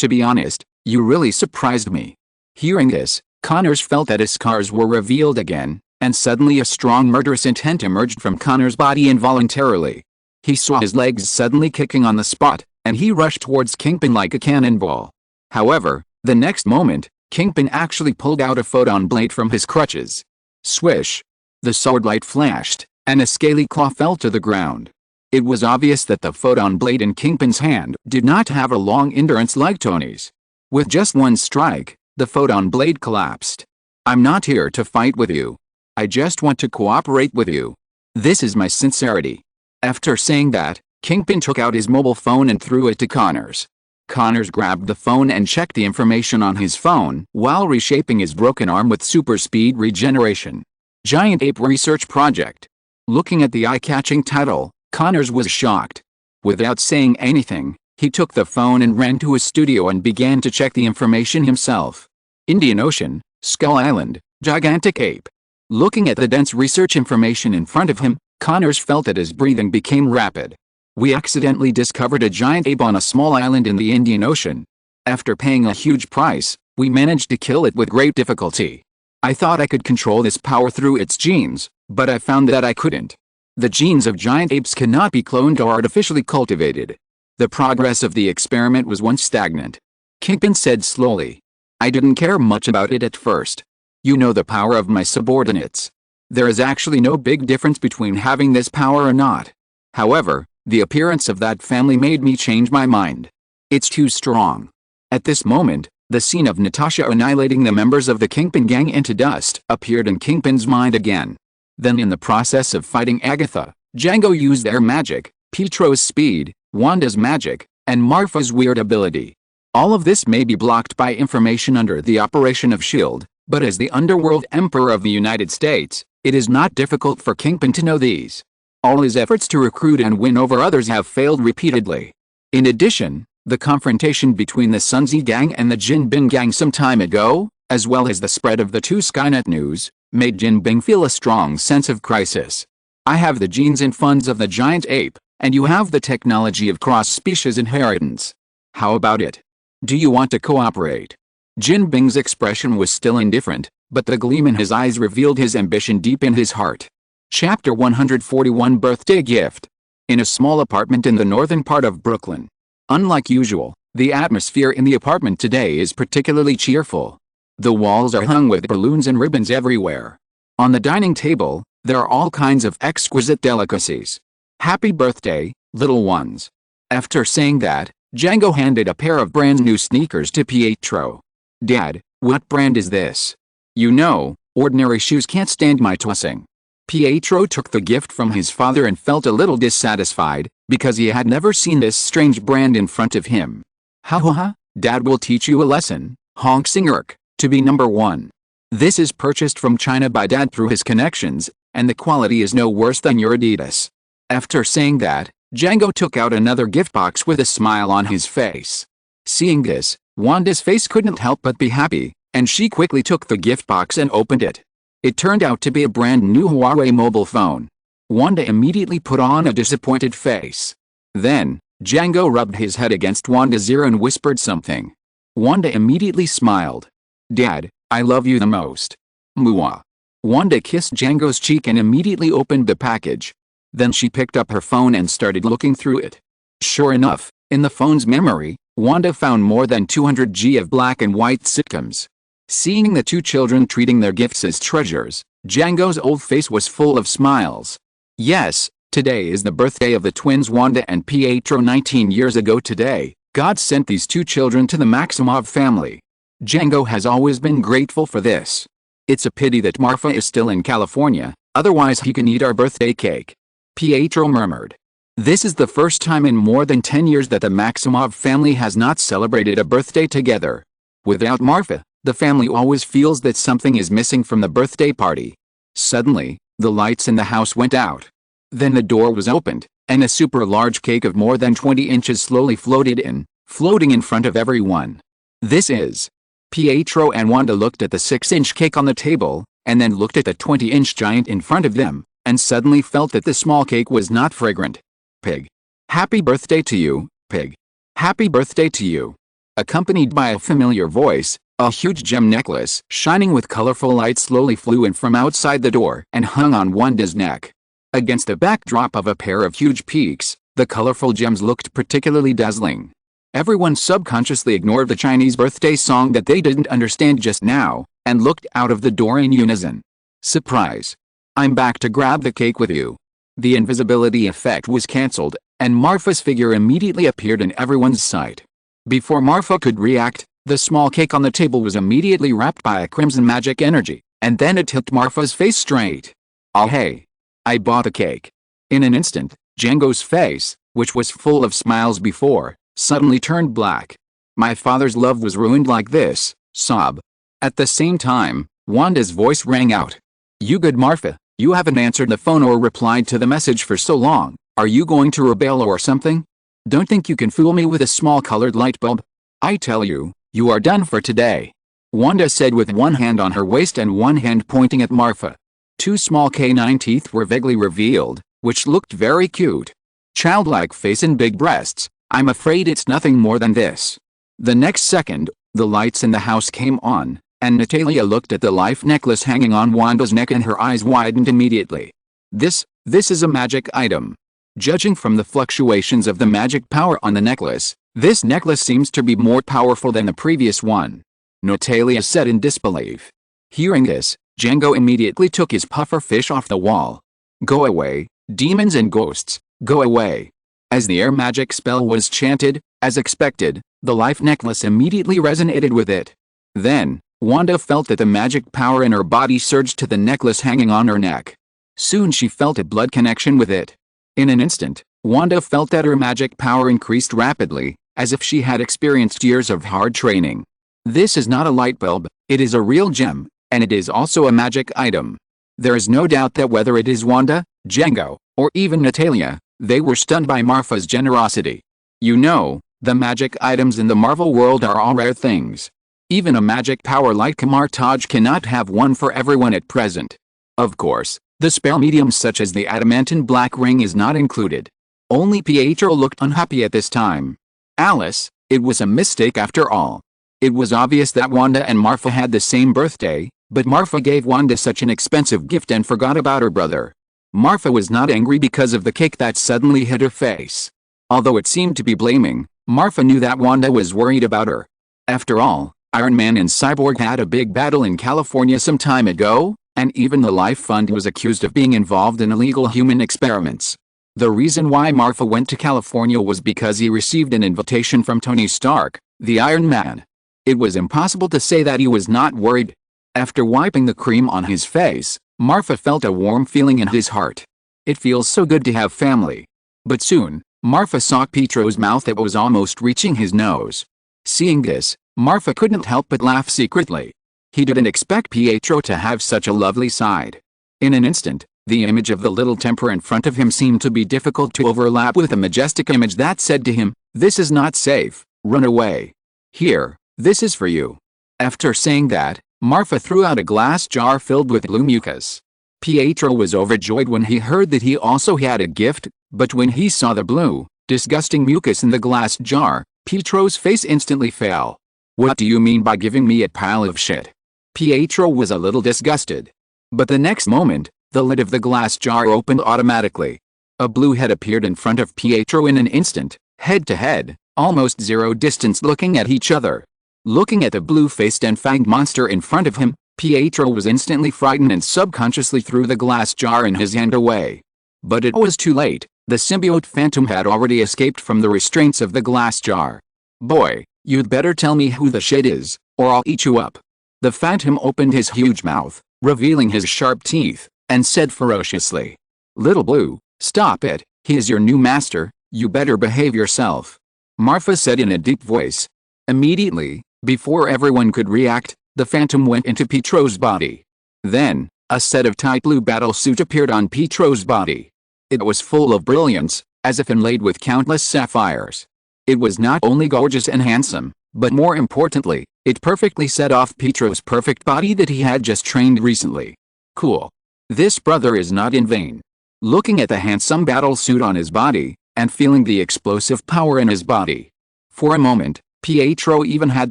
To be honest, you really surprised me." Hearing this, Connors felt that his scars were revealed again, and suddenly a strong murderous intent emerged from Connors' body involuntarily. He saw his legs suddenly kicking on the spot, and he rushed towards Kingpin like a cannonball. However, the next moment, Kingpin actually pulled out a photon blade from his crutches. Swish! The sword light flashed, and a scaly claw fell to the ground. It was obvious that the photon blade in Kingpin's hand did not have a long endurance like Tony's. With just 1 strike, the photon blade collapsed. "I'm not here to fight with you. I just want to cooperate with you. This is my sincerity." After saying that, Kingpin took out his mobile phone and threw it to Connors. Connors grabbed the phone and checked the information on his phone while reshaping his broken arm with super speed regeneration. Giant Ape Research Project. Looking at the eye-catching title, Connors was shocked. Without saying anything, he took the phone and ran to his studio and began to check the information himself. Indian Ocean, Skull Island, Gigantic Ape. Looking at the dense research information in front of him, Connors felt that his breathing became rapid. "We accidentally discovered a giant ape on a small island in the Indian Ocean. After paying a huge price, we managed to kill it with great difficulty. I thought I could control this power through its genes, but I found that I couldn't. The genes of giant apes cannot be cloned or artificially cultivated. The progress of the experiment was once stagnant." Kingpin said slowly. "I didn't care much about it at first. You know the power of my subordinates. There is actually no big difference between having this power or not. However, the appearance of that family made me change my mind. It's too strong." At this moment, the scene of Natasha annihilating the members of the Kingpin gang into dust appeared in Kingpin's mind again. Then in the process of fighting Agatha, Django used their magic, Pietro's speed, Wanda's magic, and Marfa's weird ability. All of this may be blocked by information under the operation of S.H.I.E.L.D., but as the Underworld Emperor of the United States, it is not difficult for Kingpin to know these. All his efforts to recruit and win over others have failed repeatedly. In addition, the confrontation between the Sunzi gang and the Jin Bing gang some time ago, as well as the spread of the 2 Skynet news, made Jin Bing feel a strong sense of crisis. "I have the genes and funds of the giant ape, and you have the technology of cross-species inheritance. How about it? Do you want to cooperate?" Jin Bing's expression was still indifferent, but the gleam in his eyes revealed his ambition deep in his heart. Chapter 141 Birthday Gift. In a small apartment in the northern part of Brooklyn. Unlike usual, The atmosphere in the apartment today is particularly cheerful. The walls are hung with balloons and ribbons everywhere. On the dining table, there are all kinds of exquisite delicacies. Happy birthday, little ones. After saying that, Django handed a pair of brand new sneakers to Pietro. Dad, what brand is this? You know, ordinary shoes can't stand my tossing. Pietro took the gift from his father and felt a little dissatisfied, because he had never seen this strange brand in front of him. Ha ha ha, Dad will teach you a lesson, honk singurk, to be number one. This is purchased from China by Dad through his connections, and the quality is no worse than your Adidas. After saying that, Django took out another gift box with a smile on his face. Seeing this, Wanda's face couldn't help but be happy, and she quickly took the gift box and opened it. It turned out to be a brand new Huawei mobile phone. Wanda immediately put on a disappointed face. Then, Django rubbed his head against Wanda's ear and whispered something. Wanda immediately smiled. Dad, I love you the most. Mwah. Wanda kissed Django's cheek and immediately opened the package. Then she picked up her phone and started looking through it. Sure enough, in the phone's memory, Wanda found more than 200 GB of black and white sitcoms. Seeing the two children treating their gifts as treasures, Django's old face was full of smiles. Yes, today is the birthday of the twins Wanda and Pietro. 19 years ago today, God sent these two children to the Maximov family. Django has always been grateful for this. It's a pity that Marfa is still in California, otherwise he can eat our birthday cake. Pietro murmured. This is the first time in more than 10 years that the Maximov family has not celebrated a birthday together. Without Marfa, the family always feels that something is missing from the birthday party. Suddenly, the lights in the house went out. Then the door was opened, and a super large cake of more than 20 inches slowly floated in, floating in front of everyone. This is. Pietro and Wanda looked at the 6-inch cake on the table, and then looked at the 20-inch giant in front of them, and suddenly felt that the small cake was not fragrant. Pig. Happy birthday to you, Pig. Happy birthday to you. Accompanied by a familiar voice, a huge gem necklace, shining with colorful lights, slowly flew in from outside the door and hung on Wanda's neck. Against the backdrop of a pair of huge peaks, the colorful gems looked particularly dazzling. Everyone subconsciously ignored the Chinese birthday song that they didn't understand just now, and looked out of the door in unison. Surprise! I'm back to grab the cake with you. The invisibility effect was cancelled, and Marfa's figure immediately appeared in everyone's sight. Before Marfa could react, the small cake on the table was immediately wrapped by a crimson magic energy, and then it tipped Marfa's face straight. Oh hey! I bought the cake. In an instant, Django's face, which was full of smiles before, suddenly turned black. My father's love was ruined like this, sob. At the same time, Wanda's voice rang out. You good Marfa, you haven't answered the phone or replied to the message for so long, are you going to rebel or something? Don't think you can fool me with a small colored light bulb. I tell you, you are done for today. Wanda said with one hand on her waist and one hand pointing at Marfa. Two small canine teeth were vaguely revealed, which looked very cute. Childlike face and big breasts. I'm afraid it's nothing more than this. The next second, the lights in the house came on, and Natalia looked at the life necklace hanging on Wanda's neck and her eyes widened immediately. This is a magic item. Judging from the fluctuations of the magic power on the necklace, this necklace seems to be more powerful than the previous one. Natalia said in disbelief. Hearing this, Django immediately took his puffer fish off the wall. Go away, demons and ghosts, go away. As the air magic spell was chanted, as expected, the life necklace immediately resonated with it. Then, Wanda felt that the magic power in her body surged to the necklace hanging on her neck. Soon she felt a blood connection with it. In an instant, Wanda felt that her magic power increased rapidly, as if she had experienced years of hard training. This is not a light bulb, it is a real gem, and it is also a magic item. There is no doubt that whether it is Wanda, Django, or even Natalia, they were stunned by Marfa's generosity. You know, the magic items in the Marvel world are all rare things. Even a magic power like Kamartaj cannot have one for everyone at present. Of course, the spell mediums such as the adamantine black ring is not included. Only Pietro looked unhappy at this time. Alice, it was a mistake after all. It was obvious that Wanda and Marfa had the same birthday, but Marfa gave Wanda such an expensive gift and forgot about her brother. Marfa was not angry because of the cake that suddenly hit her face. Although it seemed to be blaming, Marfa knew that Wanda was worried about her. After all, Iron Man and Cyborg had a big battle in California some time ago, and even the Life Fund was accused of being involved in illegal human experiments. The reason why Marfa went to California was because he received an invitation from Tony Stark, the Iron Man. It was impossible to say that he was not worried. After wiping the cream on his face, Marfa felt a warm feeling in his heart. It feels so good to have family. But soon, Marfa saw Pietro's mouth that was almost reaching his nose. Seeing this, Marfa couldn't help but laugh secretly. He didn't expect Pietro to have such a lovely side. In an instant, the image of the little temper in front of him seemed to be difficult to overlap with a majestic image that said to him, "This is not safe, run away. Here, this is for you." After saying that, Marfa threw out a glass jar filled with blue mucus. Pietro was overjoyed when he heard that he also had a gift, but when he saw the blue, disgusting mucus in the glass jar, Pietro's face instantly fell. "What do you mean by giving me a pile of shit?" Pietro was a little disgusted. But the next moment, the lid of the glass jar opened automatically. A blue head appeared in front of Pietro in an instant, head to head, almost zero distance looking at each other. Looking at the blue-faced and fanged monster in front of him, Pietro was instantly frightened and subconsciously threw the glass jar in his hand away. But it was too late. The symbiote phantom had already escaped from the restraints of the glass jar. "Boy, you'd better tell me who the shit is, or I'll eat you up." The phantom opened his huge mouth, revealing his sharp teeth, and said ferociously, "Little Blue, stop it, he is your new master, you better behave yourself," Marfa said in a deep voice. Immediately, before everyone could react, the phantom went into Pietro's body. Then, a set of tight blue battle suit appeared on Pietro's body. It was full of brilliance, as if inlaid with countless sapphires. It was not only gorgeous and handsome, but more importantly, it perfectly set off Pietro's perfect body that he had just trained recently. Cool. This brother is not in vain. Looking at the handsome battle suit on his body, and feeling the explosive power in his body. For a moment, Pietro even had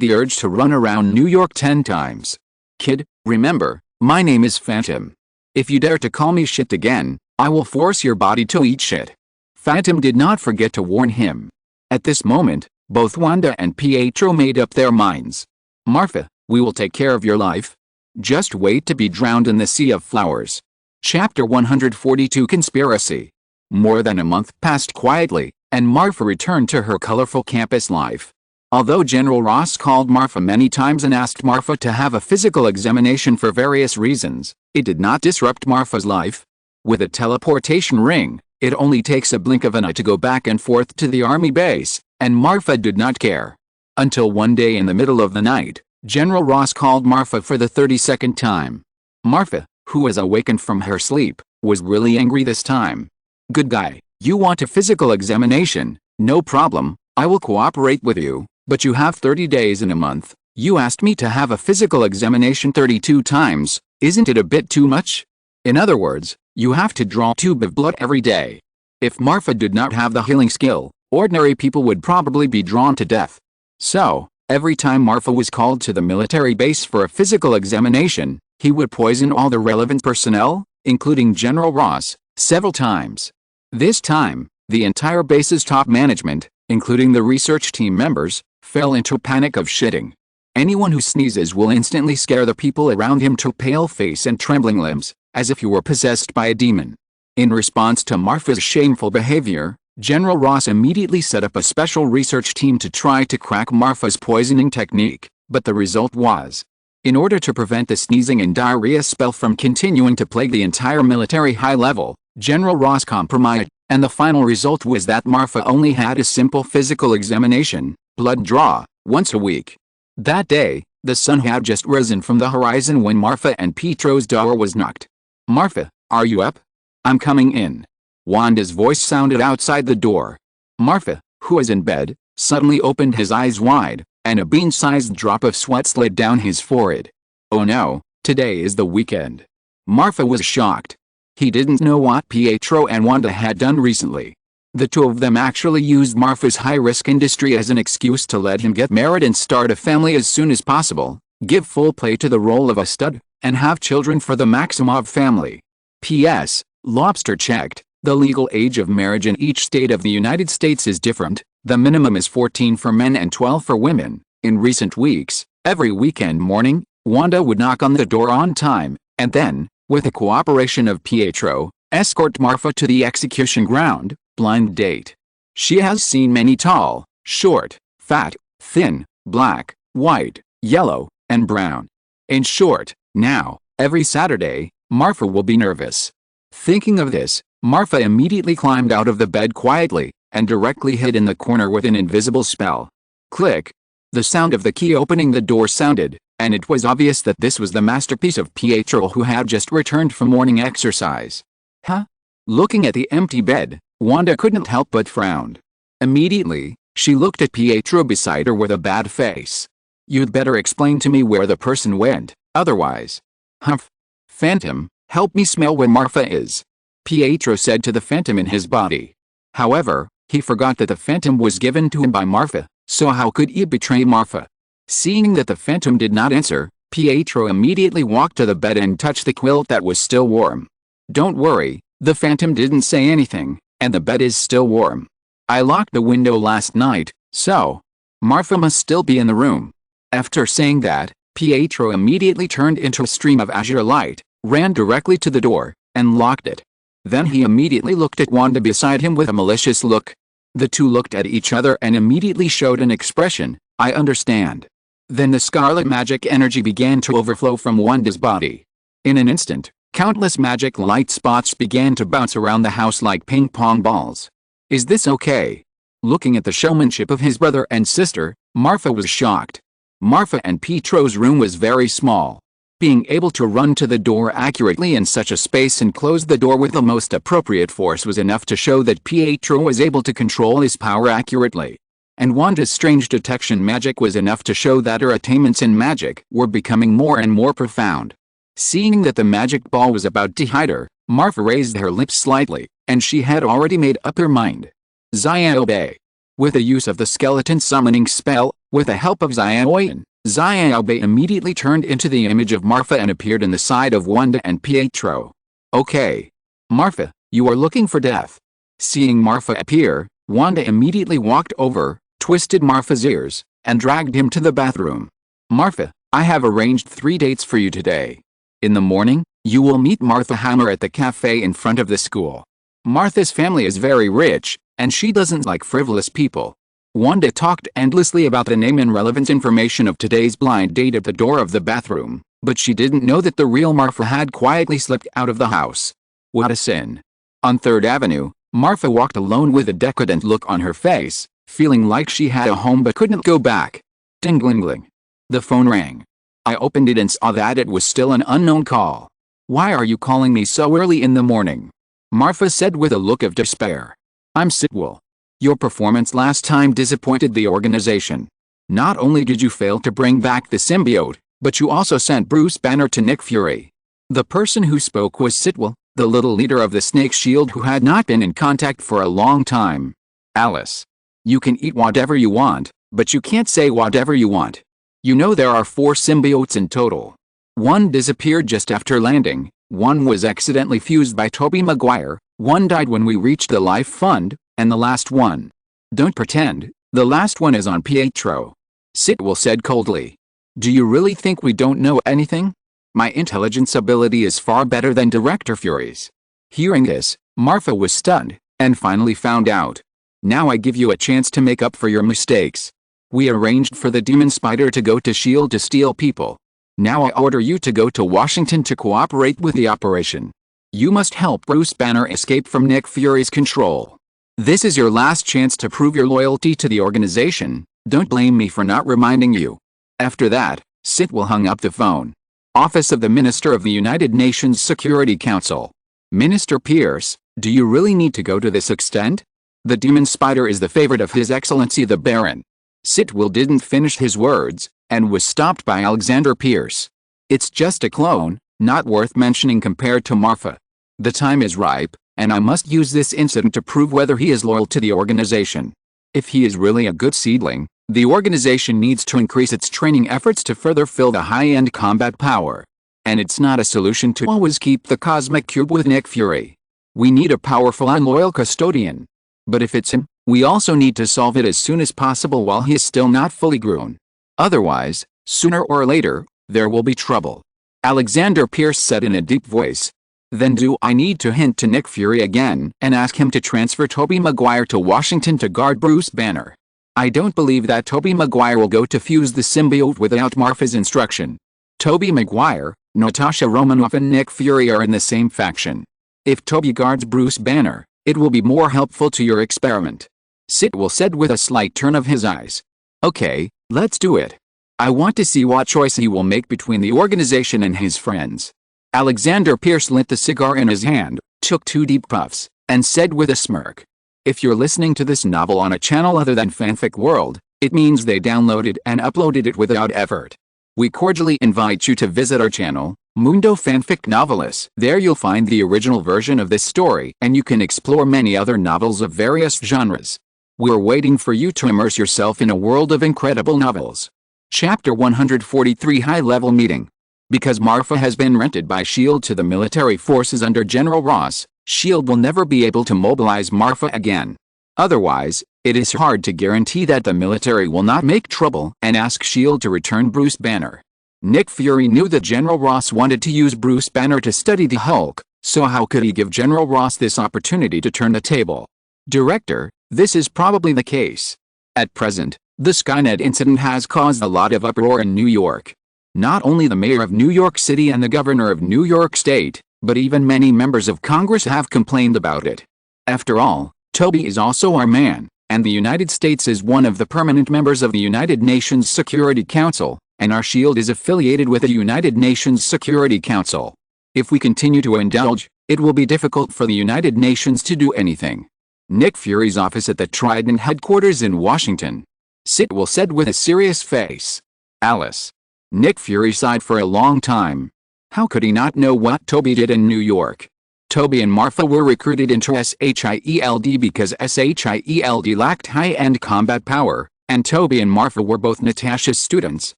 the urge to run around New York 10 times. "Kid, remember, my name is Phantom. If you dare to call me shit again, I will force your body to eat shit." Phantom did not forget to warn him. At this moment, both Wanda and Pietro made up their minds. "Marfa, we will take care of your life. Just wait to be drowned in the sea of flowers." Chapter 142 Conspiracy. More than a month passed quietly, and Marfa returned to her colorful campus life. Although General Ross called Marfa many times and asked Marfa to have a physical examination for various reasons, it did not disrupt Marfa's life. With a teleportation ring, it only takes a blink of an eye to go back and forth to the army base, and Marfa did not care. Until one day in the middle of the night, General Ross called Marfa for the 32nd time. Marfa, who was awakened from her sleep, was really angry this time. "Good guy, you want a physical examination? No problem, I will cooperate with you, but you have 30 days in a month. You asked me to have a physical examination 32 times, isn't it a bit too much? In other words, you have to draw a tube of blood every day." If Marfa did not have the healing skill, ordinary people would probably be drawn to death. So, every time Marfa was called to the military base for a physical examination, he would poison all the relevant personnel, including General Ross, several times. This time, the entire base's top management, including the research team members, fell into a panic of shitting. Anyone who sneezes will instantly scare the people around him to pale face and trembling limbs, as if he were possessed by a demon. In response to Marfa's shameful behavior, General Ross immediately set up a special research team to try to crack Marfa's poisoning technique, but the result was, in order to prevent the sneezing and diarrhea spell from continuing to plague the entire military high level, General Ross compromised, and the final result was that Marfa only had a simple physical examination, blood draw, once a week. That day, the sun had just risen from the horizon when Marfa and Pietro's door was knocked. "Marfa, are you up? I'm coming in." Wanda's voice sounded outside the door. Marfa, who was in bed, suddenly opened his eyes wide, and a bean-sized drop of sweat slid down his forehead. "Oh no, today is the weekend." Marfa was shocked. He didn't know what Pietro and Wanda had done recently. The two of them actually used Marfa's high-risk industry as an excuse to let him get married and start a family as soon as possible, give full play to the role of a stud, and have children for the Maximov family. P.S. Lobster checked, The legal age of marriage in each state of the United States is different. The minimum is 14 for men and 12 for women. In recent weeks, every weekend morning, Wanda would knock on the door on time, and then, with the cooperation of Pietro, escort Marfa to the execution ground. Blind date. She has seen many tall, short, fat, thin, black, white, yellow, and brown. In short, now, every Saturday, Marfa will be nervous. Thinking of this, Marfa immediately climbed out of the bed quietly, and directly hid in the corner with an invisible spell. Click. The sound of the key opening the door sounded, and it was obvious that this was the masterpiece of Pietro, who had just returned from morning exercise. Huh? Looking at the empty bed, Wanda couldn't help but frown. Immediately, she looked at Pietro beside her with a bad face. You'd better explain to me where the person went, otherwise. Humph. Phantom, help me smell where Marfa is. Pietro said to the phantom in his body. However, he forgot that the phantom was given to him by Marfa, so how could he betray Marfa? Seeing that the phantom did not answer, Pietro immediately walked to the bed and touched the quilt that was still warm. Don't worry, the phantom didn't say anything, and the bed is still warm. I locked the window last night, so Marfa must still be in the room. After saying that, Pietro immediately turned into a stream of azure light, ran directly to the door, and locked it. Then he immediately looked at Wanda beside him with a malicious look. The two looked at each other and immediately showed an expression, I understand. Then the scarlet magic energy began to overflow from Wanda's body. In an instant, countless magic light spots began to bounce around the house like ping-pong balls. Is this okay? Looking at the showmanship of his brother and sister, Marfa was shocked. Marfa and Pietro's room was very small. Being able to run to the door accurately in such a space and close the door with the most appropriate force was enough to show that Pietro was able to control his power accurately. And Wanda's strange detection magic was enough to show that her attainments in magic were becoming more and more profound. Seeing that the magic ball was about to hide her, Marfa raised her lips slightly, and she had already made up her mind. Ziobe. With the use of the skeleton summoning spell, with the help of Zioin, Ziobe immediately turned into the image of Marfa and appeared in the side of Wanda and Pietro. Okay. Marfa, you are looking for death. Seeing Marfa appear, Wanda immediately walked over, twisted Marfa's ears, and dragged him to the bathroom. Marfa, I have arranged 3 dates for you today. In the morning, you will meet Martha Hammer at the cafe in front of the school. Martha's family is very rich, and she doesn't like frivolous people. Wanda talked endlessly about the name and relevant information of today's blind date at the door of the bathroom, but she didn't know that the real Marfa had quietly slipped out of the house. What a sin. On 3rd Avenue, Marfa walked alone with a decadent look on her face, feeling like she had a home but couldn't go back. Ding-ling-ling. The phone rang. I opened it and saw that it was still an unknown call. Why are you calling me so early in the morning? Marfa said with a look of despair. I'm Sitwell. Your performance last time disappointed the organization. Not only did you fail to bring back the symbiote, but you also sent Bruce Banner to Nick Fury. The person who spoke was Sitwell, the little leader of the Snake Shield who had not been in contact for a long time. Alice. You can eat whatever you want, but you can't say whatever you want. You know there are 4 symbiotes in total. 1 disappeared just after landing, 1 was accidentally fused by Tobey Maguire, 1 died when we reached the Life Fund, and the last one. Don't pretend, the last one is on Pietro. Sitwell said coldly. Do you really think we don't know anything? My intelligence ability is far better than Director Fury's. Hearing this, Marfa was stunned, and finally found out. Now I give you a chance to make up for your mistakes. We arranged for the demon spider to go to S.H.I.E.L.D. to steal people. Now I order you to go to Washington to cooperate with the operation. You must help Bruce Banner escape from Nick Fury's control. This is your last chance to prove your loyalty to the organization. Don't blame me for not reminding you. After that, Sitwell hung up the phone. Office of the Minister of the United Nations Security Council. Minister Pierce, do you really need to go to this extent? The demon spider is the favorite of His Excellency the Baron. Sitwell didn't finish his words, and was stopped by Alexander Pierce. It's just a clone, not worth mentioning compared to Marfa. The time is ripe, and I must use this incident to prove whether he is loyal to the organization. If he is really a good seedling, the organization needs to increase its training efforts to further fill the high-end combat power. And it's not a solution to always keep the cosmic cube with Nick Fury. We need a powerful and loyal custodian. But if it's him, we also need to solve it as soon as possible while he is still not fully grown. Otherwise, sooner or later, there will be trouble. Alexander Pierce said in a deep voice. Then do I need to hint to Nick Fury again and ask him to transfer Tobey Maguire to Washington to guard Bruce Banner? I don't believe that Tobey Maguire will go to fuse the symbiote without Marfa's instruction. Tobey Maguire, Natasha Romanoff and Nick Fury are in the same faction. If Tobey guards Bruce Banner, it will be more helpful to your experiment. Sitwell said with a slight turn of his eyes. Okay, let's do it. I want to see what choice he will make between the organization and his friends. Alexander Pierce lit the cigar in his hand, took 2 deep puffs, and said with a smirk. If you're listening to this novel on a channel other than Fanfic World, it means they downloaded and uploaded it without effort. We cordially invite you to visit our channel, Mundo Fanfic Novelists. There you'll find the original version of this story and you can explore many other novels of various genres. We're waiting for you to immerse yourself in a world of incredible novels. Chapter 143 High-Level Meeting. Because Marfa has been rented by S.H.I.E.L.D. to the military forces under General Ross, S.H.I.E.L.D. will never be able to mobilize Marfa again. Otherwise, it is hard to guarantee that the military will not make trouble and ask S.H.I.E.L.D. to return Bruce Banner. Nick Fury knew that General Ross wanted to use Bruce Banner to study the Hulk, so how could he give General Ross this opportunity to turn the table? Director, this is probably the case. At present, the Skynet incident has caused a lot of uproar in New York. Not only the mayor of New York City and the governor of New York State, but even many members of Congress have complained about it. After all, Tobey is also our man, and the United States is one of the permanent members of the United Nations Security Council, and our S.H.I.E.L.D. is affiliated with the United Nations Security Council. If we continue to indulge, it will be difficult for the United Nations to do anything. Nick Fury's office at the Trident headquarters in Washington. Sitwell said with a serious face. Alice. Nick Fury sighed for a long time. How could he not know what Tobey did in New York? Tobey and Marfa were recruited into SHIELD because SHIELD lacked high-end combat power, and Tobey and Marfa were both Natasha's students,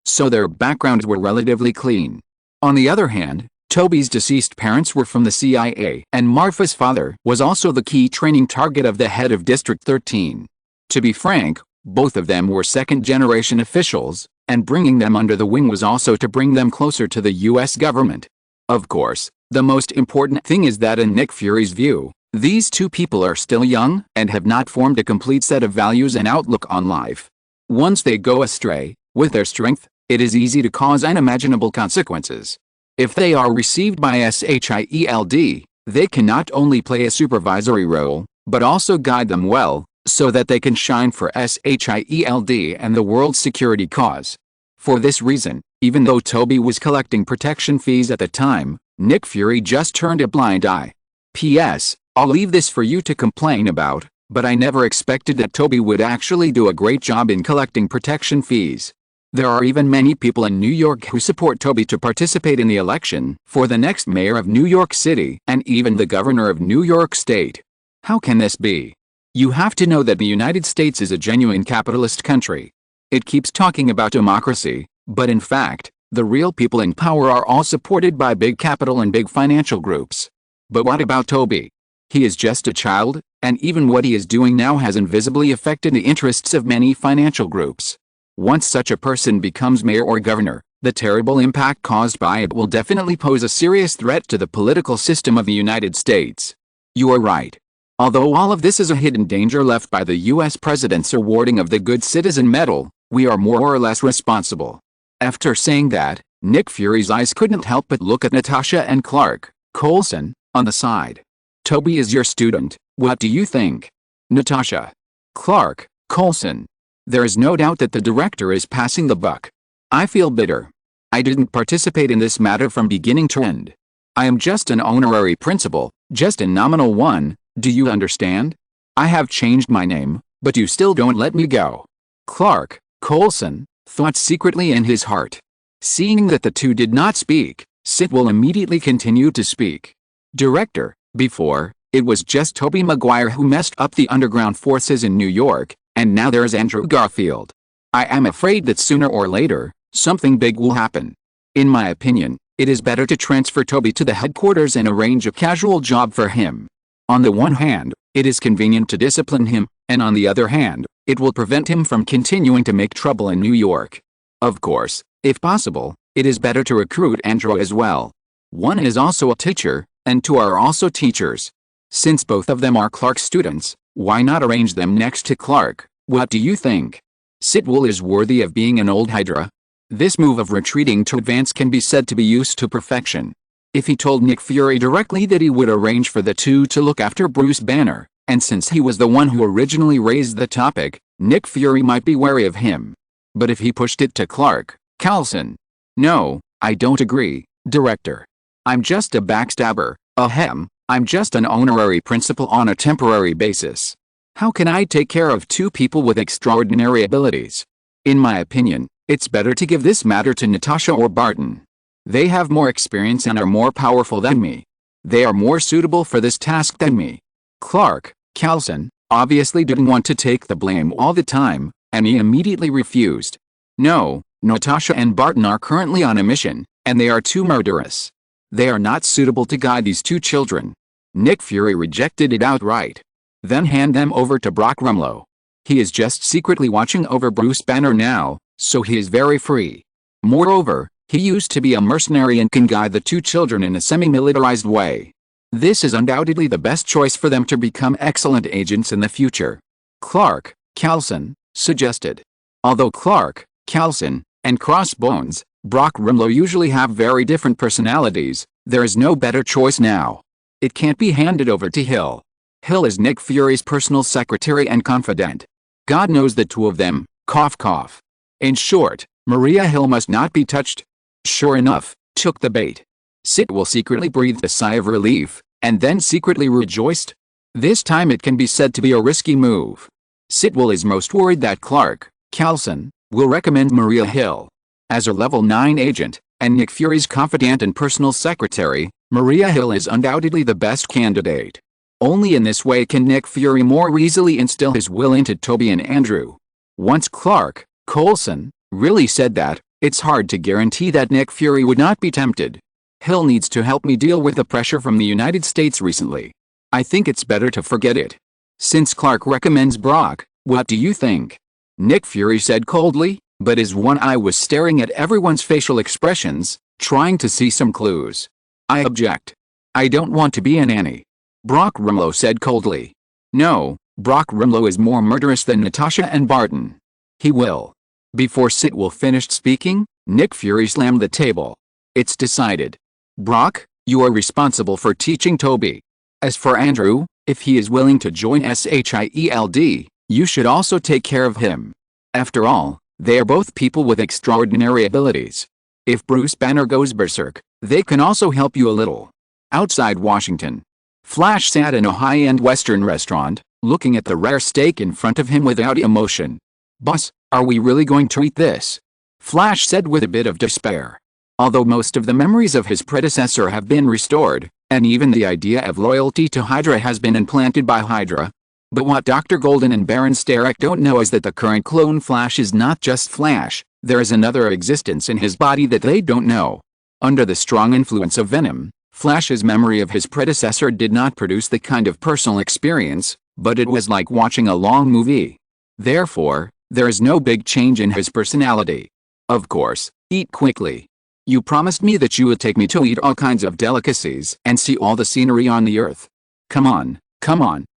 so their backgrounds were relatively clean. On the other hand, Tobey's deceased parents were from the CIA, and Marfa's father was also the key training target of the head of District 13. To be frank, both of them were second-generation officials, and bringing them under the wing was also to bring them closer to the US government. Of course, the most important thing is that in Nick Fury's view, these two people are still young and have not formed a complete set of values and outlook on life. Once they go astray, with their strength, it is easy to cause unimaginable consequences. If they are received by SHIELD, they can not only play a supervisory role, but also guide them well, so that they can shine for SHIELD and the world's security cause. For this reason, even though Tobey was collecting protection fees at the time, Nick Fury just turned a blind eye. P.S. I'll leave this for you to complain about, but I never expected that Tobey would actually do a great job in collecting protection fees. There are even many people in New York who support Tobey to participate in the election for the next mayor of New York City and even the governor of New York State. How can this be? You have to know that the United States is a genuine capitalist country. It keeps talking about democracy, but in fact, the real people in power are all supported by big capital and big financial groups. But what about Tobey? He is just a child, and even what he is doing now has invisibly affected the interests of many financial groups. Once such a person becomes mayor or governor, the terrible impact caused by it will definitely pose a serious threat to the political system of the United States. You are right. Although all of this is a hidden danger left by the US president's awarding of the Good Citizen Medal, we are more or less responsible. After saying that, Nick Fury's eyes couldn't help but look at Natasha and Clark Coulson on the side. Tobey is your student, what do you think? Natasha. Clark Coulson. There is no doubt that the director is passing the buck. I feel bitter. I didn't participate in this matter from beginning to end. I am just an honorary principal, just a nominal one. Do you understand? I have changed my name, but you still don't let me go. Clark Coulson thought secretly in his heart. Seeing that the two did not speak, Sitwell immediately continued to speak. Director, before, it was just Tobey Maguire who messed up the underground forces in New York, and now there's Andrew Garfield. I am afraid that sooner or later, something big will happen. In my opinion, it is better to transfer Tobey to the headquarters and arrange a casual job for him. On the one hand, it is convenient to discipline him, and on the other hand, it will prevent him from continuing to make trouble in New York. Of course, if possible, it is better to recruit Andrew as well. One is also a teacher, and two are also teachers. Since both of them are Clark's students, why not arrange them next to Clark? What do you think? Sitwell is worthy of being an old Hydra. This move of retreating to advance can be said to be used to perfection. If he told Nick Fury directly that he would arrange for the two to look after Bruce Banner, and since he was the one who originally raised the topic, Nick Fury might be wary of him. But if he pushed it to Clark, Coulson. No, I don't agree, Director. I'm just a backstabber, ahem, I'm just an honorary principal on a temporary basis. How can I take care of two people with extraordinary abilities? In my opinion, it's better to give this matter to Natasha or Barton. They have more experience and are more powerful than me. They are more suitable for this task than me. Clark, Coulson, obviously didn't want to take the blame all the time, and he immediately refused. No, Natasha and Barton are currently on a mission, and they are too murderous. They are not suitable to guide these two children. Nick Fury rejected it outright. Then hand them over to Brock Rumlow. He is just secretly watching over Bruce Banner now, so he is very free. Moreover, he used to be a mercenary and can guide the two children in a semi-militarized way. This is undoubtedly the best choice for them to become excellent agents in the future. Clark, Coulson, suggested. Although Clark, Coulson, and Crossbones, Brock Rumlow usually have very different personalities, there is no better choice now. It can't be handed over to Hill. Hill is Nick Fury's personal secretary and confidant. God knows the two of them, cough cough. In short, Maria Hill must not be touched. Sure enough, took the bait. Sitwell secretly breathed a sigh of relief, and then secretly rejoiced. This time it can be said to be a risky move. Sitwell is most worried that Clark, Coulson, will recommend Maria Hill. As a level 9 agent, and Nick Fury's confidant and personal secretary, Maria Hill is undoubtedly the best candidate. Only in this way can Nick Fury more easily instill his will into Toby and Andrew. Once Clark, Coulson, really said that, it's hard to guarantee that Nick Fury would not be tempted. Hill needs to help me deal with the pressure from the United States recently. I think it's better to forget it. Since Clark recommends Brock, what do you think? Nick Fury said coldly, but his one eye was staring at everyone's facial expressions, trying to see some clues. I object. I don't want to be a nanny. Brock Rumlow said coldly. No, Brock Rumlow is more murderous than Natasha and Barton. He will. Before Sitwell finished speaking, Nick Fury slammed the table. It's decided. Brock, you are responsible for teaching Toby. As for Andrew, if he is willing to join SHIELD, you should also take care of him. After all, they are both people with extraordinary abilities. If Bruce Banner goes berserk, they can also help you a little. Outside Washington, Flash sat in a high-end Western restaurant, looking at the rare steak in front of him without emotion. Boss, are we really going to eat this? Flash said with a bit of despair. Although most of the memories of his predecessor have been restored, and even the idea of loyalty to Hydra has been implanted by Hydra. But what Dr. Golden and Baron Starek don't know is that the current clone Flash is not just Flash, there is another existence in his body that they don't know. Under the strong influence of Venom, Flash's memory of his predecessor did not produce the kind of personal experience, but it was like watching a long movie. Therefore, there is no big change in his personality. Of course, eat quickly. You promised me that you would take me to eat all kinds of delicacies and see all the scenery on the earth. Come on,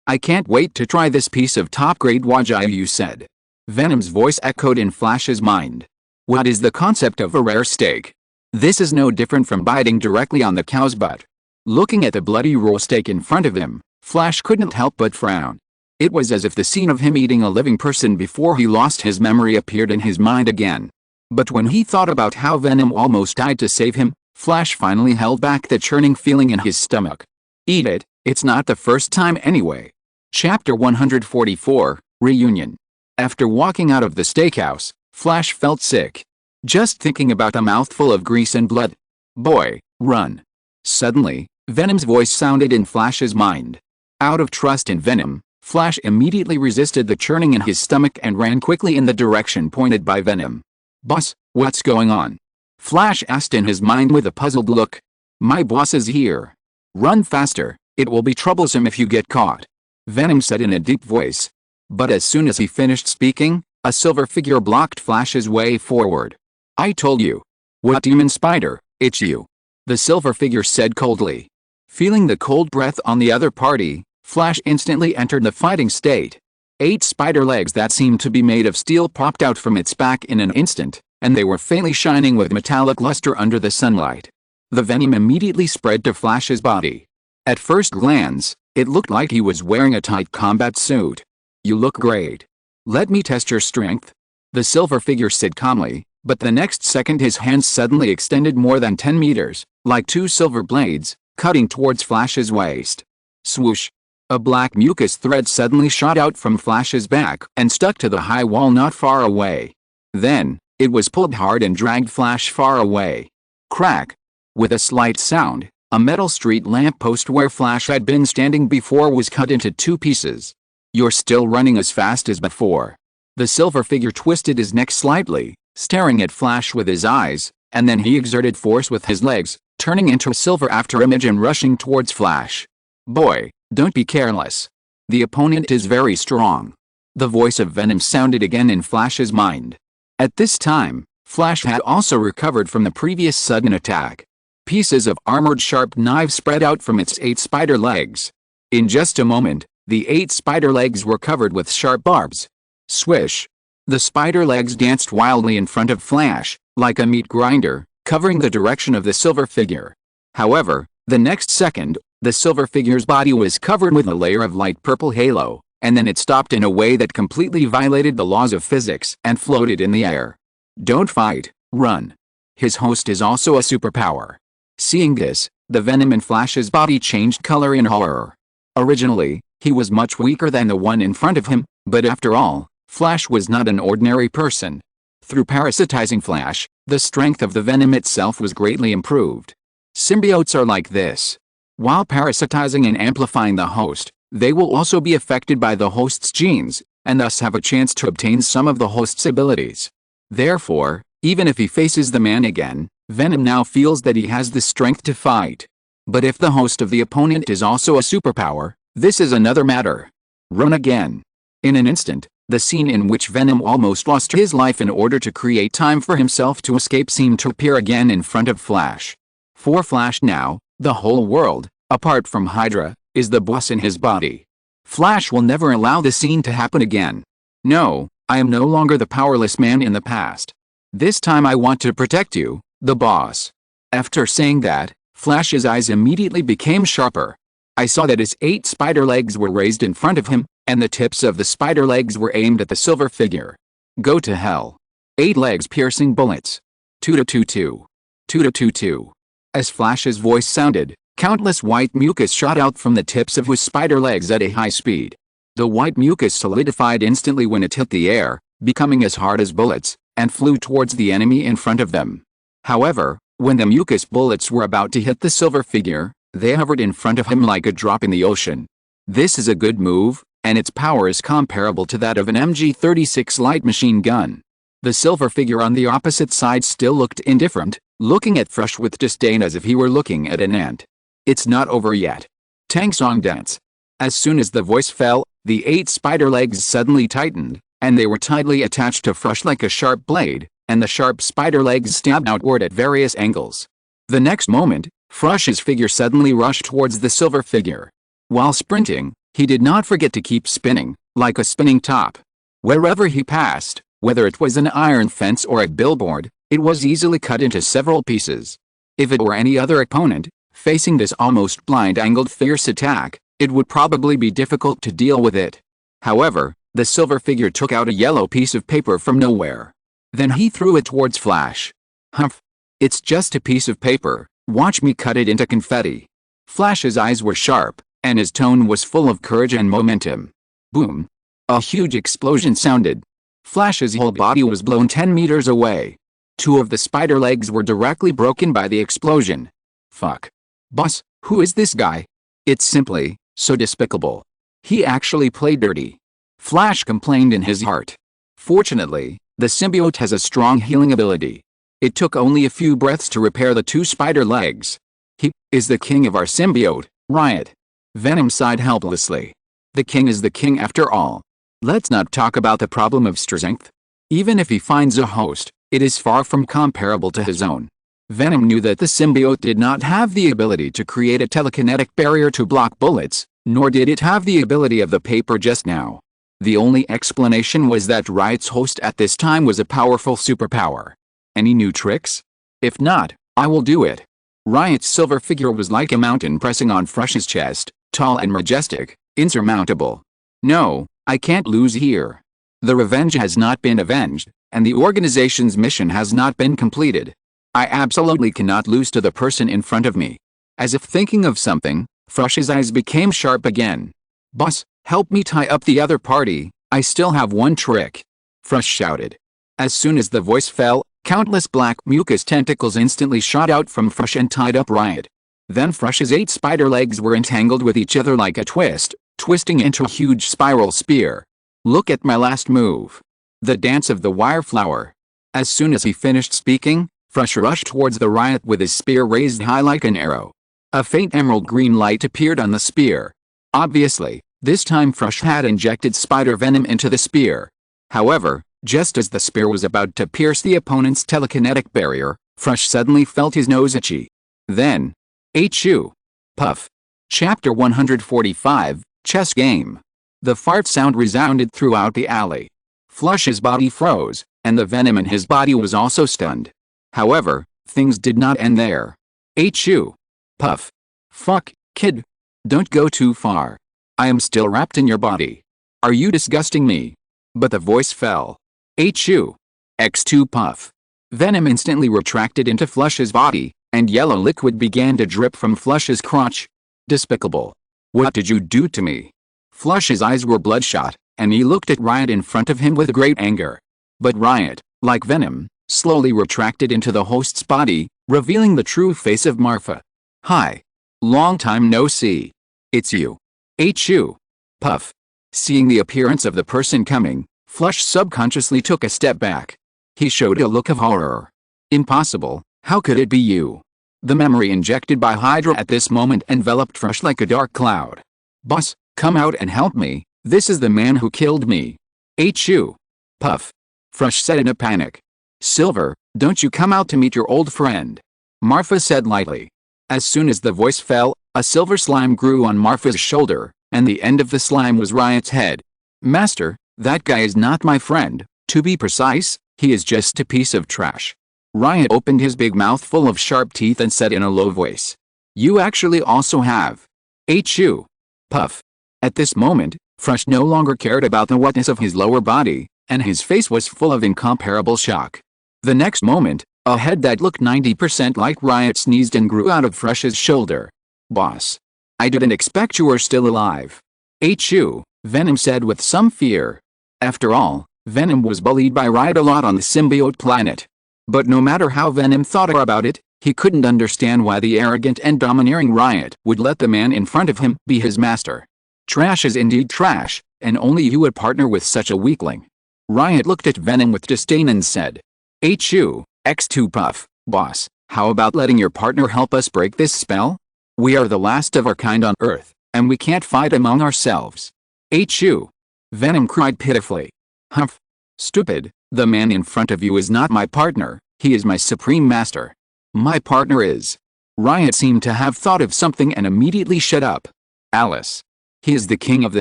I can't wait to try this piece of top-grade wagyu you said. Venom's voice echoed in Flash's mind. What is the concept of a rare steak? This is no different from biting directly on the cow's butt. Looking at the bloody raw steak in front of him, Flash couldn't help but frown. It was as if the scene of him eating a living person before he lost his memory appeared in his mind again. But when he thought about how Venom almost died to save him, Flash finally held back the churning feeling in his stomach. Eat it, it's not the first time anyway. Chapter 144, Reunion. After walking out of the steakhouse, Flash felt sick. Just thinking about the mouthful of grease and blood. Boy, run. Suddenly, Venom's voice sounded in Flash's mind. Out of trust in Venom, Flash immediately resisted the churning in his stomach and ran quickly in the direction pointed by Venom. Boss, what's going on? Flash asked in his mind with a puzzled look. My boss is here. Run faster, It will be troublesome if you get caught," Venom said in a deep voice. But as soon as he finished speaking, a silver figure blocked Flash's way forward. "I told you." "What demon spider, it's you," the silver figure said coldly. Feeling the cold breath on the other party, Flash instantly entered the fighting state. 8 spider legs that seemed to be made of steel popped out from its back in an instant, and they were faintly shining with metallic luster under the sunlight. The venom immediately spread to Flash's body. At first glance, it looked like he was wearing a tight combat suit. "You look great. Let me test your strength," the silver figure said calmly, but the next second his hands suddenly extended more than 10 meters, like 2 silver blades, cutting towards Flash's waist. Swoosh! A black mucus thread suddenly shot out from Flash's back and stuck to the high wall not far away. Then, it was pulled hard and dragged Flash far away. Crack! With a slight sound, a metal street lamp post where Flash had been standing before was cut into 2 pieces. "You're still running as fast as before." The silver figure twisted his neck slightly, staring at Flash with his eyes, and then he exerted force with his legs, turning into a silver after image and rushing towards Flash. "Boy, don't be careless. The opponent is very strong." The voice of Venom sounded again in Flash's mind. At this time, Flash had also recovered from the previous sudden attack. Pieces of armored sharp knives spread out from its 8 spider legs. In just a moment, the 8 spider legs were covered with sharp barbs. Swish! The spider legs danced wildly in front of Flash, like a meat grinder, covering the direction of the silver figure. However, the next second, the silver figure's body was covered with a layer of light purple halo, and then it stopped in a way that completely violated the laws of physics and floated in the air. "Don't fight, run." His host is also a superpower. Seeing this, the venom in Flash's body changed color in horror. Originally, he was much weaker than the one in front of him, but after all, Flash was not an ordinary person. Through parasitizing Flash, the strength of the venom itself was greatly improved. Symbiotes are like this. While parasitizing and amplifying the host, they will also be affected by the host's genes, and thus have a chance to obtain some of the host's abilities. Therefore, even if he faces the man again, Venom now feels that he has the strength to fight. But if the host of the opponent is also a superpower, this is another matter. Run again. In an instant, the scene in which Venom almost lost his life in order to create time for himself to escape seemed to appear again in front of Flash. For Flash now, the whole world, apart from Hydra, is the boss in his body. Flash will never allow the scene to happen again. "No, I am no longer the powerless man in the past. This time I want to protect you, the boss." After saying that, Flash's eyes immediately became sharper. I saw that his 8 spider legs were raised in front of him, and the tips of the spider legs were aimed at the silver figure. Go to hell. 8 legs piercing bullets. 2-2-2. 2-2-2. As Flash's voice sounded, countless white mucus shot out from the tips of his spider legs at a high speed. The white mucus solidified instantly when it hit the air, becoming as hard as bullets, and flew towards the enemy in front of them. However, when the mucus bullets were about to hit the silver figure, they hovered in front of him like a drop in the ocean. This is a good move, and its power is comparable to that of an MG-36 light machine gun. The silver figure on the opposite side still looked indifferent, looking at Flash with disdain as if he were looking at an ant. "It's not over yet. Tang Song Dance." As soon as the voice fell, the 8 spider legs suddenly tightened, and they were tightly attached to Flash like a sharp blade, and the sharp spider legs stabbed outward at various angles. The next moment, Flash's figure suddenly rushed towards the silver figure. While sprinting, he did not forget to keep spinning, like a spinning top. Wherever he passed, whether it was an iron fence or a billboard, it was easily cut into several pieces. If it were any other opponent, facing this almost blind-angled fierce attack, it would probably be difficult to deal with it. However, the silver figure took out a yellow piece of paper from nowhere. Then he threw it towards Flash. "Humph. It's just a piece of paper, watch me cut it into confetti." Flash's eyes were sharp, and his tone was full of courage and momentum. Boom. A huge explosion sounded. Flash's whole body was blown 10 meters away. 2 of the spider legs were directly broken by the explosion. Fuck. Boss, who is this guy? It's simply so despicable. He actually played dirty. Flash complained in his heart. Fortunately, the symbiote has a strong healing ability. It took only a few breaths to repair the 2 spider legs. He is the king of our symbiote, Riot. Venom sighed helplessly. The king is the king after all. Let's not talk about the problem of strength. Even if he finds a host, it is far from comparable to his own. Venom knew that the symbiote did not have the ability to create a telekinetic barrier to block bullets, nor did it have the ability of the paper just now. The only explanation was that Riot's host at this time was a powerful superpower. Any new tricks? If not, I will do it. Riot's silver figure was like a mountain pressing on Frush's chest, tall and majestic, insurmountable. No, I can't lose here. The revenge has not been avenged, and the organization's mission has not been completed. I absolutely cannot lose to the person in front of me. As if thinking of something, Frush's eyes became sharp again. Boss, help me tie up the other party, I still have one trick. Frush shouted. As soon as the voice fell, countless black mucus tentacles instantly shot out from Frush and tied up Riot. Then Frush's 8 spider legs were entangled with each other like a twist, twisting into a huge spiral spear. Look at my last move. The dance of the wire flower. As soon as he finished speaking, Frush rushed towards the Riot with his spear raised high like an arrow. A faint emerald green light appeared on the spear. Obviously, this time Frush had injected spider venom into the spear. However, just as the spear was about to pierce the opponent's telekinetic barrier, Frush suddenly felt his nose itchy. Then, achoo! Puff. Chapter 145, Chess Game. The fart sound resounded throughout the alley. Frush's body froze, and the venom in his body was also stunned. However, things did not end there. Achoo! Puff. Fuck, kid. Don't go too far. I am still wrapped in your body. Are you disgusting me? But the voice fell. Achoo! X2 puff. Venom instantly retracted into Frush's body, and yellow liquid began to drip from Frush's crotch. Despicable. What did you do to me? Frush's eyes were bloodshot, and he looked at Riot in front of him with great anger. But Riot, like Venom, slowly retracted into the host's body, revealing the true face of Marfa. Hi. Long time no see. It's you. Achoo! Puff. Seeing the appearance of the person coming, Frush subconsciously took a step back. He showed a look of horror. Impossible, how could it be you? The memory injected by Hydra at this moment enveloped Frush like a dark cloud. Boss, come out and help me, this is the man who killed me. Achoo! Puff. Frush said in a panic. Silver, don't you come out to meet your old friend. Marfa said lightly. As soon as the voice fell, a silver slime grew on Marfa's shoulder, and the end of the slime was Riot's head. Master, that guy is not my friend, to be precise, he is just a piece of trash. Riot opened his big mouth full of sharp teeth and said in a low voice. You actually also have. Achoo! Puff. At this moment, Frush no longer cared about the wetness of his lower body, and his face was full of incomparable shock. The next moment, a head that looked 90% like Riot sneezed and grew out of Frush's shoulder. Boss. I didn't expect you were still alive. Achoo! Venom said with some fear. After all, Venom was bullied by Riot a lot on the symbiote planet. But no matter how Venom thought about it, he couldn't understand why the arrogant and domineering Riot would let the man in front of him be his master. Trash is indeed trash, and only you would partner with such a weakling. Riot looked at Venom with disdain and said. Achoo! X2 Puff, boss, how about letting your partner help us break this spell? We are the last of our kind on Earth, and we can't fight among ourselves. Achoo! Venom cried pitifully. Humph. Stupid, the man in front of you is not my partner, he is my supreme master. My partner is. Riot seemed to have thought of something and immediately shut up. Alice. He is the king of the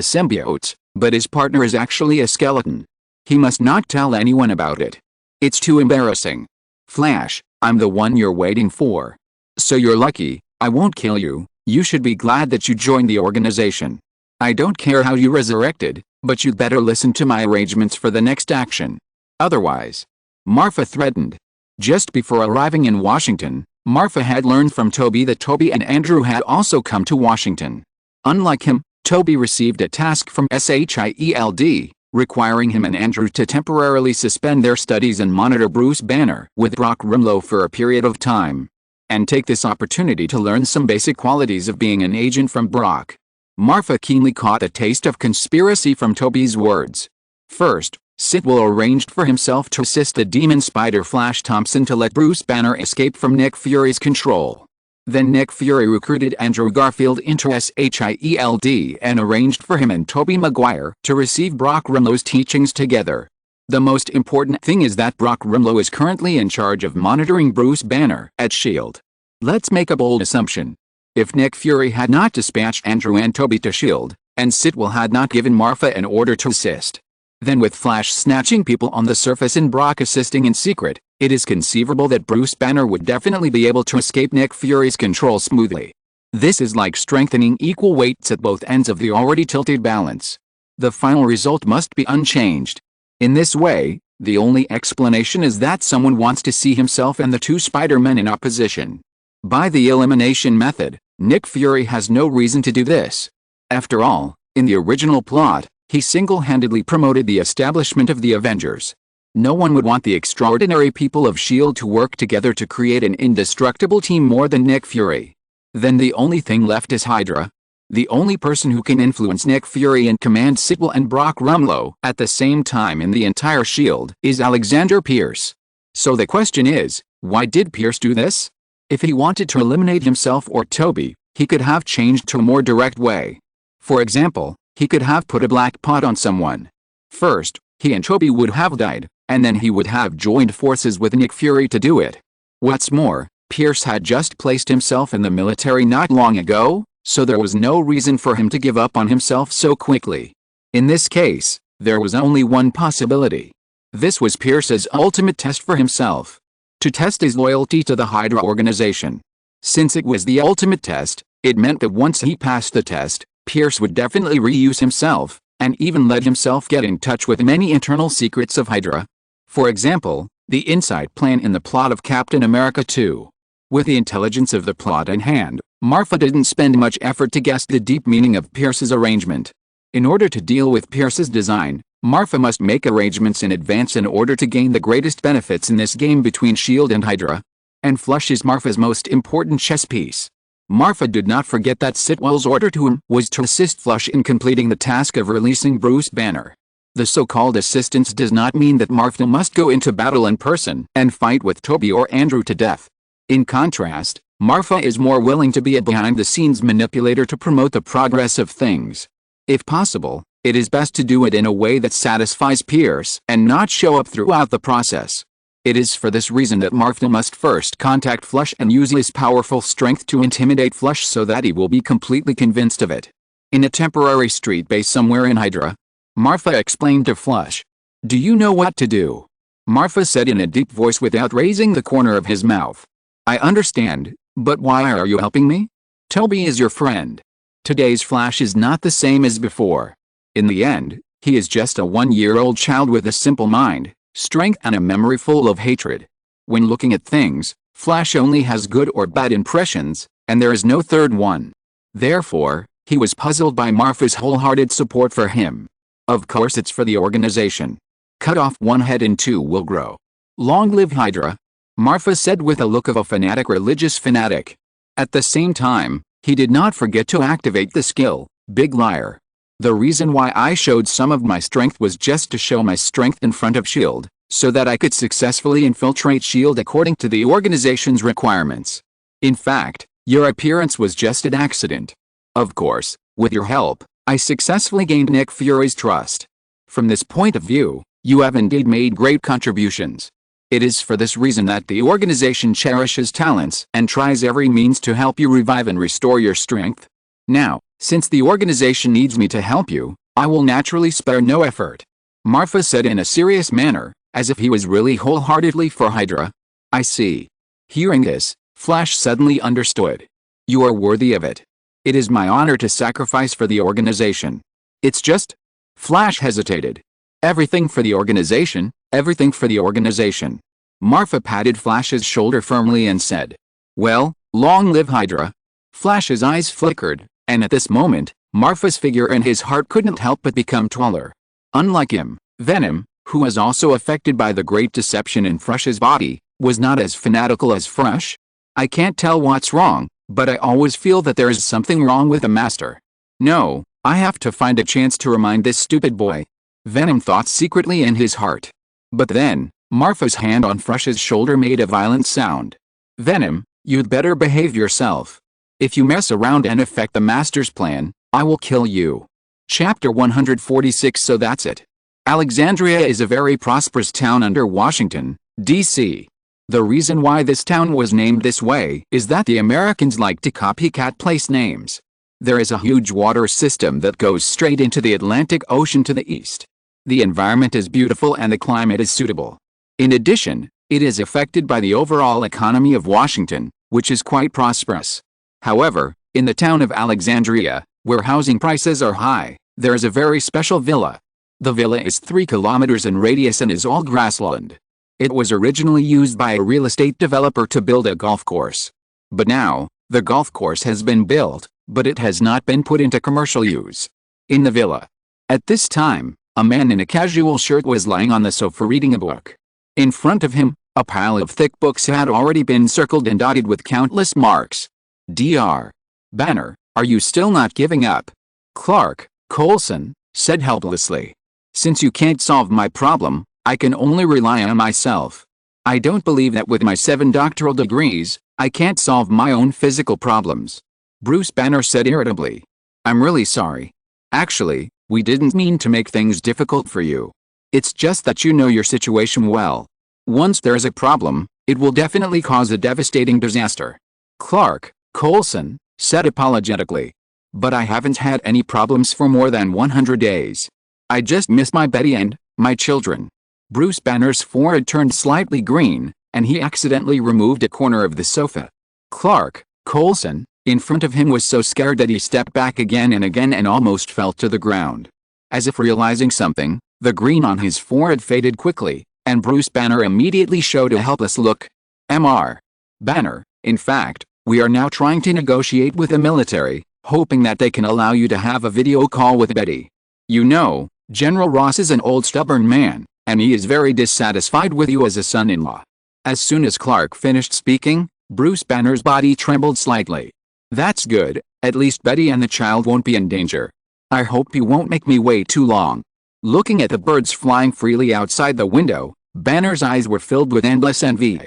symbiotes, but his partner is actually a skeleton. He must not tell anyone about it. It's too embarrassing. Flash, I'm the one you're waiting for. So you're lucky, I won't kill you, you should be glad that you joined the organization. I don't care how you resurrected, but you'd better listen to my arrangements for the next action. Otherwise. Marfa threatened. Just before arriving in Washington, Marfa had learned from Toby that Toby and Andrew had also come to Washington. Unlike him, Toby received a task from SHIELD, requiring him and Andrew to temporarily suspend their studies and monitor Bruce Banner with Brock Rimlow for a period of time. And take this opportunity to learn some basic qualities of being an agent from Brock. Marfa keenly caught a taste of conspiracy from Toby's words. First, Sitwell arranged for himself to assist the demon spider Flash Thompson to let Bruce Banner escape from Nick Fury's control. Then Nick Fury recruited Andrew Garfield into SHIELD and arranged for him and Tobey Maguire to receive Brock Rumlow's teachings together. The most important thing is that Brock Rumlow is currently in charge of monitoring Bruce Banner at S.H.I.E.L.D. Let's make a bold assumption. If Nick Fury had not dispatched Andrew and Tobey to S.H.I.E.L.D., and Sitwell had not given Marfa an order to assist, then with Flash snatching people on the surface and Brock assisting in secret, it is conceivable that Bruce Banner would definitely be able to escape Nick Fury's control smoothly. This is like strengthening equal weights at both ends of the already tilted balance. The final result must be unchanged. In this way, the only explanation is that someone wants to see himself and the two Spider-Men in opposition. By the elimination method, Nick Fury has no reason to do this. After all, in the original plot, he single-handedly promoted the establishment of the Avengers. No one would want the extraordinary people of S.H.I.E.L.D. to work together to create an indestructible team more than Nick Fury. Then the only thing left is Hydra. The only person who can influence Nick Fury and command Sitwell and Brock Rumlow at the same time in the entire S.H.I.E.L.D. is Alexander Pierce. So the question is, why did Pierce do this? If he wanted to eliminate himself or Tobey, he could have changed to a more direct way. For example, he could have put a black pot on someone. First, he and Tobey would have died, and then he would have joined forces with Nick Fury to do it. What's more, Pierce had just placed himself in the military not long ago, so there was no reason for him to give up on himself so quickly. In this case, there was only one possibility. This was Pierce's ultimate test for himself. To test his loyalty to the Hydra organization. Since it was the ultimate test, it meant that once he passed the test, Pierce would definitely reuse himself, and even let himself get in touch with many internal secrets of Hydra. For example, the inside plan in the plot of Captain America 2. With the intelligence of the plot in hand, Marfa didn't spend much effort to guess the deep meaning of Pierce's arrangement. In order to deal with Pierce's design, Marfa must make arrangements in advance in order to gain the greatest benefits in this game between S.H.I.E.L.D. and Hydra. And Flush is Marfa's most important chess piece. Marfa did not forget that Sitwell's order to him was to assist Flush in completing the task of releasing Bruce Banner. The so-called assistance does not mean that Marfa must go into battle in person and fight with Tobey or Andrew to death. In contrast, Marfa is more willing to be a behind-the-scenes manipulator to promote the progress of things. If possible, it is best to do it in a way that satisfies Pierce and not show up throughout the process. It is for this reason that Marfa must first contact Flush and use his powerful strength to intimidate Flush so that he will be completely convinced of it. In a temporary street base somewhere in Hydra, Marfa explained to Flush. "Do you know what to do?" Marfa said in a deep voice without raising the corner of his mouth. "I understand, but why are you helping me? Tobey is your friend. Today's Flash is not the same as before. In the end, he is just a one-year-old child with a simple mind, strength and a memory full of hatred. When looking at things, Flash only has good or bad impressions, and there is no third one." Therefore, he was puzzled by Marfa's wholehearted support for him. Of course it's for the organization. Cut off one head and two will grow. Long live Hydra, Marfa said with a look of a religious fanatic. At the same time, he did not forget to activate the skill, Big Liar. The reason why I showed some of my strength was just to show my strength in front of S.H.I.E.L.D., so that I could successfully infiltrate S.H.I.E.L.D. according to the organization's requirements. In fact, your appearance was just an accident. Of course, with your help, I successfully gained Nick Fury's trust. From this point of view, you have indeed made great contributions. It is for this reason that the organization cherishes talents and tries every means to help you revive and restore your strength. Now, since the organization needs me to help you, I will naturally spare no effort. Marfa said in a serious manner, as if he was really wholeheartedly for Hydra. I see. Hearing this, Flash suddenly understood. You are worthy of it. It is my honor to sacrifice for the organization. It's just... Flash hesitated. Everything for the organization, everything for the organization. Marfa patted Flash's shoulder firmly and said, "Well, long live Hydra." Flash's eyes flickered, and at this moment, Marfa's figure and his heart couldn't help but become taller. Unlike him, Venom, who was also affected by the great deception in Flash's body, was not as fanatical as Flash. I can't tell what's wrong, but I always feel that there is something wrong with the Master. No, I have to find a chance to remind this stupid boy. Venom thought secretly in his heart. But then, Marfa's hand on Flash's shoulder made a violent sound. "Venom, You'd better behave yourself. If you mess around and affect the master's plan, I will kill you. Chapter 146. So that's it. Alexandria is a very prosperous town under Washington, D.C. The reason why this town was named this way is that the Americans like to copycat place names. There is a huge water system that goes straight into the Atlantic Ocean to the east. The environment is beautiful and the climate is suitable. In addition, it is affected by the overall economy of Washington, which is quite prosperous. However, in the town of Alexandria, where housing prices are high, there is a very special villa. The villa is 3 kilometers in radius and is all grassland. It was originally used by a real estate developer to build a golf course. But now, the golf course has been built, but it has not been put into commercial use. In the villa, at this time, a man in a casual shirt was lying on the sofa reading a book. In front of him, a pile of thick books had already been circled and dotted with countless marks. Dr. Banner, are you still not giving up? Clark Coulson said helplessly. Since you can't solve my problem, I can only rely on myself. I don't believe that with my 7 doctoral degrees, I can't solve my own physical problems. Bruce Banner said irritably. I'm really sorry. Actually, we didn't mean to make things difficult for you. It's just that you know your situation well. Once there is a problem, it will definitely cause a devastating disaster. Clark Coulson said apologetically. But I haven't had any problems for more than 100 days. I just miss my Betty and my children. Bruce Banner's forehead turned slightly green, and he accidentally removed a corner of the sofa. Clark Coulson, in front of him, was so scared that he stepped back again and almost fell to the ground. As if realizing something, the green on his forehead faded quickly, and Bruce Banner immediately showed a helpless look. Mr. Banner, in fact, we are now trying to negotiate with the military, hoping that they can allow you to have a video call with Betty. You know, General Ross is an old stubborn man, and he is very dissatisfied with you as a son-in-law. As soon as Clark finished speaking, Bruce Banner's body trembled slightly. That's good, at least Betty and the child won't be in danger. I hope you won't make me wait too long. Looking at the birds flying freely outside the window, Banner's eyes were filled with endless envy.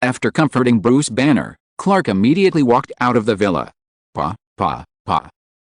After comforting Bruce Banner, Clark immediately walked out of the villa. Pa.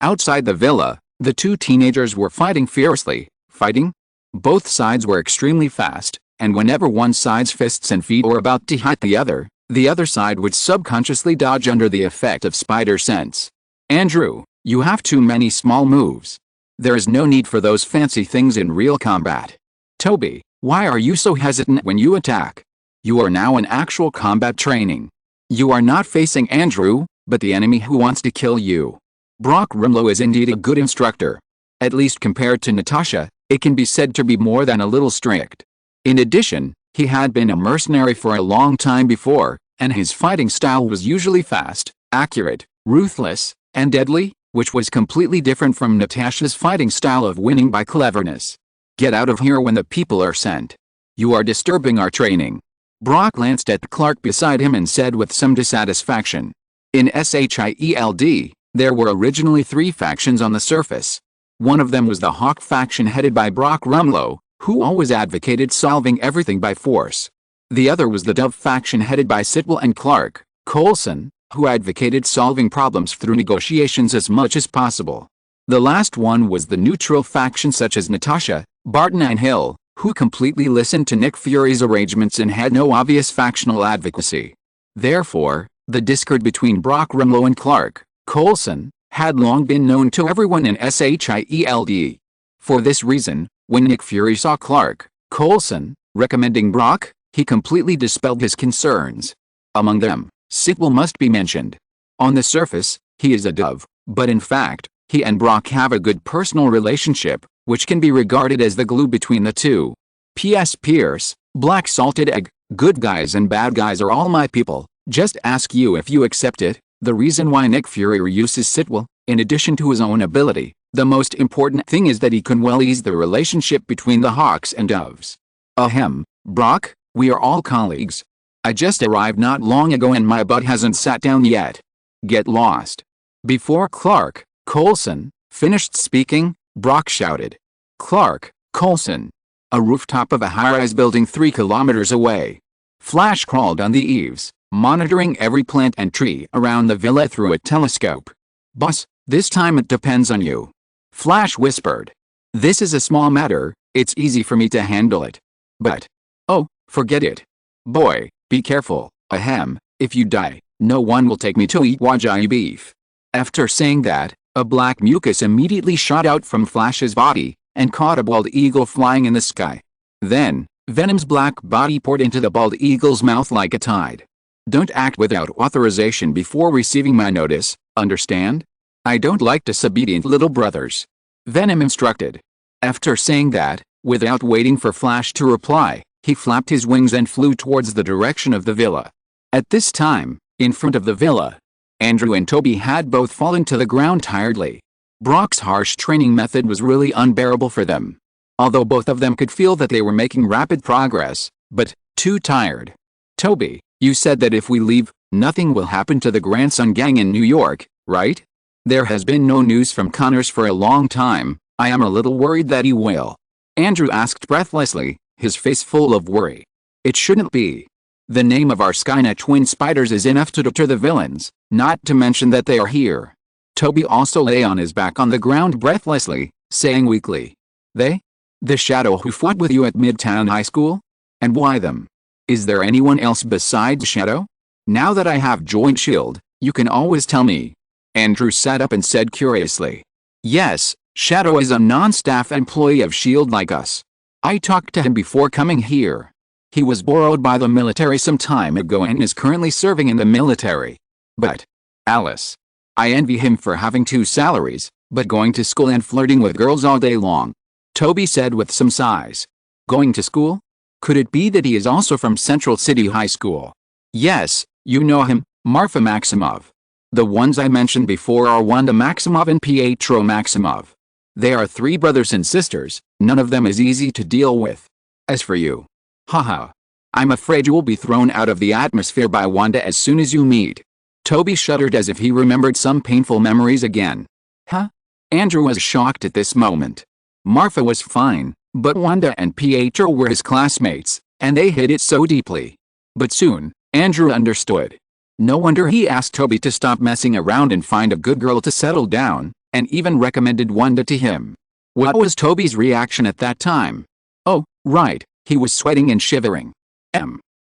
Outside the villa, the 2 teenagers were fighting fiercely. Fighting? Both sides were extremely fast, and whenever one side's fists and feet were about to hit the other side would subconsciously dodge under the effect of spider sense. Andrew, you have too many small moves. There is no need for those fancy things in real combat. Toby, why are you so hesitant when you attack? You are now in actual combat training. You are not facing Andrew, but the enemy who wants to kill you. Brock Rumlow is indeed a good instructor. At least compared to Natasha, it can be said to be more than a little strict. In addition, he had been a mercenary for a long time before, and his fighting style was usually fast, accurate, ruthless, and deadly, which was completely different from Natasha's fighting style of winning by cleverness. Get out of here when the people are sent. You are disturbing our training. Brock glanced at Clark beside him and said with some dissatisfaction. In SYNOPSIS, there were originally 3 factions on the surface. One of them was the Hawk faction headed by Brock Rumlow, who always advocated solving everything by force. The other was the Dove faction headed by Sitwell and Clark Coulson, who advocated solving problems through negotiations as much as possible. The last one was the neutral faction such as Natasha, Barton and Hill, who completely listened to Nick Fury's arrangements and had no obvious factional advocacy. Therefore, the discord between Brock Rumlow and Clark Coulson had long been known to everyone in SYLD. For this reason, when Nick Fury saw Clark Coulson recommending Brock, he completely dispelled his concerns. Among them, Sitwell must be mentioned. On the surface, he is a dove, but in fact, he and Brock have a good personal relationship, which can be regarded as the glue between the two. P.S. Pierce, Black Salted Egg, good guys and bad guys are all my people, just ask you if you accept it. The reason why Nick Fury uses Sitwell, in addition to his own ability, the most important thing is that he can well ease the relationship between the Hawks and Doves. Ahem, Brock, we are all colleagues. I just arrived not long ago and my butt hasn't sat down yet. Get lost. Before Clark Coulson finished speaking, Brock shouted. Clark Coulson. A rooftop of a high-rise building 3 kilometers away. Flash crawled on the eaves, monitoring every plant and tree around the villa through a telescope. "Boss, this time it depends on you," Flash whispered. "This is a small matter, it's easy for me to handle it. But, oh, forget it. Boy, be careful, ahem, if you die, no one will take me to eat Wagyu beef." After saying that, a black mucus immediately shot out from Flash's body, and caught a bald eagle flying in the sky. Then, Venom's black body poured into the bald eagle's mouth like a tide. "Don't act without authorization before receiving my notice, understand? I don't like disobedient little brothers," Venom instructed. After saying that, without waiting for Flash to reply, he flapped his wings and flew towards the direction of the villa. At this time, in front of the villa, Andrew and Toby had both fallen to the ground tiredly. Brock's harsh training method was really unbearable for them. Although both of them could feel that they were making rapid progress, but too tired. "Toby, you said that if we leave, nothing will happen to the Grandson gang in New York, right? There has been no news from Connors for a long time. I am a little worried that he will," Andrew asked breathlessly, his face full of worry. "It shouldn't be. The name of our Skynet twin spiders is enough to deter the villains, not to mention that they are here." Toby also lay on his back on the ground breathlessly, saying weakly, "They? The Shadow who fought with you at Midtown High School? And why them? Is there anyone else besides Shadow? Now that I have joined S.H.I.E.L.D., you can always tell me." Andrew sat up and said curiously, "Yes, Shadow is a non-staff employee of S.H.I.E.L.D. like us. I talked to him before coming here. He was borrowed by the military some time ago and is currently serving in the military. But, Alice, I envy him for having 2 salaries, but going to school and flirting with girls all day long," Toby said with some sighs. "Going to school? Could it be that he is also from Central City High School?" "Yes, you know him, Marfa Maximov. The ones I mentioned before are Wanda Maximov and Pietro Maximov. They are 3 brothers and sisters, none of them is easy to deal with. As for you, haha, I'm afraid you will be thrown out of the atmosphere by Wanda as soon as you meet." Toby shuddered as if he remembered some painful memories again. Huh? Andrew was shocked at this moment. Marfa was fine, but Wanda and Pietro were his classmates, and they hid it so deeply. But soon, Andrew understood. No wonder he asked Toby to stop messing around and find a good girl to settle down, and even recommended Wanda to him. What was Toby's reaction at that time? Oh, right, he was sweating and shivering.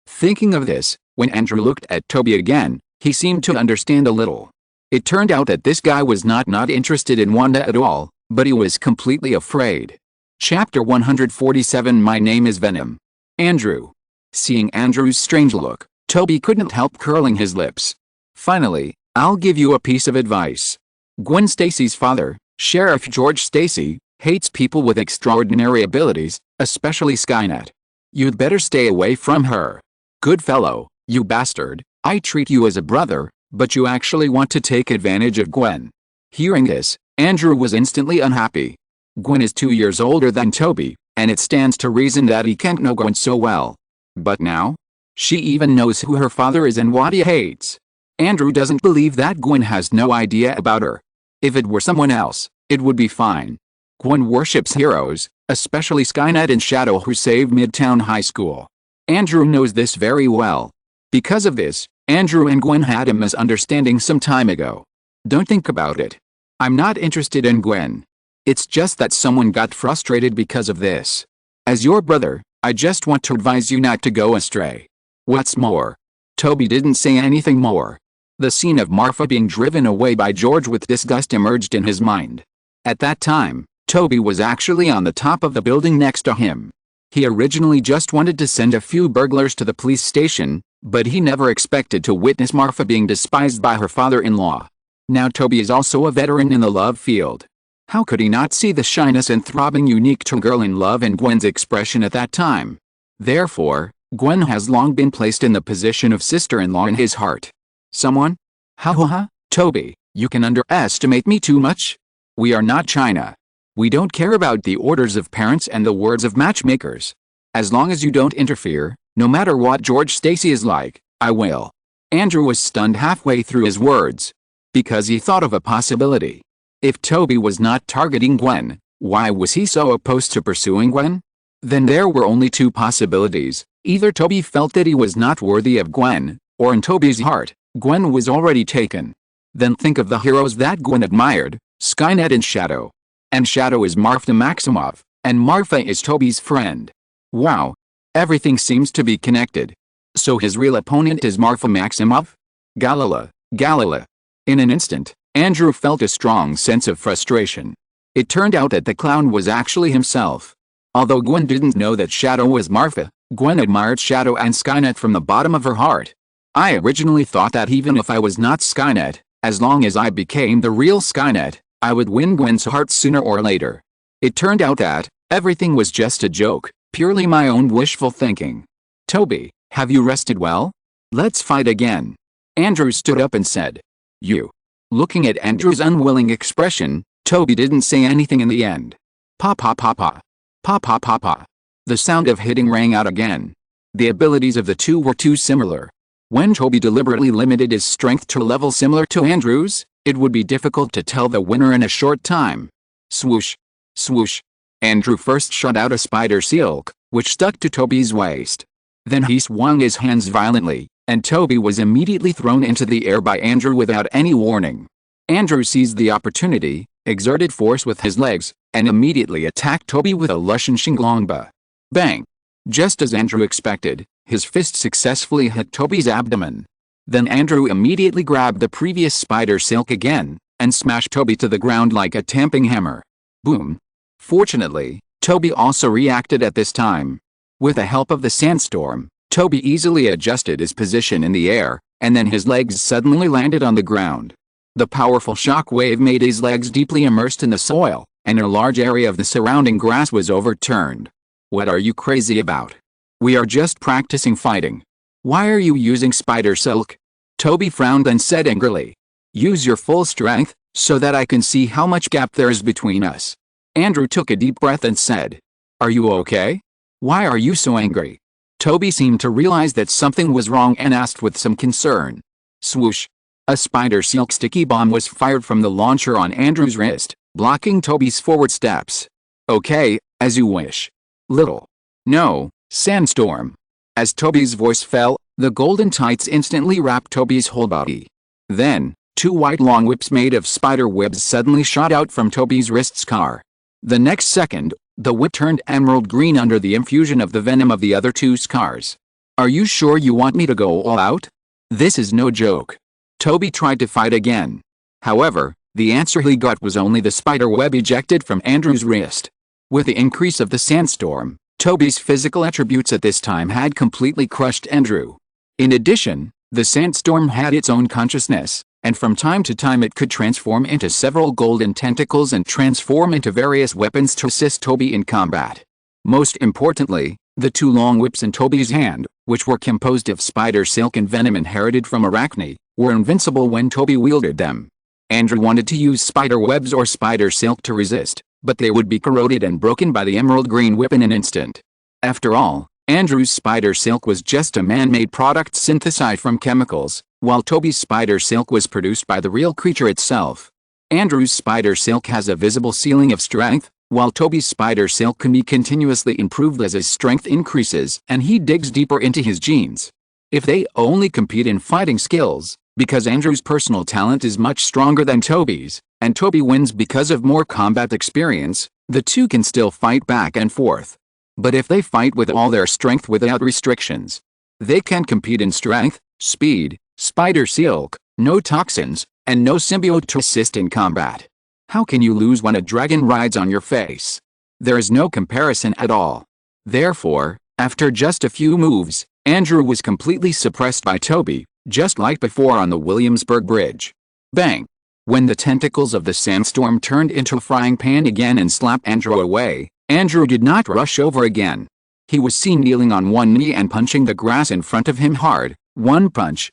Thinking of this, when Andrew looked at Toby again, he seemed to understand a little. It turned out that this guy was not interested in Wanda at all, but he was completely afraid. Chapter 147 My name is Venom. Andrew. Seeing Andrew's strange look, Toby couldn't help curling his lips. "Finally, I'll give you a piece of advice. Gwen Stacy's father, Sheriff George Stacy, hates people with extraordinary abilities, especially Skynet. You'd better stay away from her. Good fellow, you bastard, I treat you as a brother, but you actually want to take advantage of Gwen." Hearing this, Andrew was instantly unhappy. Gwen is 2 years older than Toby, and it stands to reason that he can't know Gwen so well. But now? She even knows who her father is and what he hates. Andrew doesn't believe that Gwen has no idea about her. If it were someone else, it would be fine. Gwen worships heroes, especially Skynet and Shadow who saved Midtown High School. Andrew knows this very well. Because of this, Andrew and Gwen had a misunderstanding some time ago. Don't think about it. I'm not interested in Gwen. It's just that someone got frustrated because of this. As your brother, I just want to advise you not to go astray. What's more? Toby didn't say anything more. The scene of Marfa being driven away by George with disgust emerged in his mind. At that time, Toby was actually on the top of the building next to him. He originally just wanted to send a few burglars to the police station, but he never expected to witness Marfa being despised by her father-in-law. Now Toby is also a veteran in the love field. How could he not see the shyness and throbbing unique to girl in love in Gwen's expression at that time? Therefore, Gwen has long been placed in the position of sister-in-law in his heart. Someone? Ha, Toby, you can underestimate me too much? We are not China. We don't care about the orders of parents and the words of matchmakers. As long as you don't interfere, no matter what George Stacy is like, I will. Andrew was stunned halfway through his words. Because he thought of a possibility. If Toby was not targeting Gwen, why was he so opposed to pursuing Gwen? Then there were only 2 possibilities. Either Toby felt that he was not worthy of Gwen, Or in Toby's heart, Gwen was already taken. Then think of the heroes that Gwen admired, Skynet and Shadow. And Shadow is Marfa Maximoff, and Marfa is Toby's friend. Wow. Everything seems to be connected. So his real opponent is Marfa Maximoff? Galila. In an instant, Andrew felt a strong sense of frustration. It turned out that the clown was actually himself. Although Gwen didn't know that Shadow was Marfa, Gwen admired Shadow and Skynet from the bottom of her heart. I originally thought that even if I was not Skynet, as long as I became the real Skynet, I would win Gwen's heart sooner or later. It turned out that everything was just a joke, purely my own wishful thinking. Toby, have you rested well? Let's fight again. Andrew stood up and said. You. Looking at Andrew's unwilling expression, Toby didn't say anything in the end. Pa pa pa pa. Pa pa pa pa. The sound of hitting rang out again. The abilities of the two were too similar. When Toby deliberately limited his strength to a level similar to Andrew's, it would be difficult to tell the winner in a short time. Swoosh. Swoosh. Andrew first shot out a spider silk, which stuck to Toby's waist. Then he swung his hands violently, and Toby was immediately thrown into the air by Andrew without any warning. Andrew seized the opportunity, exerted force with his legs, and immediately attacked Toby with a Lushan Shinglongba. Bang! Just as Andrew expected, his fist successfully hit Toby's abdomen. Then Andrew immediately grabbed the previous spider silk again, and smashed Toby to the ground like a tamping hammer. Boom! Fortunately, Toby also reacted at this time. With the help of the sandstorm, Toby easily adjusted his position in the air, and then his legs suddenly landed on the ground. The powerful shock wave made his legs deeply immersed in the soil, and a large area of the surrounding grass was overturned. What are you crazy about? We are just practicing fighting. Why are you using spider silk? Toby frowned and said angrily. Use your full strength, so that I can see how much gap there is between us. Andrew took a deep breath and said. Are you okay? Why are you so angry? Toby seemed to realize that something was wrong and asked with some concern. Swoosh. A spider silk sticky bomb was fired from the launcher on Andrew's wrist, blocking Toby's forward steps. Okay, as you wish. Little. No, sandstorm. As Toby's voice fell, the golden tights instantly wrapped Toby's whole body. Then, two white long whips made of spider webs suddenly shot out from Toby's wrist scar. The next second, the whip turned emerald green under the infusion of the venom of the other two scars. Are you sure you want me to go all out? This is no joke. Toby tried to fight again. However, the answer he got was only the spider web ejected from Andrew's wrist. With the increase of the sandstorm, Toby's physical attributes at this time had completely crushed Andrew. In addition, the sandstorm had its own consciousness, and from time to time it could transform into several golden tentacles and transform into various weapons to assist Toby in combat. Most importantly, the two long whips in Toby's hand, which were composed of spider silk and venom inherited from Arachne, were invincible when Toby wielded them. Andrew wanted to use spider webs or spider silk to resist, but they would be corroded and broken by the emerald green whip in an instant. After all, Andrew's spider silk was just a man-made product synthesized from chemicals, while Toby's spider silk was produced by the real creature itself. Andrew's spider silk has a visible ceiling of strength, while Toby's spider silk can be continuously improved as his strength increases and he digs deeper into his genes. If they only compete in fighting skills, because Andrew's personal talent is much stronger than Toby's, and Toby wins because of more combat experience, the two can still fight back and forth. But if they fight with all their strength without restrictions, they can compete in strength, speed, spider silk, no toxins, and no symbiote to assist in combat. How can you lose when a dragon rides on your face? There is no comparison at all. Therefore, after just a few moves, Andrew was completely suppressed by Toby, just like before on the Williamsburg Bridge. Bang! When the tentacles of the sandstorm turned into a frying pan again and slapped Andrew away, Andrew did not rush over again. He was seen kneeling on one knee and punching the grass in front of him hard, one punch,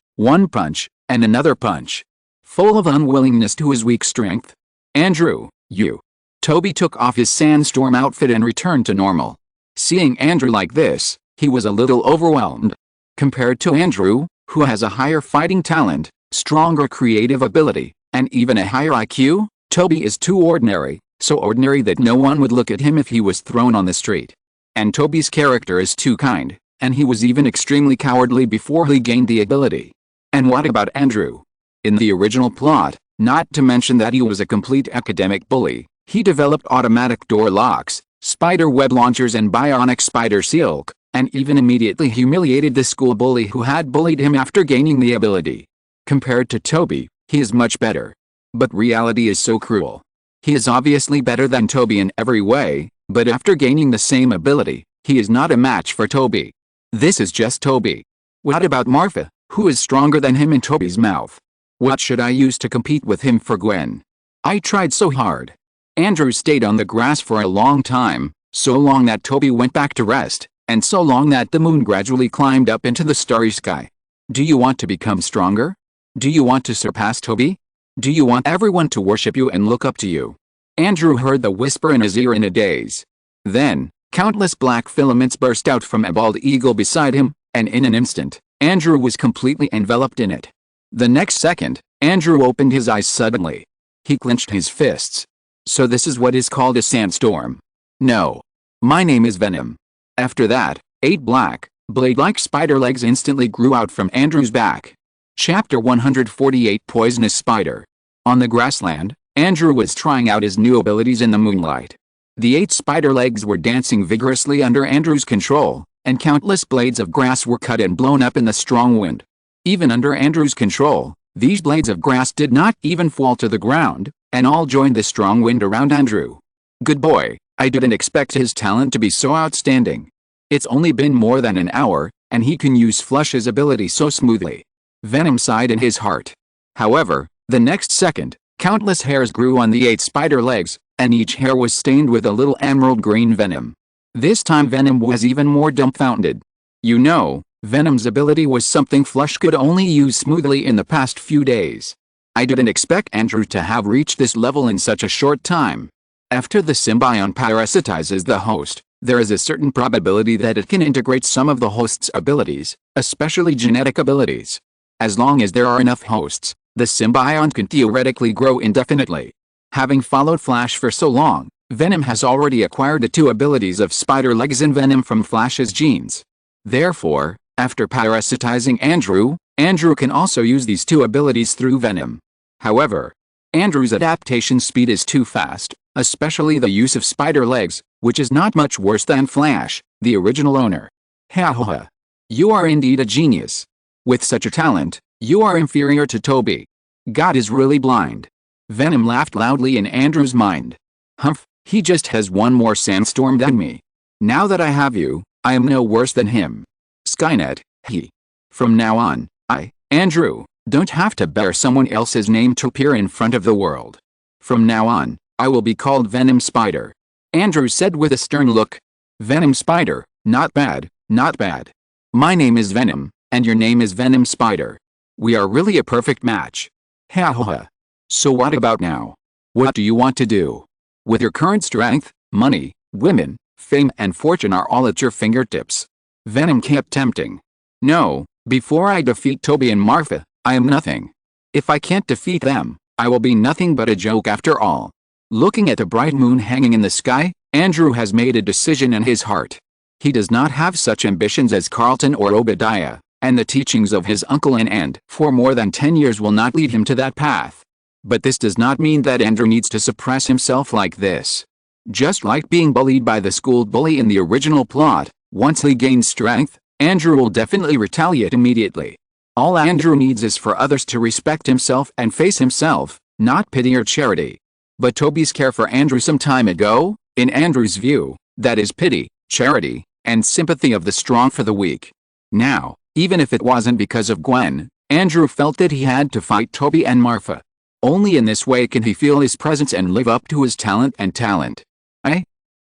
and another punch. Full of unwillingness to his weak strength. Andrew, you. Toby took off his sandstorm outfit and returned to normal. Seeing Andrew like this, he was a little overwhelmed. Compared to Andrew, who has a higher fighting talent, stronger creative ability, and even a higher IQ, Toby is too ordinary, so ordinary that no one would look at him if he was thrown on the street. And Toby's character is too kind, and he was even extremely cowardly before he gained the ability. And what about Andrew? In the original plot, not to mention that he was a complete academic bully, he developed automatic door locks, spider web launchers and bionic spider silk, and even immediately humiliated the school bully who had bullied him after gaining the ability. Compared to Toby, he is much better. But reality is so cruel. He is obviously better than Toby in every way, but after gaining the same ability, he is not a match for Toby. This is just Toby. What about Marfa, who is stronger than him in Toby's mouth? What should I use to compete with him for Gwen? I tried so hard. Andrew stayed on the grass for a long time, so long that Toby went back to rest, and so long that the moon gradually climbed up into the starry sky. Do you want to become stronger? Do you want to surpass Toby? Do you want everyone to worship you and look up to you? Andrew heard the whisper in his ear in a daze. Then, countless black filaments burst out from a bald eagle beside him, and in an instant, Andrew was completely enveloped in it. The next second, Andrew opened his eyes suddenly. He clenched his fists. So this is what is called a sandstorm. No. My name is Venom. After that, 8 black, blade-like spider legs instantly grew out from Andrew's back. Chapter 148 Poisonous Spider. On the grassland, Andrew was trying out his new abilities in the moonlight. The 8 spider legs were dancing vigorously under Andrew's control, and countless blades of grass were cut and blown up in the strong wind. Even under Andrew's control, these blades of grass did not even fall to the ground, and all joined the strong wind around Andrew. Good boy, I didn't expect his talent to be so outstanding. It's only been more than an hour, and he can use Flush's ability so smoothly. Venom sighed in his heart. However, the next second, countless hairs grew on the 8 spider legs, and each hair was stained with a little emerald green venom. This time Venom was even more dumbfounded. You know, Venom's ability was something Flush could only use smoothly in the past few days. I didn't expect Andrew to have reached this level in such a short time. After the symbiont parasitizes the host, there is a certain probability that it can integrate some of the host's abilities, especially genetic abilities. As long as there are enough hosts, the symbiont can theoretically grow indefinitely. Having followed Flash for so long, Venom has already acquired the 2 abilities of spider legs and venom from Flash's genes. Therefore, after parasitizing Andrew, Andrew can also use these 2 abilities through venom. However, Andrew's adaptation speed is too fast, especially the use of spider legs, which is not much worse than Flash, the original owner. Ha ha ha. You are indeed a genius. With such a talent, you are inferior to Toby. God is really blind. Venom laughed loudly in Andrew's mind. Humph, he just has one more sandstorm than me. Now that I have you, I am no worse than him. Skynet, he. From now on, I, Andrew, don't have to bear someone else's name to appear in front of the world. From now on, I will be called Venom Spider. Andrew said with a stern look. Venom Spider, not bad, not bad. My name is Venom, and your name is Venom Spider. We are really a perfect match. Ha ha ha. So what about now? What do you want to do? With your current strength, money, women, fame and fortune are all at your fingertips. Venom kept tempting. No, before I defeat Toby and Marfa, I am nothing. If I can't defeat them, I will be nothing but a joke after all. Looking at the bright moon hanging in the sky, Andrew has made a decision in his heart. He does not have such ambitions as Carlton or Obadiah, and the teachings of his uncle and aunt for more than 10 years will not lead him to that path. But this does not mean that Andrew needs to suppress himself like this. Just like being bullied by the school bully in the original plot, once he gains strength, Andrew will definitely retaliate immediately. All Andrew needs is for others to respect himself and face himself, not pity or charity. But Toby's care for Andrew some time ago, in Andrew's view, that is pity, charity, and sympathy of the strong for the weak. Now, even if it wasn't because of Gwen, Andrew felt that he had to fight Toby and Marfa. Only in this way can he feel his presence and live up to his talent.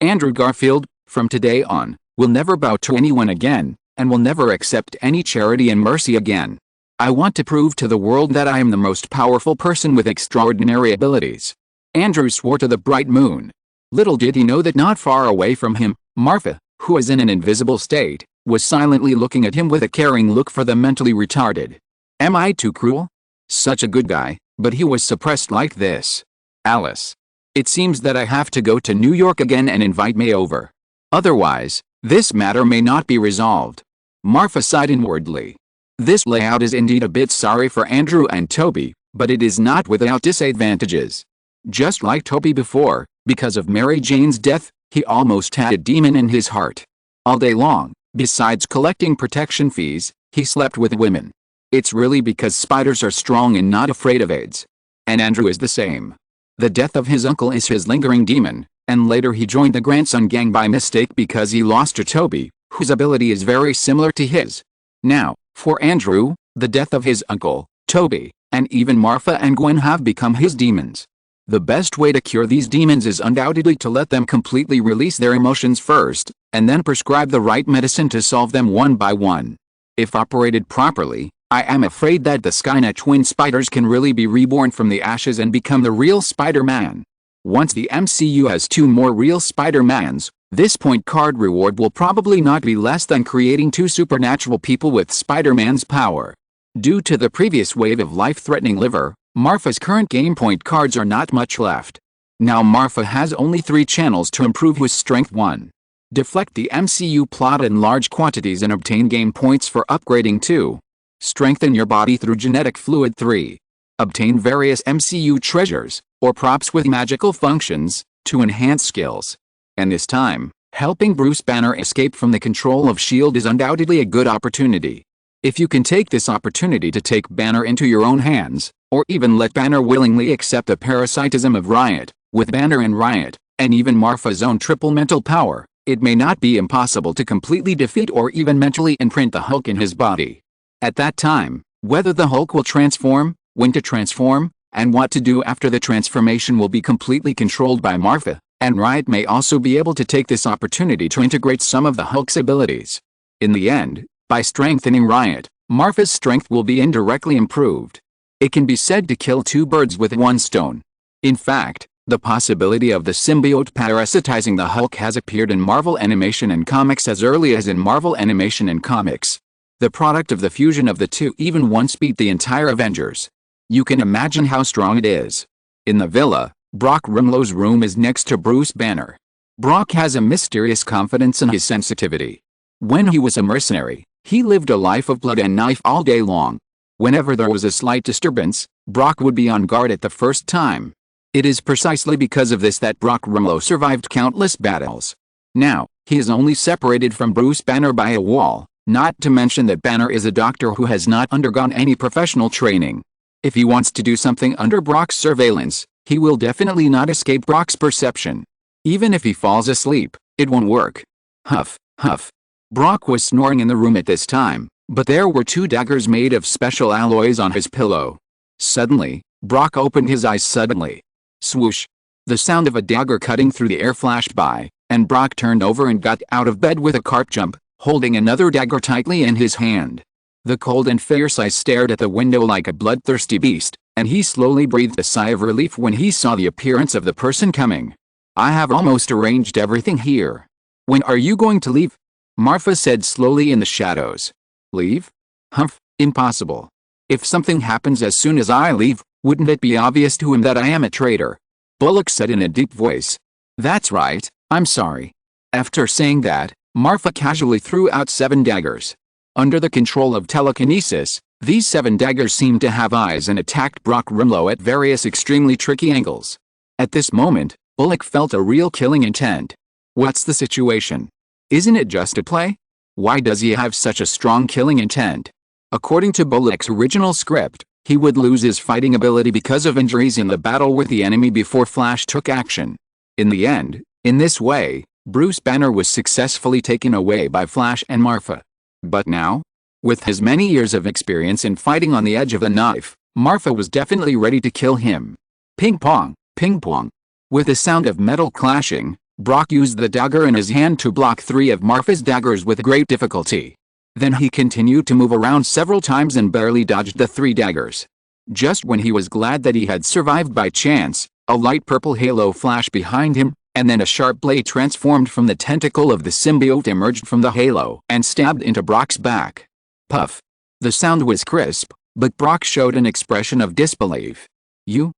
Andrew Garfield, from today on, will never bow to anyone again, and will never accept any charity and mercy again. I want to prove to the world that I am the most powerful person with extraordinary abilities. Andrew swore to the bright moon. Little did he know that not far away from him, Marfa, who was in an invisible state, was silently looking at him with a caring look for the mentally retarded. Am I too cruel? Such a good guy, but he was suppressed like this. Alice. It seems that I have to go to New York again and invite May over. Otherwise, this matter may not be resolved. Marfa sighed inwardly. This layout is indeed a bit sorry for Andrew and Toby, but it is not without disadvantages. Just like Toby before, because of Mary Jane's death, he almost had a demon in his heart. All day long, besides collecting protection fees, he slept with women. It's really because spiders are strong and not afraid of AIDS. And Andrew is the same. The death of his uncle is his lingering demon, and later he joined the grandson gang by mistake because he lost to Toby, whose ability is very similar to his. Now, for Andrew, the death of his uncle, Toby, and even Marfa and Gwen have become his demons. The best way to cure these demons is undoubtedly to let them completely release their emotions first, and then prescribe the right medicine to solve them one by one. If operated properly, I am afraid that the Skynet twin spiders can really be reborn from the ashes and become the real Spider-Man. Once the MCU has 2 more real Spider-Mans, this point card reward will probably not be less than creating 2 supernatural people with Spider-Man's power. Due to the previous wave of life-threatening liver, Marfa's current game point cards are not much left. Now Marfa has only 3 channels to improve his strength. 1. Deflect the MCU plot in large quantities and obtain game points for upgrading. 2. Strengthen your body through genetic fluid. 3. Obtain various MCU treasures, or props with magical functions, to enhance skills. And this time, helping Bruce Banner escape from the control of S.H.I.E.L.D. is undoubtedly a good opportunity. If you can take this opportunity to take Banner into your own hands, or even let Banner willingly accept the parasitism of Riot, with Banner and Riot, and even Marfa's own triple mental power, it may not be impossible to completely defeat or even mentally imprint the Hulk in his body. At that time, whether the Hulk will transform, when to transform, and what to do after the transformation will be completely controlled by Marfa, and Riot may also be able to take this opportunity to integrate some of the Hulk's abilities. In the end, by strengthening Riot, Marfa's strength will be indirectly improved. It can be said to kill 2 birds with 1 stone. In fact, the possibility of the symbiote parasitizing the Hulk has appeared in Marvel Animation and Comics as early as in Marvel Animation and Comics. The product of the fusion of the 2 even once beat the entire Avengers. You can imagine how strong it is. In the villa, Brock Rumlow's room is next to Bruce Banner. Brock has a mysterious confidence in his sensitivity. When he was a mercenary, he lived a life of blood and knife all day long. Whenever there was a slight disturbance, Brock would be on guard at the first time. It is precisely because of this that Brock Rumlow survived countless battles. Now, he is only separated from Bruce Banner by a wall, not to mention that Banner is a doctor who has not undergone any professional training. If he wants to do something under Brock's surveillance, he will definitely not escape Brock's perception. Even if he falls asleep, it won't work. Huff, huff. Brock was snoring in the room at this time, but there were 2 daggers made of special alloys on his pillow. Suddenly, Brock opened his eyes suddenly. Swoosh. The sound of a dagger cutting through the air flashed by, and Brock turned over and got out of bed with a carp jump, holding another dagger tightly in his hand. The cold and fierce eyes stared at the window like a bloodthirsty beast, and he slowly breathed a sigh of relief when he saw the appearance of the person coming. I have almost arranged everything here. When are you going to leave? Marfa said slowly in the shadows. Leave? Humph, impossible. If something happens as soon as I leave, wouldn't it be obvious to him that I am a traitor? Bullock said in a deep voice. That's right, I'm sorry. After saying that, Marfa casually threw out 7 daggers. Under the control of telekinesis, these 7 daggers seemed to have eyes and attacked Brock Rumlow at various extremely tricky angles. At this moment, Bullock felt a real killing intent. What's the situation? Isn't it just a play? Why does he have such a strong killing intent? According to Bullock's original script, he would lose his fighting ability because of injuries in the battle with the enemy before Flash took action. In the end, in this way, Bruce Banner was successfully taken away by Flash and Marfa. But now? With his many years of experience in fighting on the edge of the knife, Marfa was definitely ready to kill him. Ping pong, ping pong. With the sound of metal clashing, Brock used the dagger in his hand to block 3 of Marfa's daggers with great difficulty. Then he continued to move around several times and barely dodged the 3 daggers. Just when he was glad that he had survived by chance, a light purple halo flashed behind him, and then a sharp blade transformed from the tentacle of the symbiote emerged from the halo and stabbed into Brock's back. Puff. The sound was crisp, but Brock showed an expression of disbelief. You.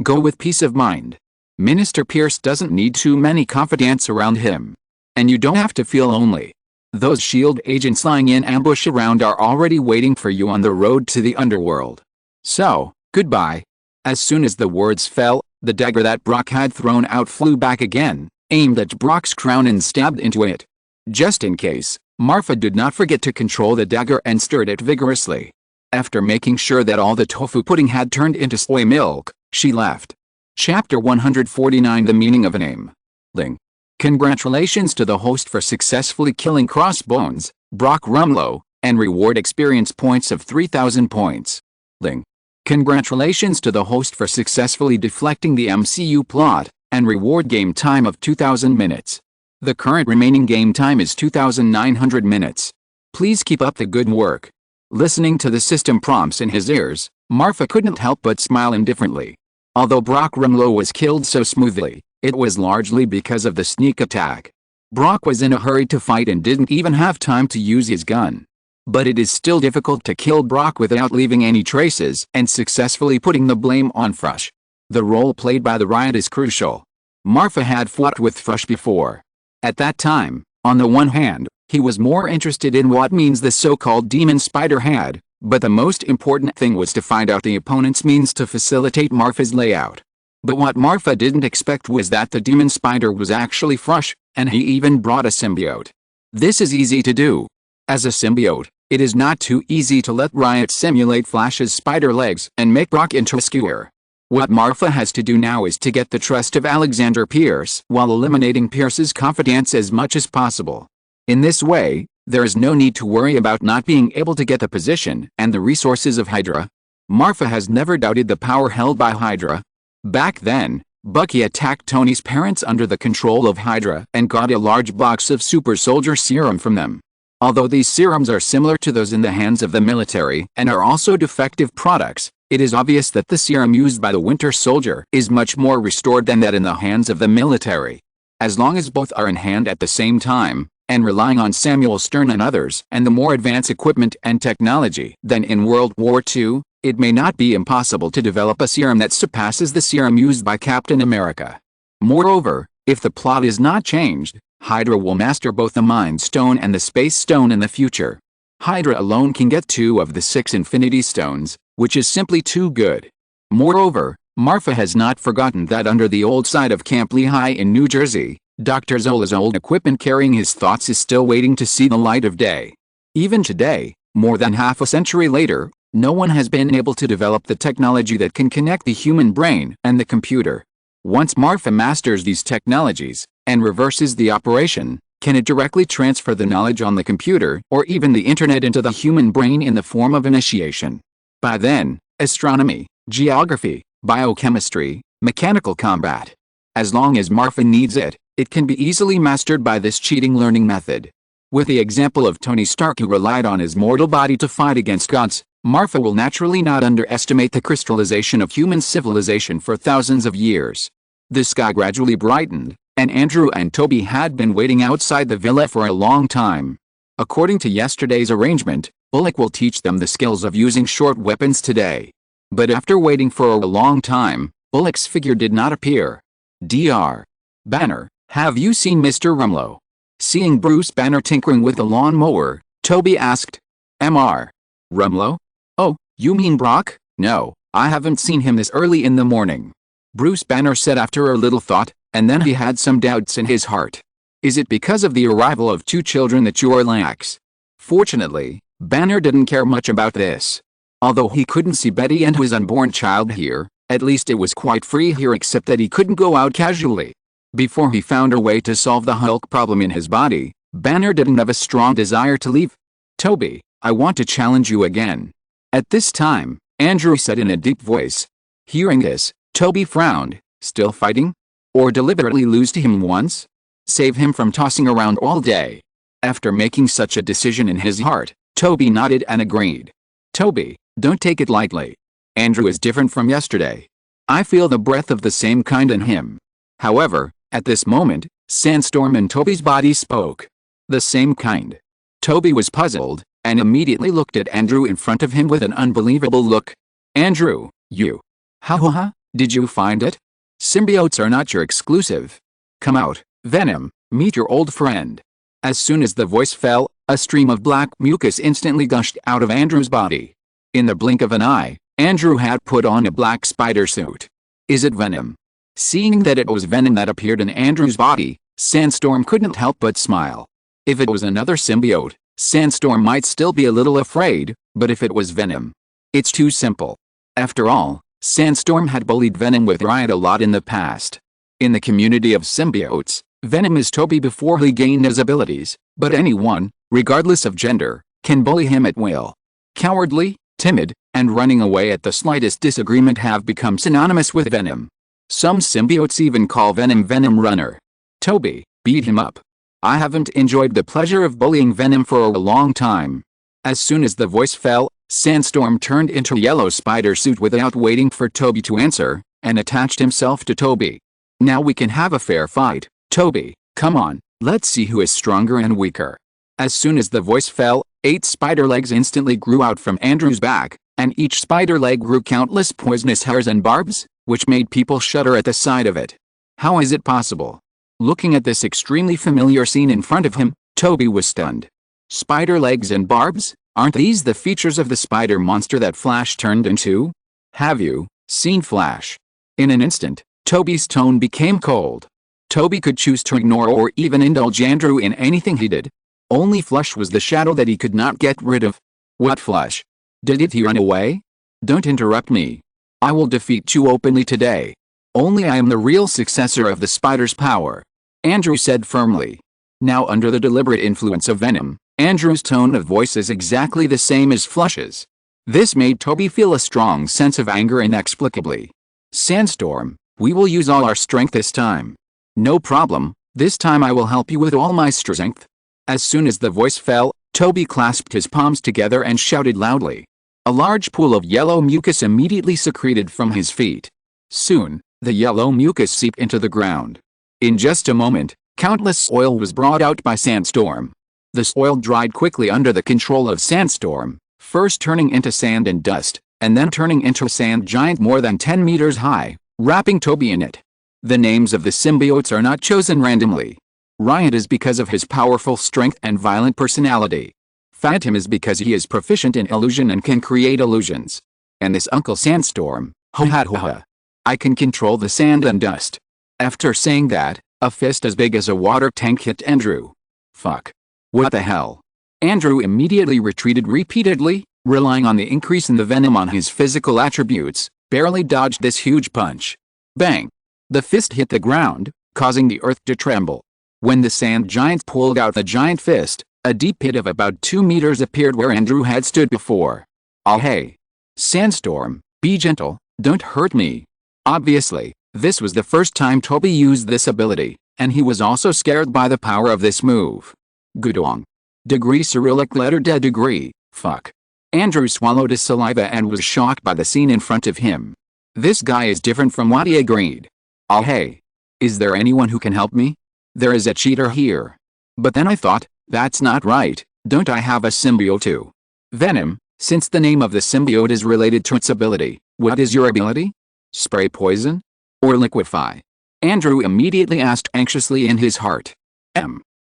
Go with peace of mind. Minister Pierce doesn't need too many confidants around him. And you don't have to feel lonely. Those SHIELD agents lying in ambush around are already waiting for you on the road to the underworld. So, goodbye. As soon as the words fell, the dagger that Brock had thrown out flew back again, aimed at Brock's crown and stabbed into it. Just in case, Marfa did not forget to control the dagger and stirred it vigorously. After making sure that all the tofu pudding had turned into soy milk, she left. Chapter 149 The Meaning of a Name. Ling. Congratulations to the host for successfully killing Crossbones, Brock Rumlow, and reward experience points of 3,000 points. Ling. Congratulations to the host for successfully deflecting the MCU plot, and reward game time of 2,000 minutes. The current remaining game time is 2,900 minutes. Please keep up the good work. Listening to the system prompts in his ears, Marfa couldn't help but smile indifferently. Although Brock Rumlow was killed so smoothly, it was largely because of the sneak attack. Brock was in a hurry to fight and didn't even have time to use his gun. But it is still difficult to kill Brock without leaving any traces and successfully putting the blame on Frush. The role played by the Riot is crucial. Marfa had fought with Frush before. At that time, on the one hand, he was more interested in what means the so-called demon spider had, but the most important thing was to find out the opponent's means to facilitate Marfa's layout. But what Marfa didn't expect was that the demon spider was actually Frush, and he even brought a symbiote. This is easy to do. As a symbiote, it is not too easy to let Riot simulate Flash's spider legs and make Brock into a skewer. What Marfa has to do now is to get the trust of Alexander Pierce while eliminating Pierce's confidence as much as possible. In this way, there is no need to worry about not being able to get the position and the resources of Hydra. Marfa has never doubted the power held by Hydra. Back then, Bucky attacked Tony's parents under the control of Hydra and got a large box of super soldier serum from them. Although these serums are similar to those in the hands of the military and are also defective products, it is obvious that the serum used by the Winter Soldier is much more restored than that in the hands of the military. As long as both are in hand at the same time, and relying on Samuel Stern and others and the more advanced equipment and technology than in World War II, it may not be impossible to develop a serum that surpasses the serum used by Captain America. Moreover, if the plot is not changed, Hydra will master both the Mind Stone and the Space Stone in the future. Hydra alone can get 2 of the 6 Infinity Stones, which is simply too good. Moreover, Marfa has not forgotten that under the old side of Camp Lehigh in New Jersey, Dr. Zola's old equipment carrying his thoughts is still waiting to see the light of day. Even today, more than half a century later, no one has been able to develop the technology that can connect the human brain and the computer. Once Marfa masters these technologies, and reverses the operation, can it directly transfer the knowledge on the computer or even the internet into the human brain in the form of initiation. By then, astronomy, geography, biochemistry, mechanical combat. As long as Marfa needs it, it can be easily mastered by this cheating learning method. With the example of Tony Stark who relied on his mortal body to fight against gods, Marfa will naturally not underestimate the crystallization of human civilization for thousands of years. The sky gradually brightened, and Andrew and Toby had been waiting outside the villa for a long time. According to yesterday's arrangement, Bullock will teach them the skills of using short weapons today. But after waiting for a long time, Bullock's figure did not appear. Dr. Banner, have you seen Mr. Rumlow? Seeing Bruce Banner tinkering with the lawnmower, Toby asked. Mr. Rumlow? Oh, you mean Brock? No, I haven't seen him this early in the morning. Bruce Banner said after a little thought, and then he had some doubts in his heart. Is it because of the arrival of 2 children that you're lax? Fortunately, Banner didn't care much about this. Although he couldn't see Betty and his unborn child here, at least it was quite free here except that he couldn't go out casually. Before he found a way to solve the Hulk problem in his body, Banner didn't have a strong desire to leave. Toby, I want to challenge you again. At this time, Andrew said in a deep voice. Hearing this, Toby frowned. Still fighting? Or deliberately lose to him once? Save him from tossing around all day. After making such a decision in his heart, Toby nodded and agreed. Toby, don't take it lightly. Andrew is different from yesterday. I feel the breath of the same kind in him. However, at this moment, Sandstorm in Toby's body spoke. The same kind. Toby was puzzled, and immediately looked at Andrew in front of him with an unbelievable look. Andrew, you. Ha, did you find it? Symbiotes are not your exclusive. Come out, Venom, meet your old friend. As soon as the voice fell, a stream of black mucus instantly gushed out of Andrew's body. In the blink of an eye, Andrew had put on a black spider suit. Is it venom? Seeing that it was venom that appeared in Andrew's body, Sandstorm couldn't help but smile. If it was another symbiote, Sandstorm might still be a little afraid, but if it was venom, it's too simple. After all, Sandstorm had bullied Venom with Riot a lot in the past. In the community of symbiotes, Venom is Toby before he gained his abilities, but anyone, regardless of gender, can bully him at will. Cowardly, timid, and running away at the slightest disagreement have become synonymous with Venom. Some symbiotes even call Venom Venom Runner. Toby, beat him up. I haven't enjoyed the pleasure of bullying Venom for a long time. As soon as the voice fell, Sandstorm turned into a yellow spider suit without waiting for Toby to answer, and attached himself to Toby. Now we can have a fair fight, Toby, come on, let's see who is stronger and weaker. As soon as the voice fell, 8 spider legs instantly grew out from Andrew's back, and each spider leg grew countless poisonous hairs and barbs, which made people shudder at the sight of it. How is it possible? Looking at this extremely familiar scene in front of him, Toby was stunned. Spider legs and barbs? Aren't these the features of the spider monster that Flash turned into? Have you seen Flash? In an instant, Toby's tone became cold. Toby could choose to ignore or even indulge Andrew in anything he did. Only Flash was the shadow that he could not get rid of. What Flash? Did he run away? Don't interrupt me. I will defeat you openly today. Only I am the real successor of the spider's power, Andrew said firmly. Now under the deliberate influence of Venom, Andrew's tone of voice is exactly the same as Flash's. This made Toby feel a strong sense of anger inexplicably. Sandstorm, we will use all our strength this time. No problem, this time I will help you with all my strength. As soon as the voice fell, Toby clasped his palms together and shouted loudly. A large pool of yellow mucus immediately secreted from his feet. Soon, the yellow mucus seeped into the ground. In just a moment, countless soil was brought out by Sandstorm. The soil dried quickly under the control of Sandstorm, first turning into sand and dust, and then turning into a sand giant more than 10 meters high, wrapping Toby in it. The names of the symbiotes are not chosen randomly. Riot is because of his powerful strength and violent personality. Phantom is because he is proficient in illusion and can create illusions. And this Uncle Sandstorm, ho ha ho ha. I can control the sand and dust. After saying that, a fist as big as a water tank hit Andrew. Fuck. What the hell? Andrew immediately retreated repeatedly, relying on the increase in the venom on his physical attributes, barely dodged this huge punch. Bang! The fist hit the ground, causing the earth to tremble. When the sand giant pulled out the giant fist, a deep pit of about 2 meters appeared where Andrew had stood before. Oh hey! Sandstorm, be gentle, don't hurt me. Obviously, this was the first time Toby used this ability, and he was also scared by the power of this move. Gudong. Degree Cyrillic letter D degree, fuck. Andrew swallowed his saliva and was shocked by the scene in front of him. This guy is different from what he agreed. Oh hey. Is there anyone who can help me? There is a cheater here. But then I thought, that's not right, don't I have a symbiote too? Venom, since the name of the symbiote is related to its ability, what is your ability? Spray poison? Or liquefy? Andrew immediately asked anxiously in his heart.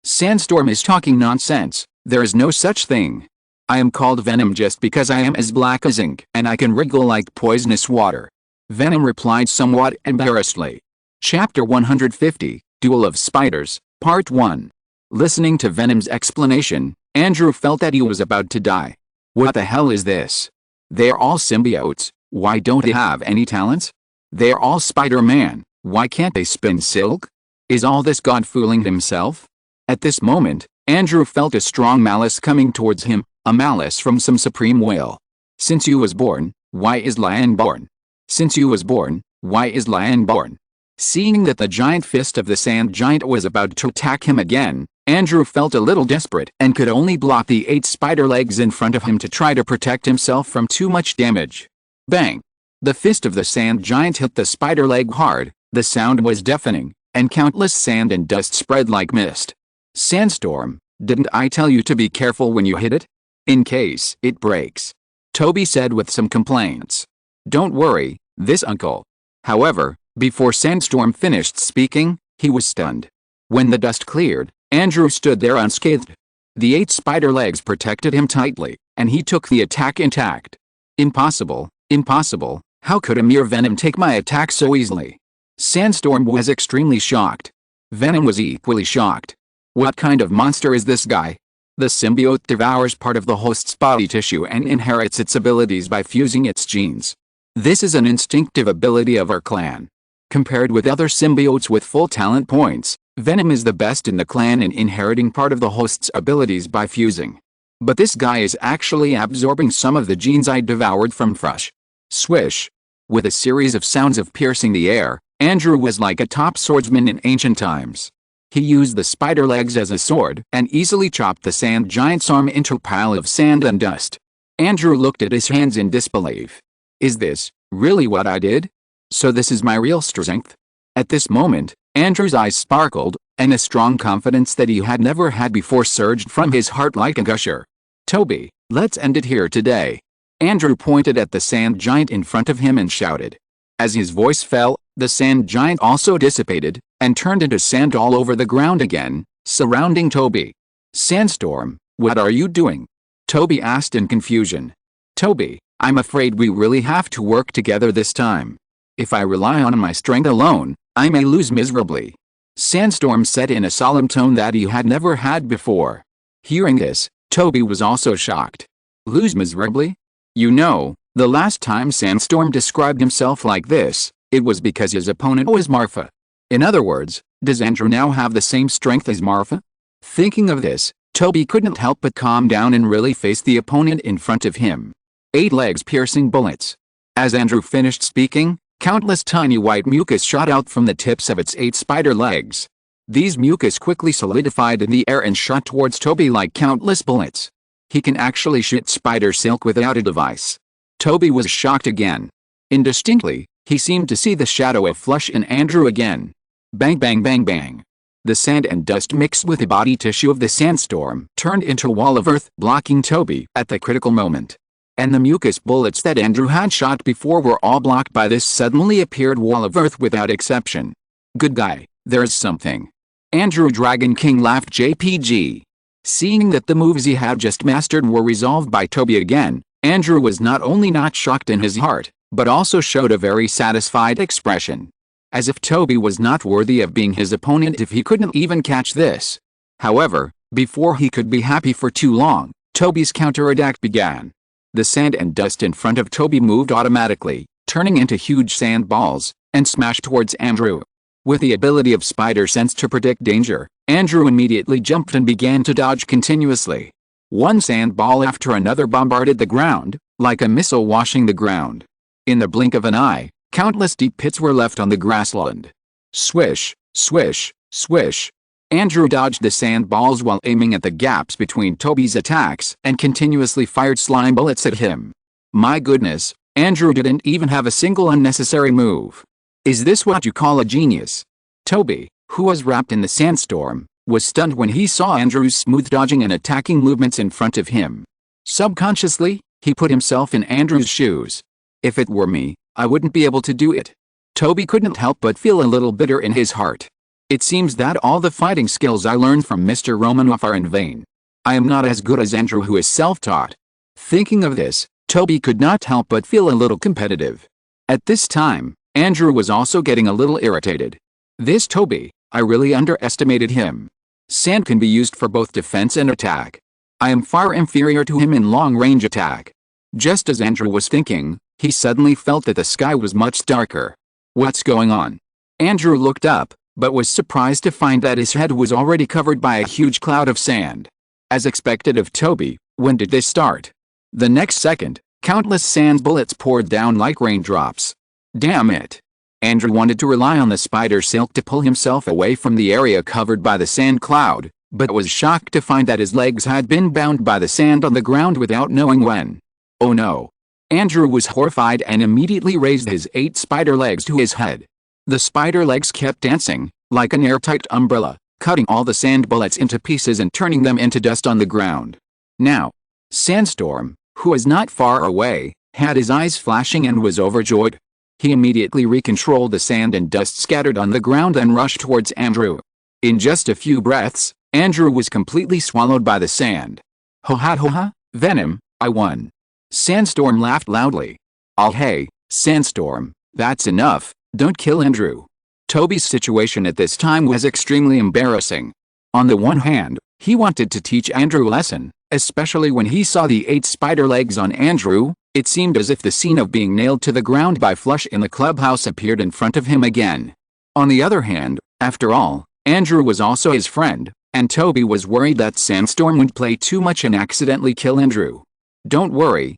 Sandstorm is talking nonsense, there is no such thing. I am called Venom just because I am as black as ink and I can wriggle like poisonous water. Venom replied somewhat embarrassedly. Chapter 150, Duel of Spiders, Part 1. Listening to Venom's explanation, Andrew felt that he was about to die. What the hell is this? They're all symbiotes, why don't they have any talents? They're all Spider-Man, why can't they spin silk? Is all this God fooling himself? At this moment, Andrew felt a strong malice coming towards him, a malice from some supreme will. Since you was born, why is lion born? Since you was born, why is lion born? Seeing that the giant fist of the sand giant was about to attack him again, Andrew felt a little desperate and could only block the 8 spider legs in front of him to try to protect himself from too much damage. Bang! The fist of the sand giant hit the spider leg hard, the sound was deafening, and countless sand and dust spread like mist. Sandstorm, didn't I tell you to be careful when you hit it? In case it breaks. Toby said with some complaints. Don't worry, this uncle. However, before Sandstorm finished speaking, he was stunned. When the dust cleared, Andrew stood there unscathed. The 8 spider legs protected him tightly, and he took the attack intact. Impossible, impossible, how could a mere venom take my attack so easily? Sandstorm was extremely shocked. Venom was equally shocked. What kind of monster is this guy? The symbiote devours part of the host's body tissue and inherits its abilities by fusing its genes. This is an instinctive ability of our clan. Compared with other symbiotes with full talent points, Venom is the best in the clan in inheriting part of the host's abilities by fusing. But this guy is actually absorbing some of the genes I devoured from Fresh. Swish. With a series of sounds of piercing the air, Andrew was like a top swordsman in ancient times. He used the spider legs as a sword and easily chopped the sand giant's arm into a pile of sand and dust. Andrew looked at his hands in disbelief. Is this really what I did? So this is my real strength? At this moment, Andrew's eyes sparkled, and a strong confidence that he had never had before surged from his heart like a gusher. Toby, let's end it here today. Andrew pointed at the sand giant in front of him and shouted. As his voice fell, the sand giant also dissipated, and turned into sand all over the ground again, surrounding Toby. Sandstorm, what are you doing? Toby asked in confusion. Toby, I'm afraid we really have to work together this time. If I rely on my strength alone, I may lose miserably. Sandstorm said in a solemn tone that he had never had before. Hearing this, Toby was also shocked. Lose miserably? You know, the last time Sandstorm described himself like this, it was because his opponent was Marfa. In other words, does Andrew now have the same strength as Marfa? Thinking of this, Toby couldn't help but calm down and really face the opponent in front of him. 8 legs piercing bullets. As Andrew finished speaking, countless tiny white mucus shot out from the tips of its 8 spider legs. These mucus quickly solidified in the air and shot towards Toby like countless bullets. He can actually shoot spider silk without a device. Toby was shocked again. Indistinctly, he seemed to see the shadow of flesh in Andrew again. Bang bang bang bang. The sand and dust mixed with the body tissue of the sandstorm turned into a wall of earth blocking Toby at the critical moment. And the mucus bullets that Andrew had shot before were all blocked by this suddenly appeared wall of earth without exception. Good guy, there's something. Andrew Dragon King laughed JPG. Seeing that the moves he had just mastered were resolved by Toby again, Andrew was not only not shocked in his heart, but also showed a very satisfied expression. As if Toby was not worthy of being his opponent if he couldn't even catch this. However, before he could be happy for too long, Toby's counterattack began. The sand and dust in front of Toby moved automatically, turning into huge sand balls, and smashed towards Andrew. With the ability of spider sense to predict danger, Andrew immediately jumped and began to dodge continuously. One sand ball after another bombarded the ground, like a missile washing the ground. In the blink of an eye, countless deep pits were left on the grassland. Swish, swish, swish. Andrew dodged the sand balls while aiming at the gaps between Toby's attacks and continuously fired slime bullets at him. My goodness, Andrew didn't even have a single unnecessary move. Is this what you call a genius? Toby, who was wrapped in the sandstorm, was stunned when he saw Andrew's smooth dodging and attacking movements in front of him. Subconsciously, he put himself in Andrew's shoes. If it were me, I wouldn't be able to do it. Toby couldn't help but feel a little bitter in his heart. It seems that all the fighting skills I learned from Mr. Romanoff are in vain. I am not as good as Andrew, who is self-taught. Thinking of this, Toby could not help but feel a little competitive. At this time, Andrew was also getting a little irritated. This Toby, I really underestimated him. Sand can be used for both defense and attack. I am far inferior to him in long-range attack. Just as Andrew was thinking, he suddenly felt that the sky was much darker. What's going on? Andrew looked up, but was surprised to find that his head was already covered by a huge cloud of sand. As expected of Toby, when did this start? The next second, countless sand bullets poured down like raindrops. Damn it. Andrew wanted to rely on the spider silk to pull himself away from the area covered by the sand cloud, but was shocked to find that his legs had been bound by the sand on the ground without knowing when. Oh no. Andrew was horrified and immediately raised his 8 spider legs to his head. The spider legs kept dancing, like an airtight umbrella, cutting all the sand bullets into pieces and turning them into dust on the ground. Now, Sandstorm, who was not far away, had his eyes flashing and was overjoyed. He immediately recontrolled the sand and dust scattered on the ground and rushed towards Andrew. In just a few breaths, Andrew was completely swallowed by the sand. Ho ha ho ha, Venom, I won. Sandstorm laughed loudly. Oh hey, Sandstorm, that's enough, don't kill Andrew. Toby's situation at this time was extremely embarrassing. On the one hand, he wanted to teach Andrew a lesson, especially when he saw the 8 spider legs on Andrew. It seemed as if the scene of being nailed to the ground by Flush in the clubhouse appeared in front of him again. On the other hand, after all, Andrew was also his friend, and Toby was worried that Sandstorm would play too much and accidentally kill Andrew. Don't worry,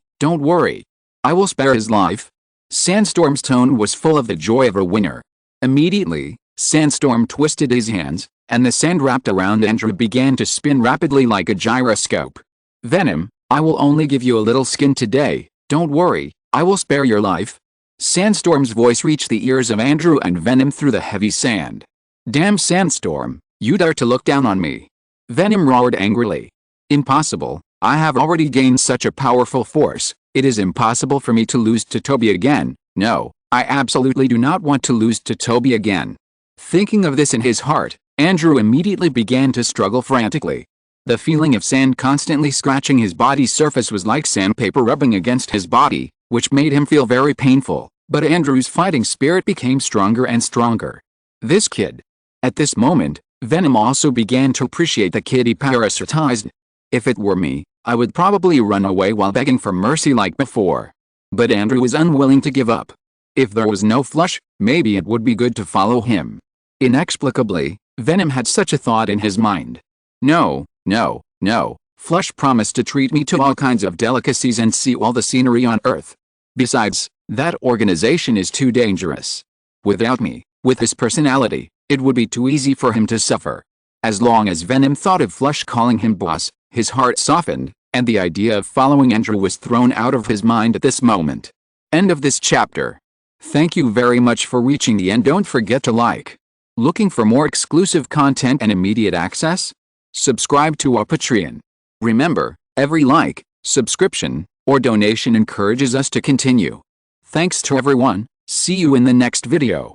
I will spare his life. Sandstorm's tone was full of the joy of a winner. Immediately, Sandstorm twisted his hands, and the sand wrapped around Andrew began to spin rapidly like a gyroscope. Venom, I will only give you a little skin today, don't worry, I will spare your life. Sandstorm's voice reached the ears of Andrew and Venom through the heavy sand. Damn Sandstorm, you dare to look down on me. Venom roared angrily. Impossible, I have already gained such a powerful force, it is impossible for me to lose to Toby again. No, I absolutely do not want to lose to Toby again. Thinking of this in his heart, Andrew immediately began to struggle frantically. The feeling of sand constantly scratching his body's surface was like sandpaper rubbing against his body, which made him feel very painful, but Andrew's fighting spirit became stronger and stronger. This kid. At this moment, Venom also began to appreciate the kid he parasitized. If it were me, I would probably run away while begging for mercy like before. But Andrew was unwilling to give up. If there was no Flush, maybe it would be good to follow him. Inexplicably, Venom had such a thought in his mind. No, Flush promised to treat me to all kinds of delicacies and see all the scenery on Earth. Besides, that organization is too dangerous. Without me, with his personality, it would be too easy for him to suffer. As long as Venom thought of Flush calling him boss, his heart softened, and the idea of following Andrew was thrown out of his mind at this moment. End of this chapter. Thank you very much for reaching the end. Don't forget to like. Looking for more exclusive content and immediate access? Subscribe to our Patreon. Remember, every like, subscription, or donation encourages us to continue. Thanks to everyone, see you in the next video.